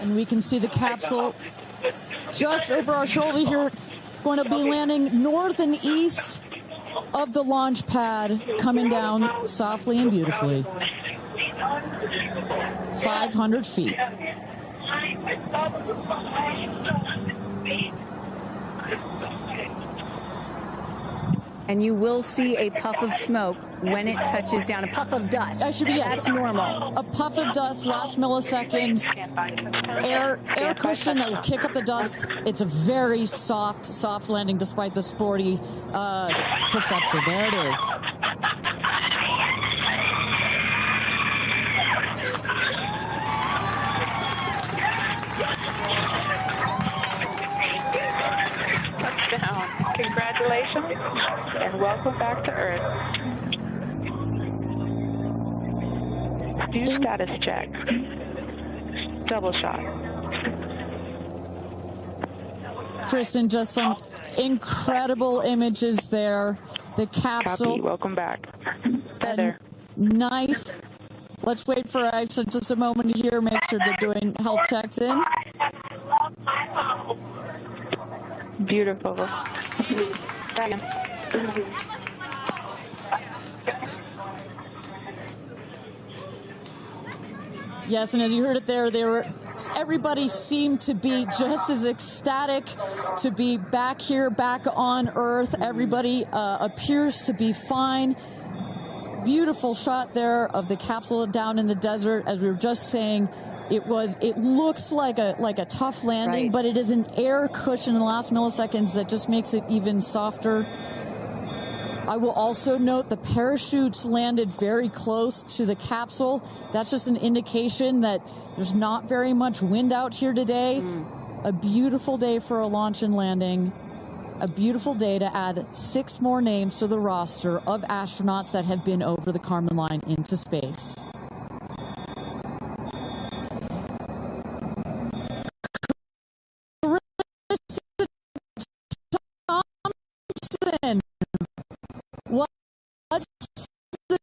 And we can see the capsule just over our shoulder here, going to be landing north and east of the launch pad, coming down softly and beautifully. 500 feet. And you will see a puff of smoke when it touches down. A puff of dust. That's normal. A puff of dust, last milliseconds. Air cushion that will kick up the dust. It's a very soft landing despite the sporty perception. There it is. Touchdown. Congratulations and welcome back to Earth. Do status check. Double shot. Kristen, just some incredible images there. The capsule. Copy. Welcome back. Feather. Nice. Let's wait for Aisha just a moment here. Make sure they're doing health checks in. Beautiful. Yes, and as you heard it there, everybody seemed to be just as ecstatic to be back here, back on Earth. Everybody appears to be fine. Beautiful shot there of the capsule down in the desert. As we were just saying, it looks like a tough landing, right, but it is an air cushion in the last milliseconds that just makes it even softer. I will also note the parachutes landed very close to the capsule. That's just an indication that there's not very much wind out here today. A beautiful day for a launch and landing. A beautiful day to add 6 more names to the roster of astronauts that have been over the Kármán line into space. What's the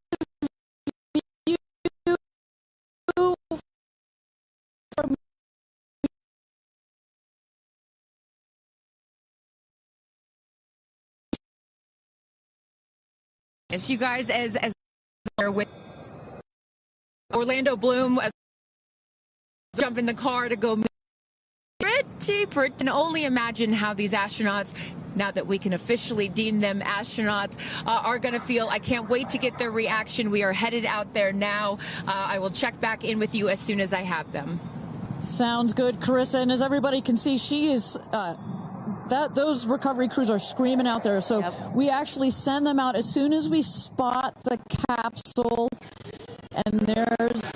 view from you guys as with Orlando Bloom as jump in the car to go pretty and only imagine how these astronauts now that we can officially deem them astronauts, are going to feel. I can't wait to get their reaction. We are headed out there now. I will check back in with you as soon as I have them. Sounds good, Carissa. And as everybody can see, she is... those recovery crews are screaming out there. So we actually send them out as soon as we spot the capsule. And there's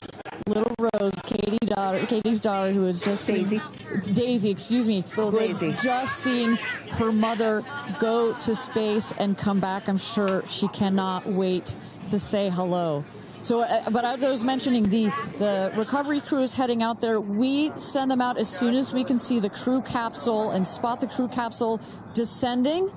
little Rose, Katie's daughter, who is just Daisy, excuse me, who is just seeing her mother go to space and come back. I'm sure she cannot wait to say hello. So, but as I was mentioning, the recovery crew is heading out there. We send them out as soon as we can see the crew capsule and spot the crew capsule descending.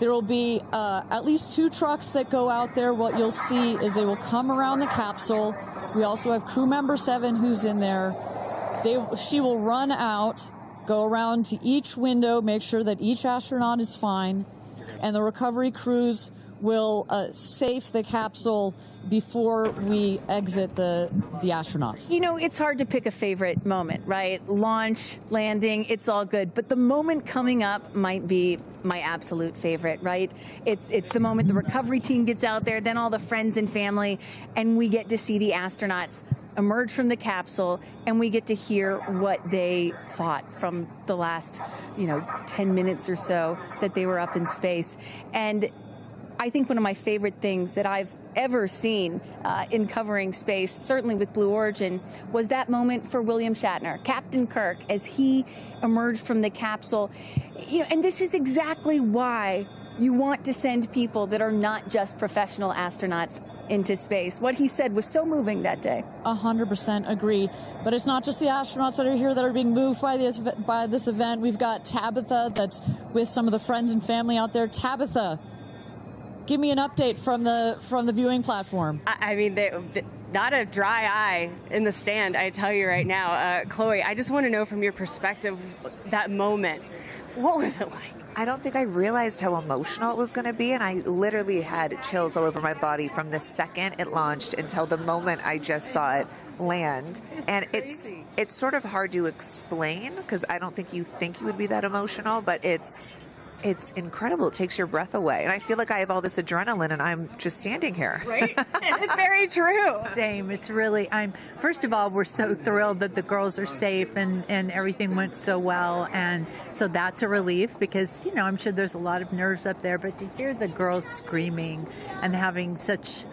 There will be at least 2 trucks that go out there. What you'll see is they will come around the capsule. We also have crew member 7 who's in there. She will run out, go around to each window, make sure that each astronaut is fine, and the recovery crews will safe the capsule before we exit the astronauts. You know, it's hard to pick a favorite moment, right? Launch, landing, it's all good. But the moment coming up might be my absolute favorite, right? It's the moment the recovery team gets out there, then all the friends and family, and we get to see the astronauts emerge from the capsule, and we get to hear what they thought from the last, 10 minutes or so that they were up in space. And I think one of my favorite things that I've ever seen in covering space, certainly with Blue Origin, was that moment for William Shatner, Captain Kirk, as he emerged from the capsule. And this is exactly why you want to send people that are not just professional astronauts into space. What he said was so moving that day. 100% agree. But it's not just the astronauts that are here that are being moved by this event. We've got Tabitha that's with some of the friends and family out there. Tabitha, give me an update from the viewing platform. I mean, not a dry eye in the stand, I tell you right now. Chloe, I just want to know from your perspective, that moment, what was it like? I don't think I realized how emotional it was going to be, and I literally had chills all over my body from the second it launched until the moment I just saw it land. And it's sort of hard to explain, because I don't think you would be that emotional, but it's incredible. It takes your breath away. And I feel like I have all this adrenaline and I'm just standing here. Right? It's very true. Same. It's really, first of all, we're so thrilled that the girls are safe and everything went so well. And so that's a relief because, I'm sure there's a lot of nerves up there, but to hear the girls screaming and having such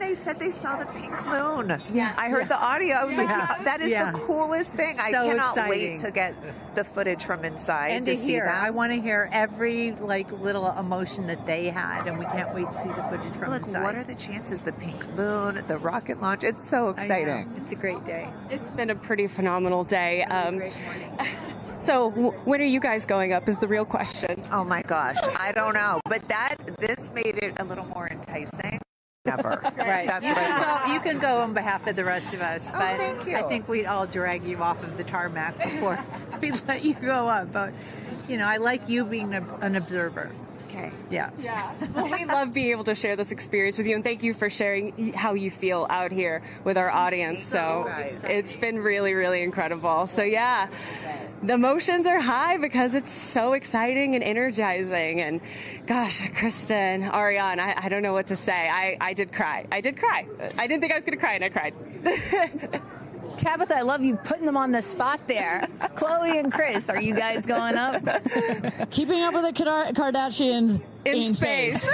they said they saw the pink moon. Yeah. I heard the audio. I was like, that is the coolest thing. So I cannot wait to get the footage from inside and to hear. I want to hear every little emotion that they had, and we can't wait to see the footage from inside. What are the chances? The pink moon, the rocket launch. It's so exciting. It's a great day. It's been a pretty phenomenal day. Great morning. So when are you guys going up is the real question. Oh my gosh, I don't know, but this made it a little more enticing. Never. Right. That's you can go on behalf of the rest of us, but thank you. I think we'd all drag you off of the tarmac before we let you go up. But I like you being an observer. Okay. Yeah. Well, we love being able to share this experience with you, and thank you for sharing how you feel out here with our audience. So it's been really, really incredible. So yeah, the emotions are high because it's so exciting and energizing. And gosh, Kristen, Ariane, I don't know what to say. I did cry. I didn't think I was going to cry, and I cried. Tabitha, I love you putting them on the spot there. Chloe and Chris, are you guys going up? Keeping up with the Kardashians in space.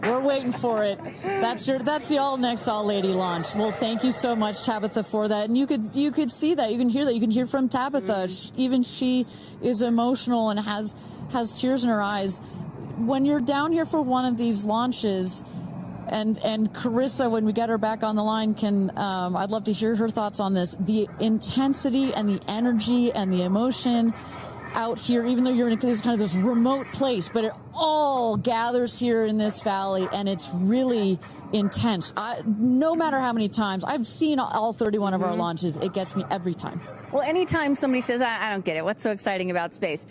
We're waiting for it. That's the all lady launch. Well, thank you so much, Tabitha, for that. And you could see that, you can hear that, you can hear from Tabitha. Even she is emotional and has tears in her eyes. When you're down here for one of these launches. And Carissa, when we get her back on the line, I'd love to hear her thoughts on this. The intensity and the energy and the emotion out here, even though you're in this remote place, but it all gathers here in this valley, and it's really intense. No matter how many times, I've seen all 31 of our launches, it gets me every time. Well, anytime somebody says, I don't get it, what's so exciting about space?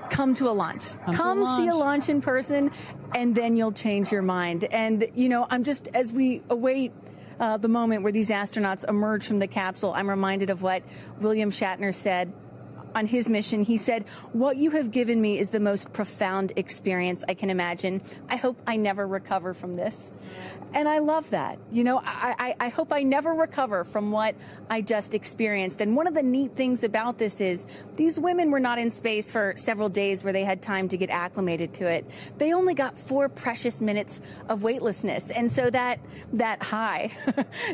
Come to a launch. Come see a launch in person, and then you'll change your mind. And, I'm just, as we await the moment where these astronauts emerge from the capsule, I'm reminded of what William Shatner said on his mission. He said, "What you have given me is the most profound experience I can imagine. I hope I never recover from this." And I love that. You know, I hope I never recover from what I just experienced. And one of the neat things about this is these women were not in space for several days where they had time to get acclimated to it. They only got 4 precious minutes of weightlessness. And so that high,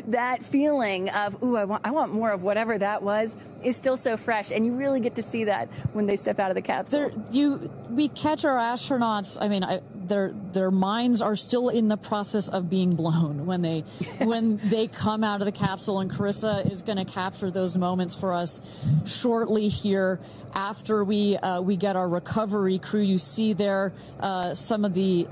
that feeling of, ooh, I want more of whatever that was, is still so fresh. And you really get to see that when they step out of the capsule. We catch our astronauts. I mean, their minds are still in the process of being blown when they come out of the capsule, and Carissa is going to capture those moments for us shortly here after we get our recovery crew. You see there some of the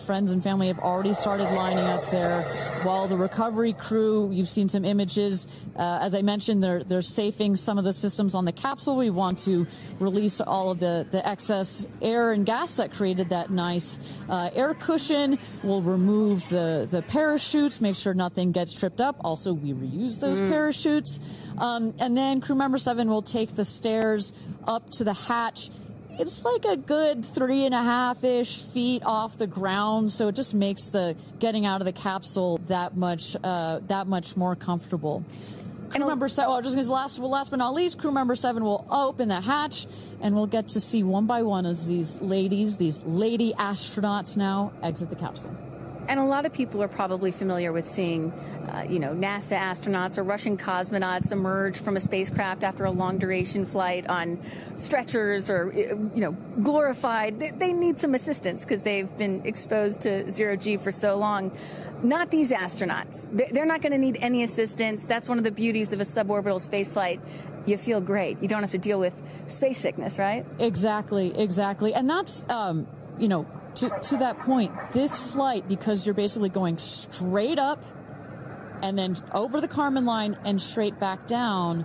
friends and family have already started lining up there, while the recovery crew, you've seen some images. As I mentioned, they're safing some of the systems on the capsule. We want to release all of the excess air and gas that created that nice air cushion. We'll remove the parachutes, make sure nothing gets tripped up. Also, we reuse those parachutes. And then crew member 7 will take the stairs up to the hatch. It's like a good 3.5-ish feet off the ground, so it just makes the getting out of the capsule that much more comfortable. Crew member 7, last but not least, crew member 7 will open the hatch, and we'll get to see one by one as these lady astronauts now exit the capsule. And a lot of people are probably familiar with seeing, NASA astronauts or Russian cosmonauts emerge from a spacecraft after a long-duration flight on stretchers or, glorified. They need some assistance because they've been exposed to zero-G for so long. Not these astronauts. They're not going to need any assistance. That's one of the beauties of a suborbital spaceflight. You feel great. You don't have to deal with space sickness, right? Exactly. And that's, to that point, this flight, because you're basically going straight up and then over the Kármán line and straight back down.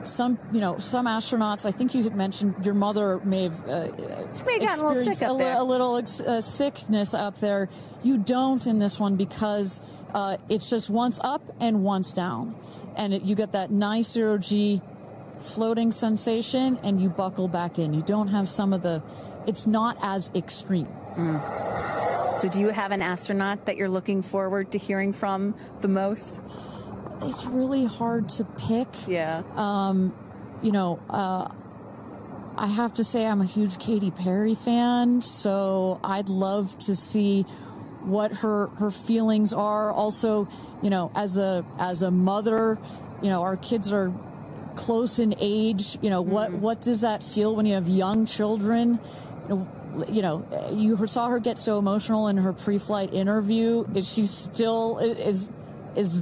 Some astronauts, I think you had mentioned your mother may have experienced a little sickness up there. You don't in this one because it's just once up and once down. And you get that nice zero-G floating sensation and you buckle back in. You don't have it's not as extreme. So do you have an astronaut that you're looking forward to hearing from the most? It's really hard to pick. Yeah. I have to say I'm a huge Katy Perry fan, so I'd love to see what her feelings are. Also, as a mother, our kids are close in age. What does that feel when you have young children? You saw her get so emotional in her pre-flight interview. Is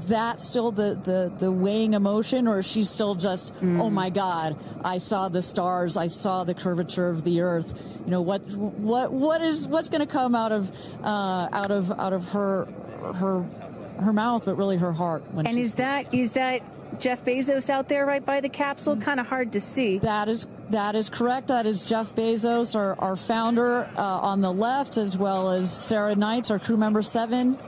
that still the weighing emotion, or is she still just, oh my God, I saw the stars, I saw the curvature of the Earth? What's going to come out of her mouth, but really her heart? Is that Jeff Bezos out there right by the capsule? Kind of hard to see. That is correct. That is Jeff Bezos, our founder, on the left, as well as Sarah Knights, our crew member 7.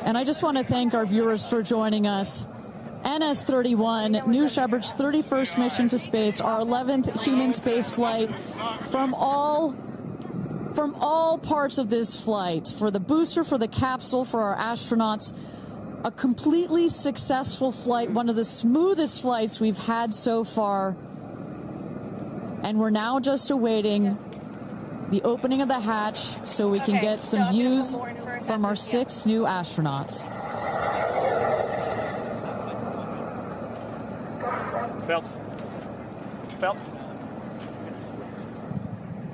And I just want to thank our viewers for joining us. NS-31, New Shepard's 31st mission to space, our 11th human space flight. From all parts of this flight, for the booster, for the capsule, for our astronauts, a completely successful flight, one of the smoothest flights we've had so far. And we're now just awaiting the opening of the hatch so we can get some views from our 6 new astronauts. Phelps.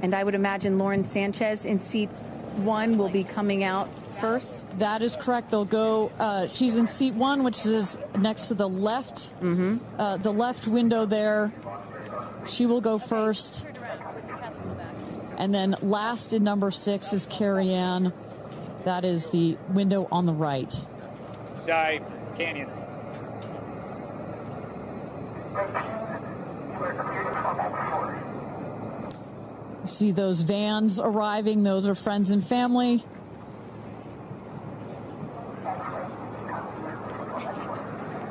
And I would imagine Lauren Sanchez in seat 1 will be coming out first. That is correct. They'll go. She's in seat 1, which is next to the left. The left window there. She will go first. And then last in number 6 is Kerianne. That is the window on the right. Side canyon. You see those vans arriving. Those are friends and family.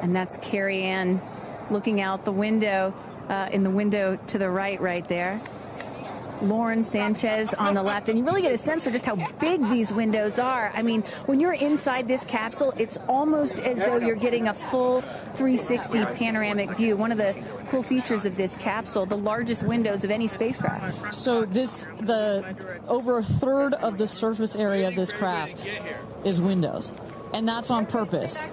And that's Kerianne looking out the window, in the window to the right there. Lauren Sanchez on the left, and you really get a sense for just how big these windows are. I mean, when you're inside this capsule, it's almost as though you're getting a full 360 panoramic view. One of the cool features of this capsule, the largest windows of any spacecraft. So over a third of the surface area of this craft is windows, and that's on purpose.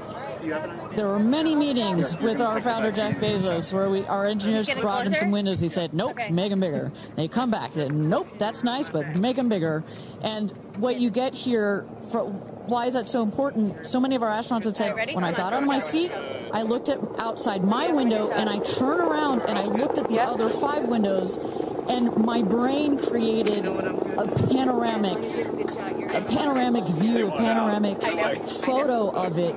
There were many meetings with our founder, Jeff Bezos, where our engineers brought him some windows. He said, nope, make them bigger. They come back, nope, that's nice, but make them bigger. And what you get here, why is that so important? So many of our astronauts have said, when I got on my seat, I looked at outside my window, and I turned around, and I looked at the other 5 windows, and my brain created a panoramic view, a panoramic photo of it,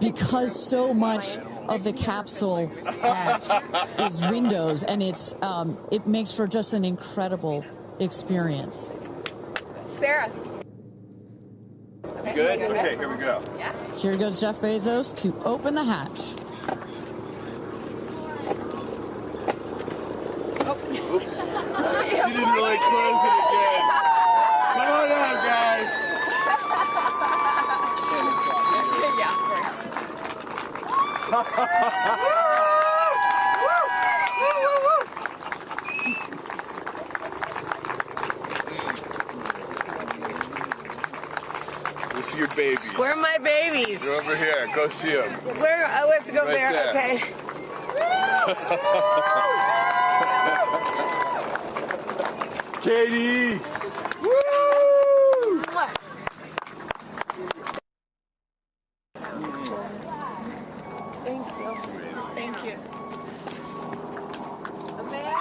because so much of the capsule is windows, and it makes for just an incredible experience. Sarah. Good? Okay, here we go. Yeah. Here goes Jeff Bezos to open the hatch. She didn't really close it again. Come on out, guys. This is your baby. Where are my babies? They're over here. Go see them. Where? Oh, we have to go Right there. there. Okay. Katie! Woo! Thank you. Thank you. Amanda!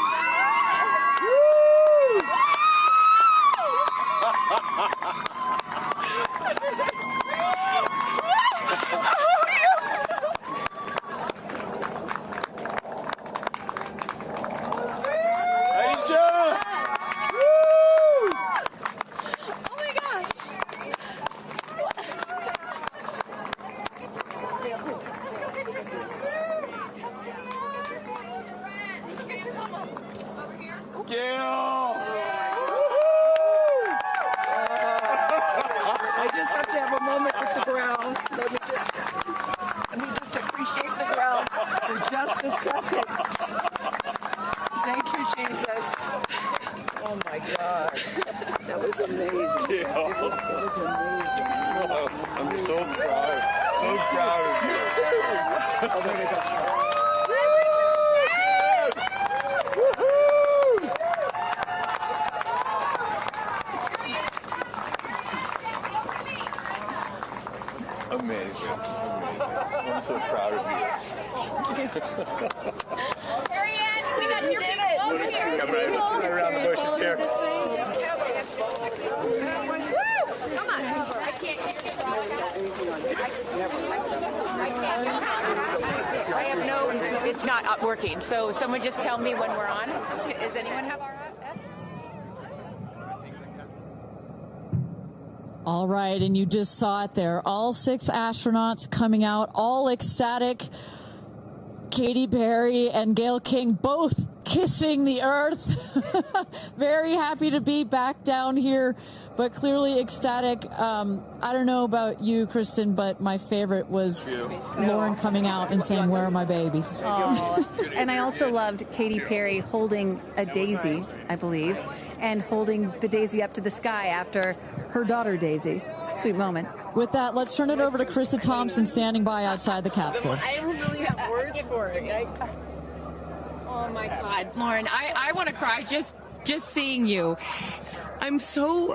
I just have to have a moment with the ground. Let me just appreciate the ground for just a second. Thank you, Jesus. Oh my God. That was amazing. Yeah. That was amazing. I'm so proud. So proud of you. Me too. Oh my God. Amazing. I'm so proud of you. Kerianne, we got your people over here. Come right around the bushes here. Come on. I can't I have no, it's not working. So someone just tell me when we're on. Does anyone have our F? All right, and you just saw it there. All 6 astronauts coming out, all ecstatic. Katy Perry and Gail King both kissing the earth. Very happy to be back down here, but clearly ecstatic. I don't know about you, Kristen, but my favorite was Lauren coming out and saying, "Where are my babies?" Oh. And I also loved Katy Perry holding a daisy, I believe, and holding the daisy up to the sky after her daughter Daisy. Sweet moment. With that, let's turn it over to Krista Thompson standing by outside the capsule. I don't really have words for it. Oh my God, Lauren, I want to cry just seeing you. I'm so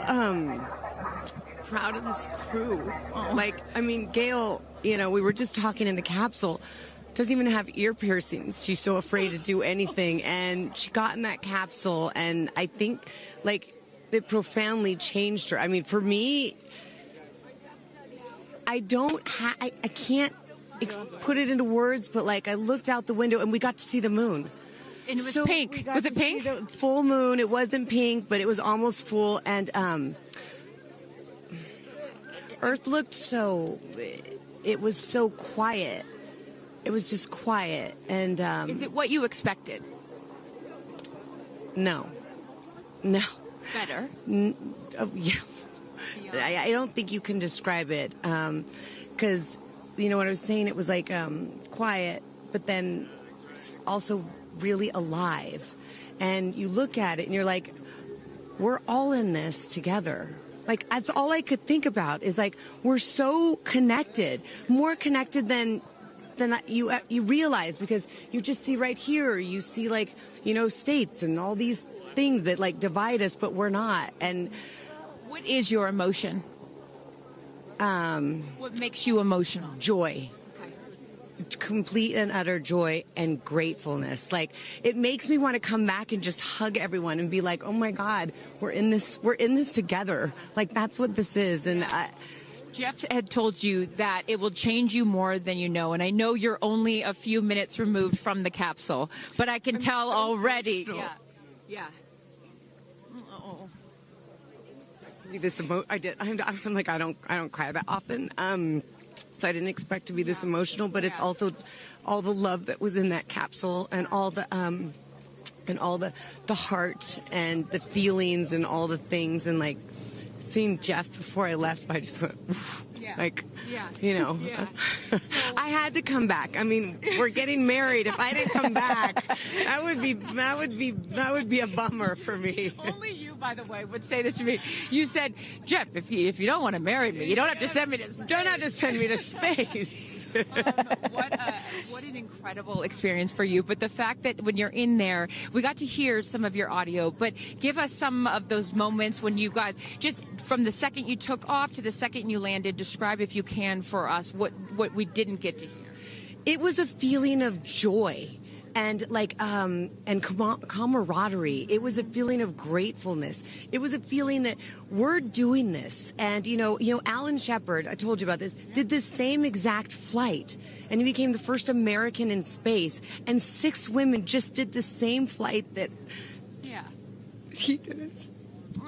proud of this crew. Like, I mean, Gail, we were just talking in the capsule, doesn't even have ear piercings. She's so afraid to do anything. And she got in that capsule, and I think, like, it profoundly changed her. I mean, for me, I can't put it into words, but, like, I looked out the window, and we got to see the moon. And it was pink. Was it pink? Full moon. It wasn't pink, but it was almost full. And Earth looked it was so quiet. it was just quiet. And is it what you expected? No. No. Better? Yeah. I don't think you can describe it. Because, you know what I was saying? It was like quiet, but then also really alive. And you look at it and you're like, we're all in this together. Like, that's all I could think about is like, we're so connected, more connected than you realize, because you just see right here, you see like, you know, states and all these things that like divide us, but we're not. And what is your emotion? What makes you emotional? Joy. Complete and utter joy and gratefulness. Like, it makes me want to come back and just hug everyone and be like, oh my God, we're in this together. Like, that's what this is. And Jeff had told you that it will change you more than you know, and I know you're only a few minutes removed from the capsule, but I can tell so already. Emotional. Yeah. To be this I'm like, I don't cry that often. So I didn't expect to be this emotional, but it's also all the love that was in that capsule, and all the heart and the feelings and all the things, and like seeing Jeff before I left, I just went, you know, I had to come back. I mean, we're getting married. If I didn't come back, that would be a bummer for me. Only you, by the way, would say this to me. You said, Jeff, if you don't want to marry me, you don't have to send me to space. Don't have to send me to space. What an incredible experience for you. But the fact that when you're in there, we got to hear some of your audio, but give us some of those moments when you guys, just from the second you took off to the second you landed, describe, if you can, for us what we didn't get to hear. It was a feeling of joy and like and camaraderie. It was a feeling of gratefulness. It was a feeling that we're doing this. And you know Alan Shepard, I told you about this, did this same exact flight, and he became the first American in space, and 6 women just did the same flight that he did it.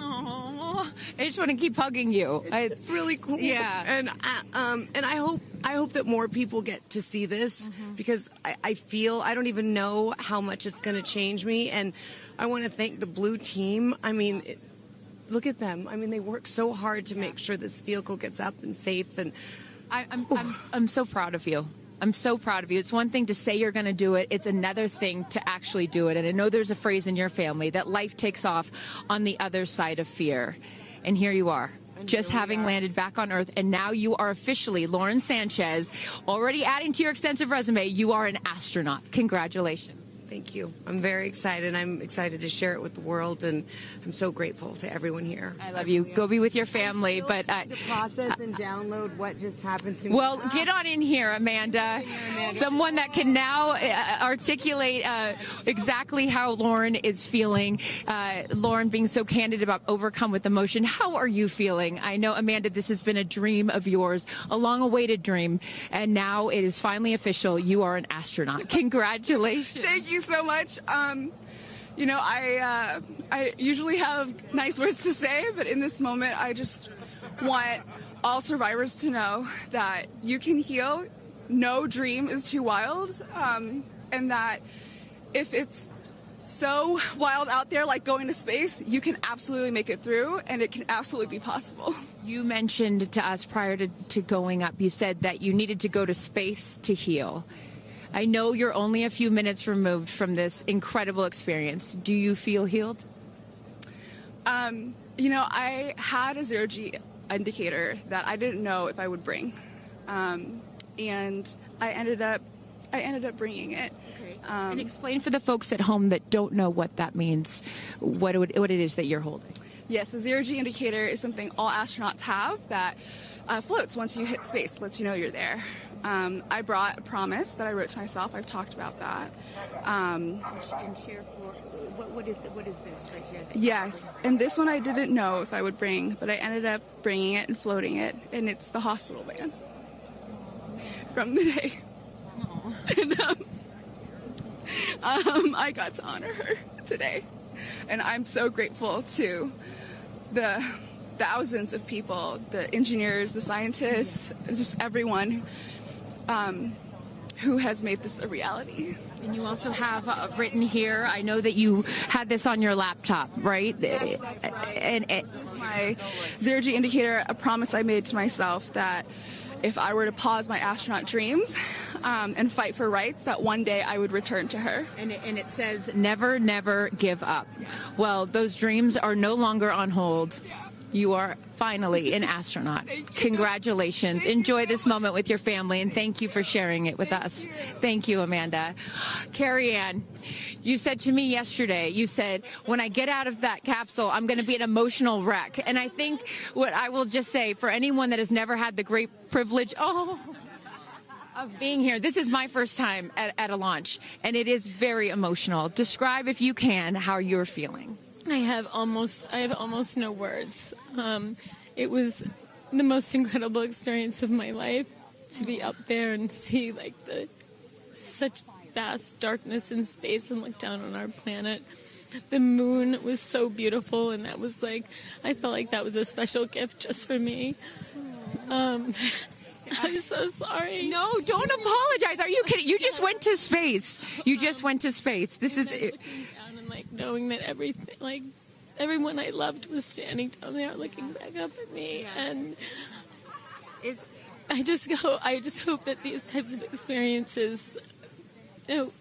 Oh, I just want to keep hugging you. It's really cool. Yeah. And I hope that more people get to see this, because I feel, I don't even know how much it's going to change me. And I want to thank the Blue team. I mean, look at them. I mean, they work so hard to make sure this vehicle gets up and safe. And I'm so proud of you. I'm so proud of you. It's one thing to say you're going to do it. It's another thing to actually do it. And I know there's a phrase in your family that life takes off on the other side of fear. And here you are, just having landed back on Earth. And now you are officially, Lauren Sanchez, already adding to your extensive resume, you are an astronaut. Congratulations. Thank you. I'm very excited. I'm excited to share it with the world, and I'm so grateful to everyone here. I love you. Go be with your family. But to process and download what just happened to me. Well, get on in here, Amanda. Someone that can now articulate exactly how Lauren is feeling. Lauren being so candid about overcome with emotion. How are you feeling? I know, Amanda, this has been a dream of yours, a long-awaited dream, and now it is finally official. You are an astronaut. Congratulations. Thank you so much. You know, I usually have nice words to say, but in this moment, I just want all survivors to know that you can heal. No dream is too wild, and that if it's so wild out there, like going to space, you can absolutely make it through, and it can absolutely be possible. You mentioned to us prior to going up, you said that you needed to go to space to heal. I know you're only a few minutes removed from this incredible experience. Do you feel healed? You know, I had a zero-G indicator that I didn't know if I would bring, and I ended up bringing it. Okay. And explain for the folks at home that don't know what that means, what it is that you're holding. Yes, the zero-G indicator is something all astronauts have that floats once you hit space, lets you know you're there. I brought a promise that I wrote to myself. I've talked about that. And share for what is this right here? Yes, and this one I didn't know if I would bring, but I ended up bringing it and floating it, and it's the hospital band from the day. And I got to honor her today, and I'm so grateful to the thousands of people, the engineers, the scientists, just everyone who has made this a reality. And you also have written here, I know that you had this on your laptop, right? Yes, that's right. This is my zero-G indicator, a promise I made to myself that if I were to pause my astronaut dreams and fight for rights, that one day I would return to her. And it says, never, never give up. Well, those dreams are no longer on hold. You are finally an astronaut. Congratulations. Enjoy this moment with your family, and thank you for sharing it with us. Thank you, Amanda. Kerianne, you said to me yesterday, you said, when I get out of that capsule, I'm going to be an emotional wreck. And I think what I will just say, for anyone that has never had the great privilege, of being here, this is my first time at a launch, and it is very emotional. Describe, if you can, how you're feeling. I have almost no words. It was the most incredible experience of my life to be up there and see like such vast darkness in space and look down on our planet. The moon was so beautiful, and that was like, I felt like that was a special gift just for me. I'm so sorry. No, don't apologize. Are you kidding? You just went to space. You just went to space. This is it. Like knowing that everyone I loved was standing down there looking back up at me, and I just hope that these types of experiences,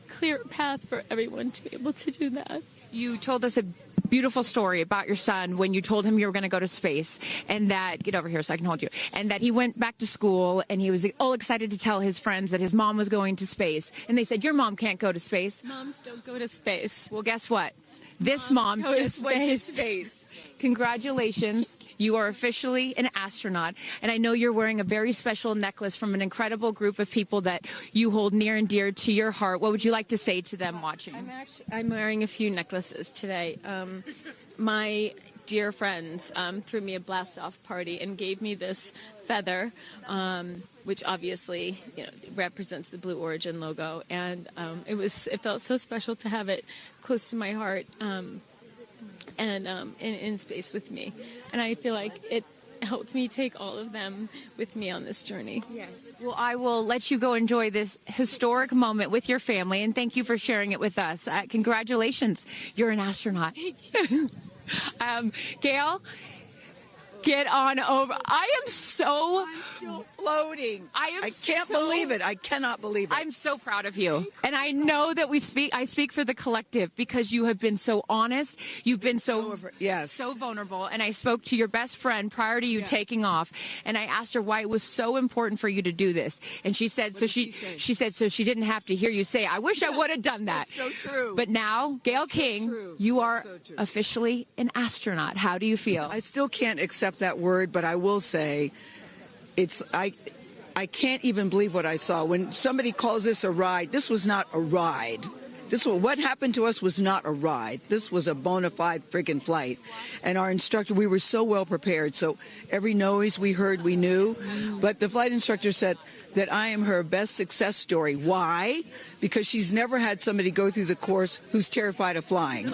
clear a path for everyone to be able to do that. You told us a beautiful story about your son when you told him you were going to go to space, and that, get over here so I can hold you, and that he went back to school and he was all excited to tell his friends that his mom was going to space, and they said, your mom can't go to space. Moms don't go to space. Well, guess what? This mom just went to space. Congratulations. You are officially an astronaut. And I know you're wearing a very special necklace from an incredible group of people that you hold near and dear to your heart. What would you like to say to them watching? I'm wearing a few necklaces today. My dear friends threw me a blast-off party and gave me this feather, which obviously represents the Blue Origin logo. And it felt so special to have it close to my heart. And in space with me. And I feel like it helped me take all of them with me on this journey. Yes. Well, I will let you go enjoy this historic moment with your family, and thank you for sharing it with us. Congratulations. You're an astronaut. Thank you. Gail, get on over. I'm still floating. I can't believe it. I cannot believe it. I'm so proud of you. And I know that I speak for the collective, because you have been so honest. You've been so vulnerable. And I spoke to your best friend prior to you taking off, and I asked her why it was so important for you to do this. And she said, she said, so she didn't have to hear you say, I wish I would have done that. That's so true. But now, Gayle King, you are officially an astronaut. How do you feel? I still can't accept that word, but I will say, I can't even believe what I saw. When somebody calls this a ride, this was not a ride. What happened to us was not a ride. This was a bona fide friggin' flight. And our instructor, we were so well prepared. So every noise we heard, we knew. But the flight instructor said that I am her best success story. Why? Because she's never had somebody go through the course who's terrified of flying.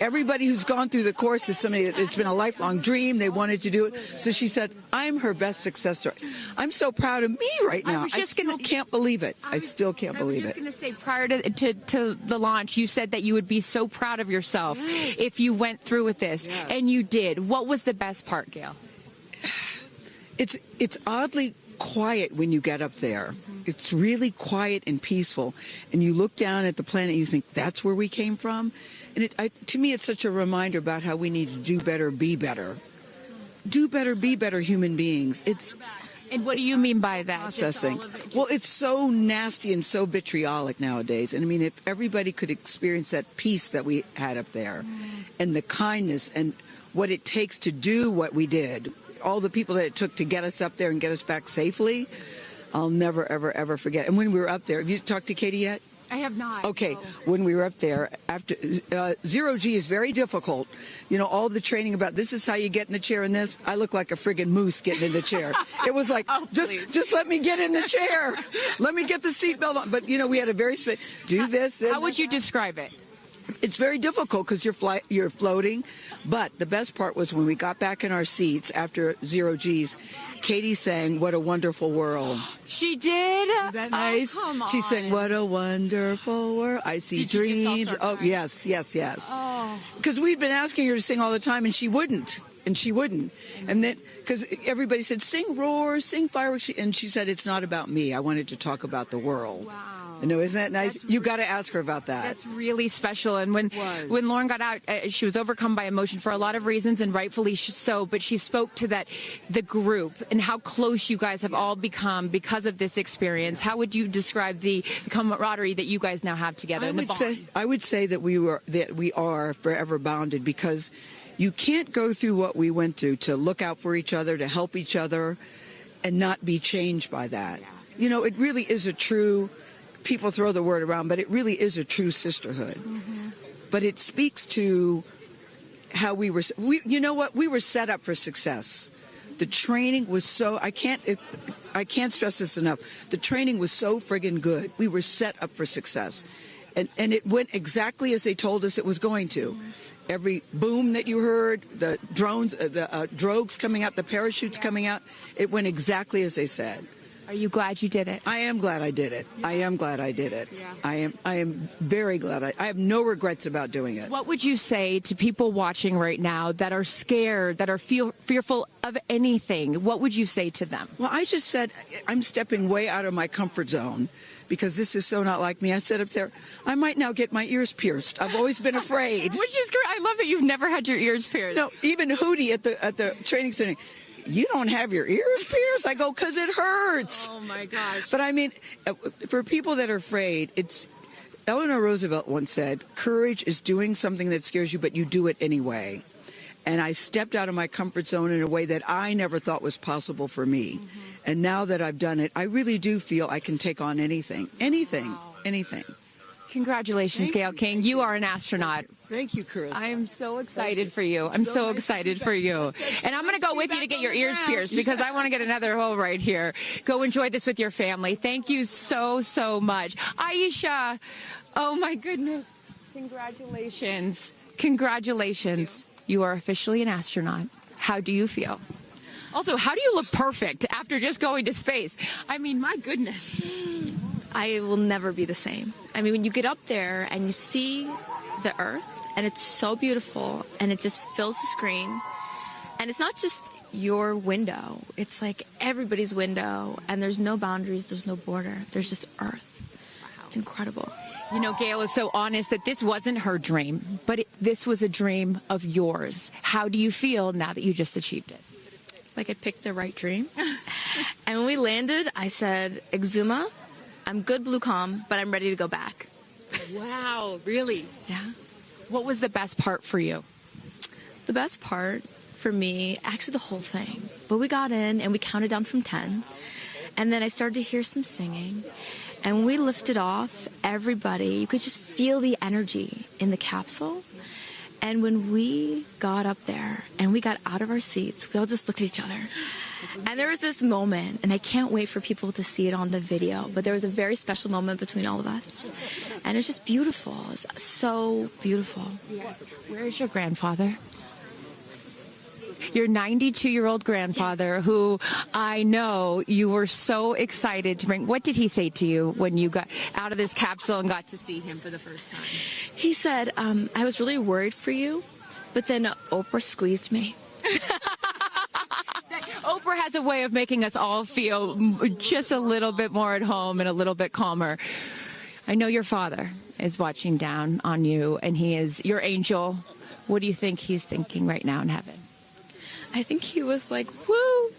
Everybody who's gone through the course is somebody that it's been a lifelong dream. They wanted to do it. So she said, I'm her best success story. I'm so proud of me right now. I still can't believe it. I still can't believe it. I was just going to say, prior to the launch, you said that you would be so proud of yourself if you went through with this. Yes. And you did. What was the best part, Gail? It's oddly quiet when you get up there. It's really quiet and peaceful. And you look down at the planet and you think, that's where we came from? And to me, it's such a reminder about how we need to do better, be better. Do better, be better human beings. And what do you mean by that? Processing. Well, it's so nasty and so vitriolic nowadays. And I mean, if everybody could experience that peace that we had up there, and the kindness and what it takes to do what we did, all the people that it took to get us up there and get us back safely, I'll never, ever, ever forget. And when we were up there, have you talked to Katy yet? I have not. Okay, when we were up there, after zero-G is very difficult. You know, all the training about this is how you get in the chair and this. I look like a friggin' moose getting in the chair. It was like, just let me get in the chair. Let me get the seatbelt on. But, you know, we had a very do this. How would you describe it? it's very difficult because you're floating. But the best part was when we got back in our seats after 0 G's, Katy sang "What a Wonderful World." She did? Isn't that nice? Oh, come on. She sang "What a Wonderful World." I see dreams. Oh, yes. Oh. Because we'd been asking her to sing all the time, and she wouldn't. And then, because everybody said, sing roar, sing fireworks. And she said, it's not about me. I wanted to talk about the world. Wow. I know, isn't that nice? You got to ask her about that. That's really special. And when Lauren got out, she was overcome by emotion for a lot of reasons, and rightfully so. But she spoke to the group and how close you guys have all become because of this experience. How would you describe the camaraderie that you guys now have together? I would say that we are forever bonded, because you can't go through what we went through to look out for each other, to help each other, and not be changed by that. You know, it really is a true. People throw the word around, but it really is a true sisterhood. Mm-hmm. But it speaks to how we were, you know what, we were set up for success. The training was so, I can't stress this enough. The training was so friggin' good. We were set up for success. And it went exactly as they told us it was going to. Every boom that you heard, the drones, the drogues coming out, the parachutes coming out, it went exactly as they said. Are you glad you did it? I am glad I did it. I am glad I did it. Yeah. I am very glad. I have no regrets about doing it. What would you say to people watching right now that are scared, that are fearful of anything? What would you say to them? Well, I just said I'm stepping way out of my comfort zone, because this is so not like me. I said up there, I might now get my ears pierced. I've always been afraid. Which is great. I love that you've never had your ears pierced. No, even Hootie at the training center. You don't have your ears pierced? I go, because it hurts. Oh, my gosh. But I mean, for people that are afraid, Eleanor Roosevelt once said, courage is doing something that scares you, but you do it anyway. And I stepped out of my comfort zone in a way that I never thought was possible for me. Mm-hmm. And now that I've done it, I really do feel I can take on anything. Anything. Congratulations, Gail King. You are an astronaut. Thank you, Chris. I am so excited for you. I'm so excited for you. And I'm going to go with you to get your ears pierced, because I want to get another hole right here. Go enjoy this with your family. Thank you so, so much. Aisha, oh my goodness. Congratulations. Congratulations. You are officially an astronaut. How do you feel? Also, how do you look perfect after just going to space? I mean, my goodness. I will never be the same. I mean, when you get up there and you see the Earth, and it's so beautiful, and it just fills the screen, and it's not just your window, it's like everybody's window, and there's no boundaries, there's no border, there's just Earth. It's incredible. You know, Gail is so honest that this wasn't her dream, but this was a dream of yours. How do you feel now that you just achieved it? Like I picked the right dream. And when we landed, I said, Exuma, I'm good blue comm, but I'm ready to go back. Wow, really? Yeah. What was the best part for you? The best part for me, actually the whole thing. But we got in and we counted down from 10. And then I started to hear some singing. And when we lifted off, everybody, you could just feel the energy in the capsule. And when we got up there and we got out of our seats, we all just looked at each other. And there was this moment, and I can't wait for people to see it on the video, but there was a very special moment between all of us. And it's just beautiful. It's so beautiful. Yes. Where is your grandfather? Your 92-year-old grandfather, who I know you were so excited to bring. What did he say to you when you got out of this capsule and got to see him for the first time? He said, I was really worried for you, but then Oprah squeezed me. Oprah has a way of making us all feel just a little bit more at home and a little bit calmer. I know your father is watching down on you, and he is your angel. What do you think he's thinking right now in heaven? I think he was like, woo!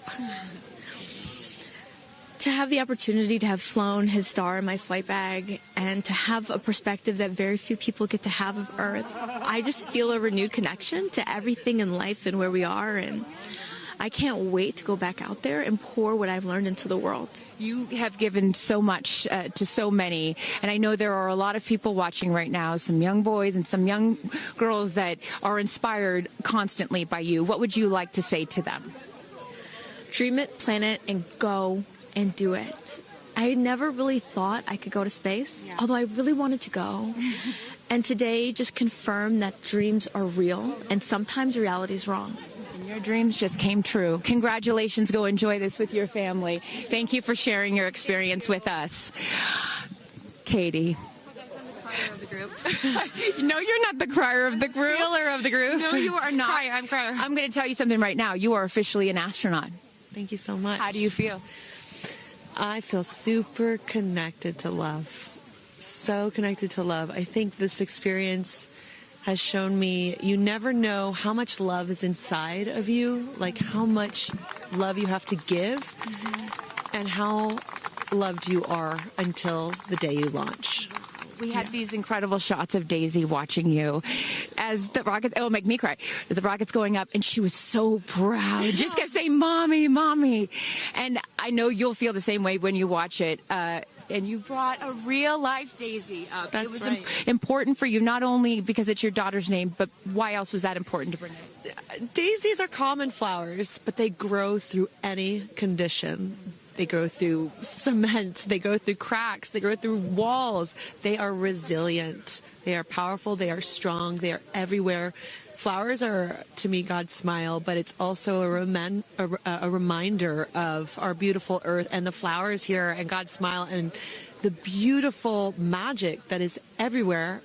To have the opportunity to have flown his star in my flight bag and to have a perspective that very few people get to have of Earth, I just feel a renewed connection to everything in life and where we are, and I can't wait to go back out there and pour what I've learned into the world. You have given so much to so many, and I know there are a lot of people watching right now, some young boys and some young girls that are inspired constantly by you. What would you like to say to them? Dream it, plan it, and go and do it. I never really thought I could go to space, although I really wanted to go. And today just confirmed that dreams are real and sometimes reality is wrong. And your dreams just came true. Congratulations. Go enjoy this with your family. Thank you for sharing your experience with us. Katie. Of the group. No, you're not the crier of the group. Feeler of the group. No, you are not. I'm crier. I'm going to tell you something right now. You are officially an astronaut. Thank you so much. How do you feel? I feel super connected to love. So connected to love. I think this experience has shown me you never know how much love is inside of you, like how much love you have to give, and how loved you are until the day you launch. We had these incredible shots of Daisy watching you as the rocket, it'll make me cry, as the rocket's going up, and she was so proud. Just kept saying, Mommy, Mommy. And I know you'll feel the same way when you watch it. And you brought a real-life Daisy up. That's it was right. important for you, not only because it's your daughter's name, but why else was that important to bring it? Daisies are common flowers, but they grow through any condition. They go through cement, they go through cracks, they go through walls. They are resilient, they are powerful, they are strong, they are everywhere. Flowers are, to me, God's smile, but it's also a reminder of our beautiful earth and the flowers here and God's smile and the beautiful magic that is everywhere,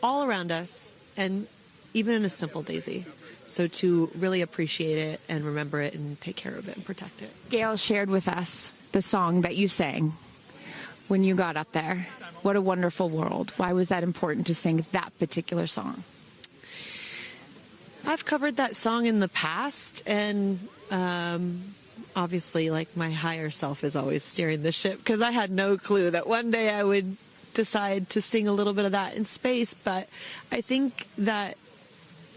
all around us, and even in a simple daisy. So to really appreciate it and remember it and take care of it and protect it. Gail shared with us the song that you sang when you got up there. What a wonderful world. Why was that important to sing that particular song? I've covered that song in the past, and obviously, like, my higher self is always steering the ship, because I had no clue that one day I would decide to sing a little bit of that in space. But I think that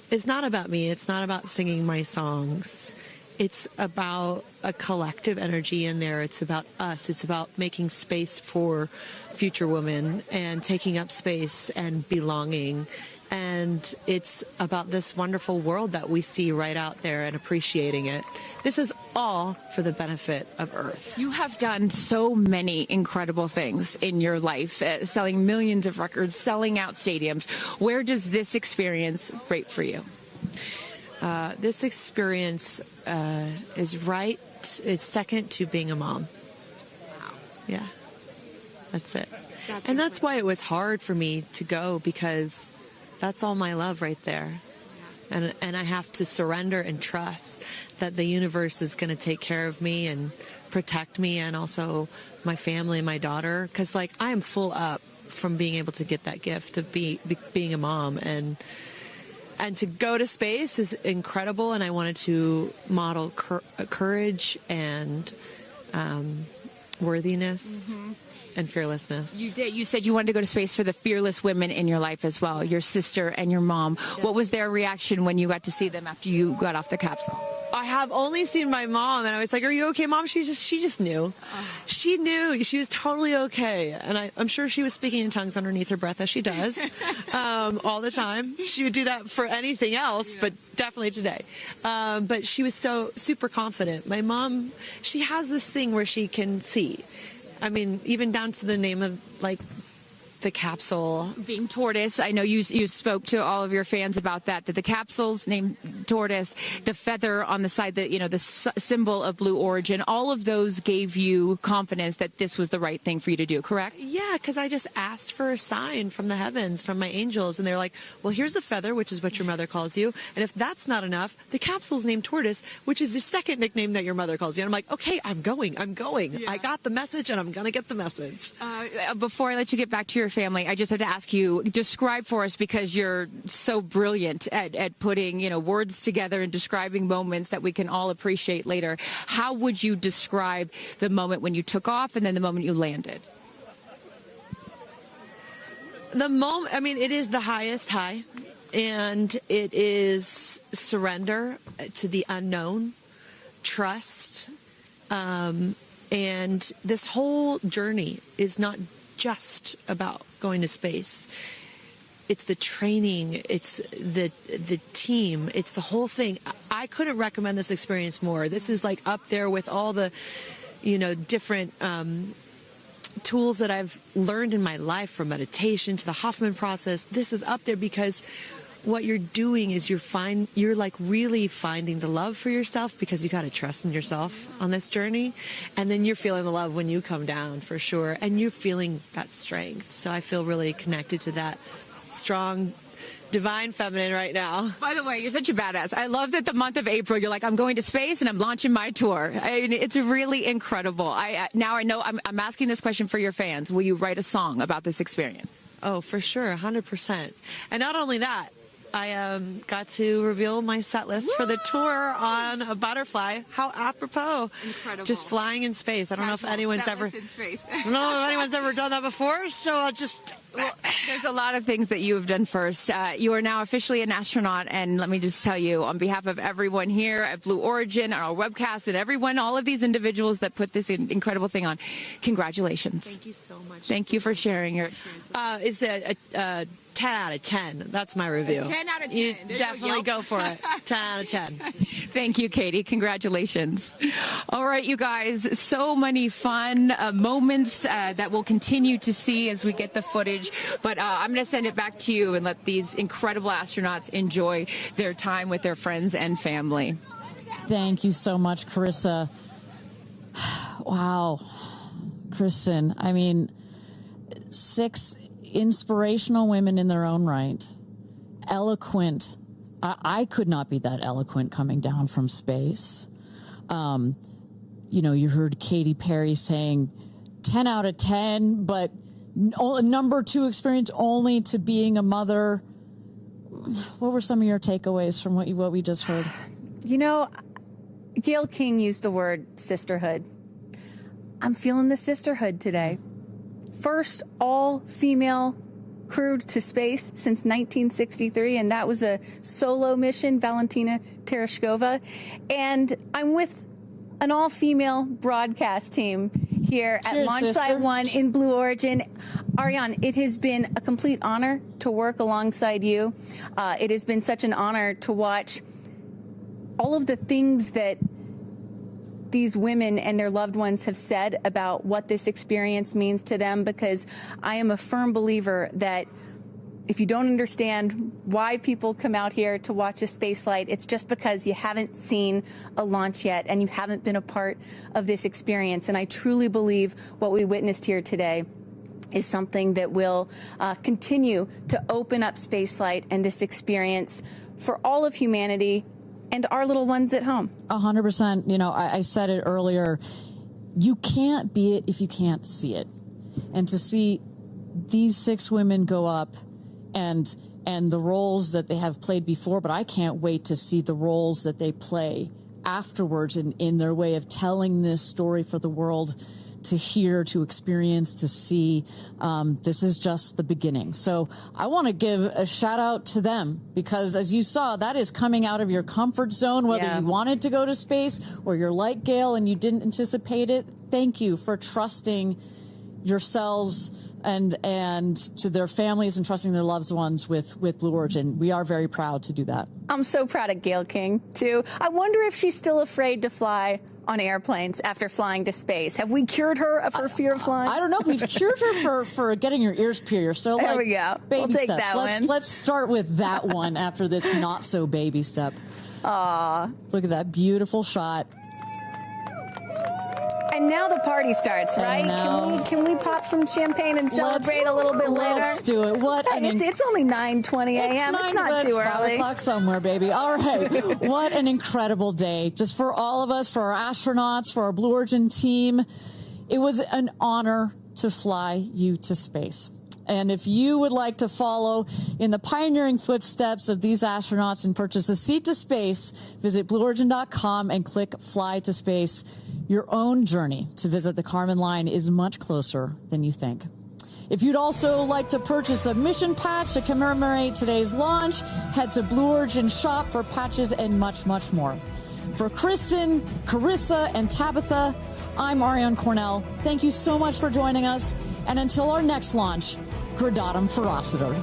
it's not about me. It's not about singing my songs. It's about a collective energy in there. It's about us. It's about making space for future women and taking up space and belonging. And it's about this wonderful world that we see right out there and appreciating it. This is all for the benefit of Earth. You have done so many incredible things in your life, selling millions of records, selling out stadiums. Where does this experience rate for you? This experience is second to being a mom. Wow. Yeah, that's it. And that's why it was hard for me to go, because that's all my love right there. And I have to surrender and trust that the universe is going to take care of me and protect me, and also my family and my daughter. Because, like, I am full up from being able to get that gift of being a mom. And to go to space is incredible, and I wanted to model courage and worthiness. Mm-hmm. And fearlessness. You did. You said you wanted to go to space for the fearless women in your life as well, your sister and your mom. Yeah. What was their reaction when you got to see them after you got off the capsule? I have only seen my mom, and I was like, "Are you okay, Mom?" She just knew. She knew. She was totally okay, and I'm sure she was speaking in tongues underneath her breath, as she does all the time. She would do that for anything else, but definitely today. But she was so super confident. My mom, she has this thing where she can see. I mean, even down to the name of, like, the capsule being tortoise. I know you spoke to all of your fans about that the capsule's named tortoise, the feather on the side, the symbol of Blue Origin, all of those gave you confidence that this was the right thing for you to do, correct? Yeah, because I just asked for a sign from the heavens, from my angels, and they're like, well, here's the feather, which is what your mother calls you, and if that's not enough, the capsule's named Tortoise, which is your second nickname that your mother calls you. And I'm like, okay, I'm going. Yeah. I got the message, and I'm gonna get the message. Before I let you get back to your family, I just have to ask you, describe for us, because you're so brilliant at putting, words together and describing moments that we can all appreciate later. How would you describe the moment when you took off and then the moment you landed? The moment, I mean, it is the highest high, and it is surrender to the unknown, trust, and this whole journey is not just about going to space. It's the training, it's the team, it's the whole thing. I couldn't recommend this experience more. This is like up there with all the, different tools that I've learned in my life, from meditation to the Hoffman process, this is up there because what you're doing is you're like really finding the love for yourself, because you got to trust in yourself on this journey. And then you're feeling the love when you come down, for sure. And you're feeling that strength. So I feel really connected to that strong, divine feminine right now. By the way, you're such a badass. I love that the month of April, you're like, I'm going to space and I'm launching my tour. It's really incredible. Now I know I'm asking this question for your fans. Will you write a song about this experience? Oh, for sure, 100%. And not only that, I got to reveal my set list for the tour on a butterfly. How apropos. Incredible. Just flying in space. I don't know if anyone's ever in space. I don't know if anyone's ever done that before, so I'll just Well, there's a lot of things that you have done first. You are now officially an astronaut, and let me just tell you, on behalf of everyone here at Blue Origin, our webcast, and everyone, all of these individuals that put this incredible thing on, congratulations. Thank you so much. Thank you for sharing your experience. Is it a 10 out of 10? That's my review. 10 out of 10. You definitely go for it. 10 out of 10. Thank you, Katie. Congratulations. All right, you guys, so many fun moments that we'll continue to see as we get the footage. But I'm going to send it back to you and let these incredible astronauts enjoy their time with their friends and family. Thank you so much, Carissa. Wow. Kristen, I mean, 6 inspirational women in their own right. Eloquent. I could not be that eloquent coming down from space. You know, you heard Katy Perry saying 10 out of 10, but number 2 experience only to being a mother. What were some of your takeaways from what we just heard? You know, Gail King used the word sisterhood. I'm feeling the sisterhood today. First all-female crew to space since 1963, and that was a solo mission, Valentina Tereshkova. And I'm with an all-female broadcast team here at Launch Site 1 in Blue Origin. Ariane, it has been a complete honor to work alongside you. It has been such an honor to watch all of the things that these women and their loved ones have said about what this experience means to them, because I am a firm believer that if you don't understand why people come out here to watch a space flight, it's just because you haven't seen a launch yet and you haven't been a part of this experience. And I truly believe what we witnessed here today is something that will continue to open up spaceflight and this experience for all of humanity and our little ones at home. 100%. You know, I said it earlier. You can't be it if you can't see it. And to see these 6 women go up and the roles that they have played before, but I can't wait to see the roles that they play afterwards in their way of telling this story for the world to hear, to experience, to see. This is just the beginning. So I want to give a shout out to them, because as you saw, that is coming out of your comfort zone, whether you wanted to go to space or you're like Gail and you didn't anticipate it. Thank you for trusting yourselves and to their families and trusting their loved ones with Blue Origin. We are very proud to do that. I'm so proud of Gail King, too. I wonder if she's still afraid to fly on airplanes after flying to space. Have we cured her of her fear of flying? I don't know if we've cured her for getting your ears pierced. So there we go. Baby we'll take steps. That one. Let's start with that one after this not so baby step. Aw. Look at that beautiful shot. And now the party starts, right? Can we pop some champagne and celebrate a little bit later? Let's do it. It's only 9:20 a.m. It's not too early. 5 o'clock somewhere, baby. All right. What an incredible day. Just for all of us, for our astronauts, for our Blue Origin team. It was an honor to fly you to space. And if you would like to follow in the pioneering footsteps of these astronauts and purchase a seat to space, visit blueorigin.com and click Fly to Space. Your own journey to visit the Kármán line is much closer than you think. If you'd also like to purchase a mission patch to commemorate today's launch, head to Blue Origin shop for patches and much, much more. For Kristen, Carissa, and Tabitha, I'm Ariane Cornell. Thank you so much for joining us. And until our next launch, Gradatum Ferociter.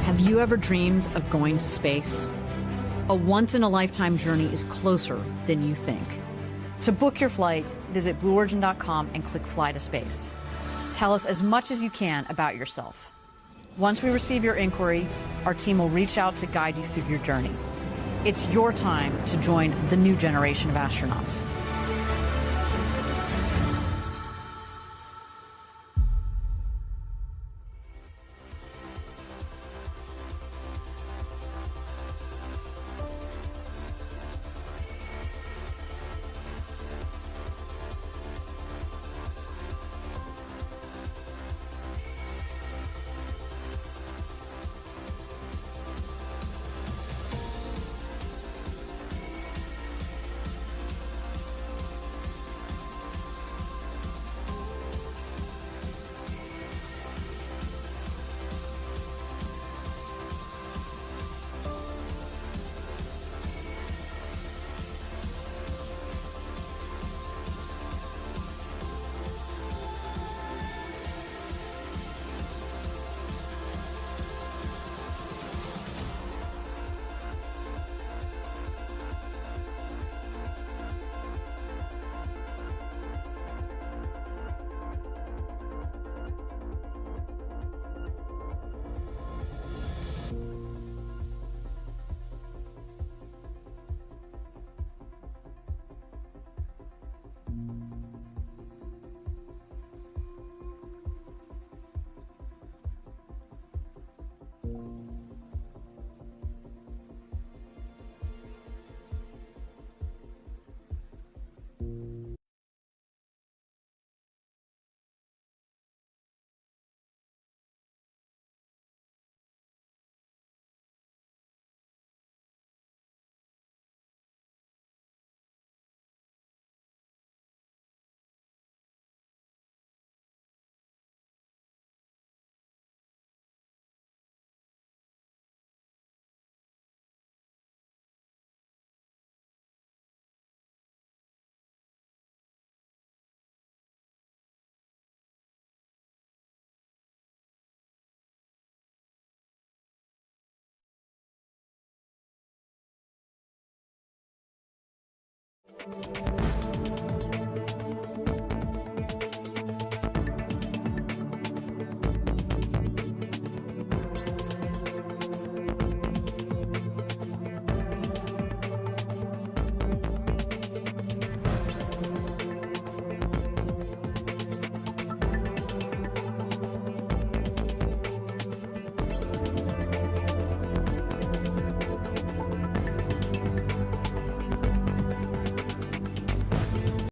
Have you ever dreamed of going to space? A once-in-a-lifetime journey is closer than you think. To book your flight, visit blueorigin.com and click Fly to Space. Tell us as much as you can about yourself. Once we receive your inquiry, our team will reach out to guide you through your journey. It's your time to join the new generation of astronauts.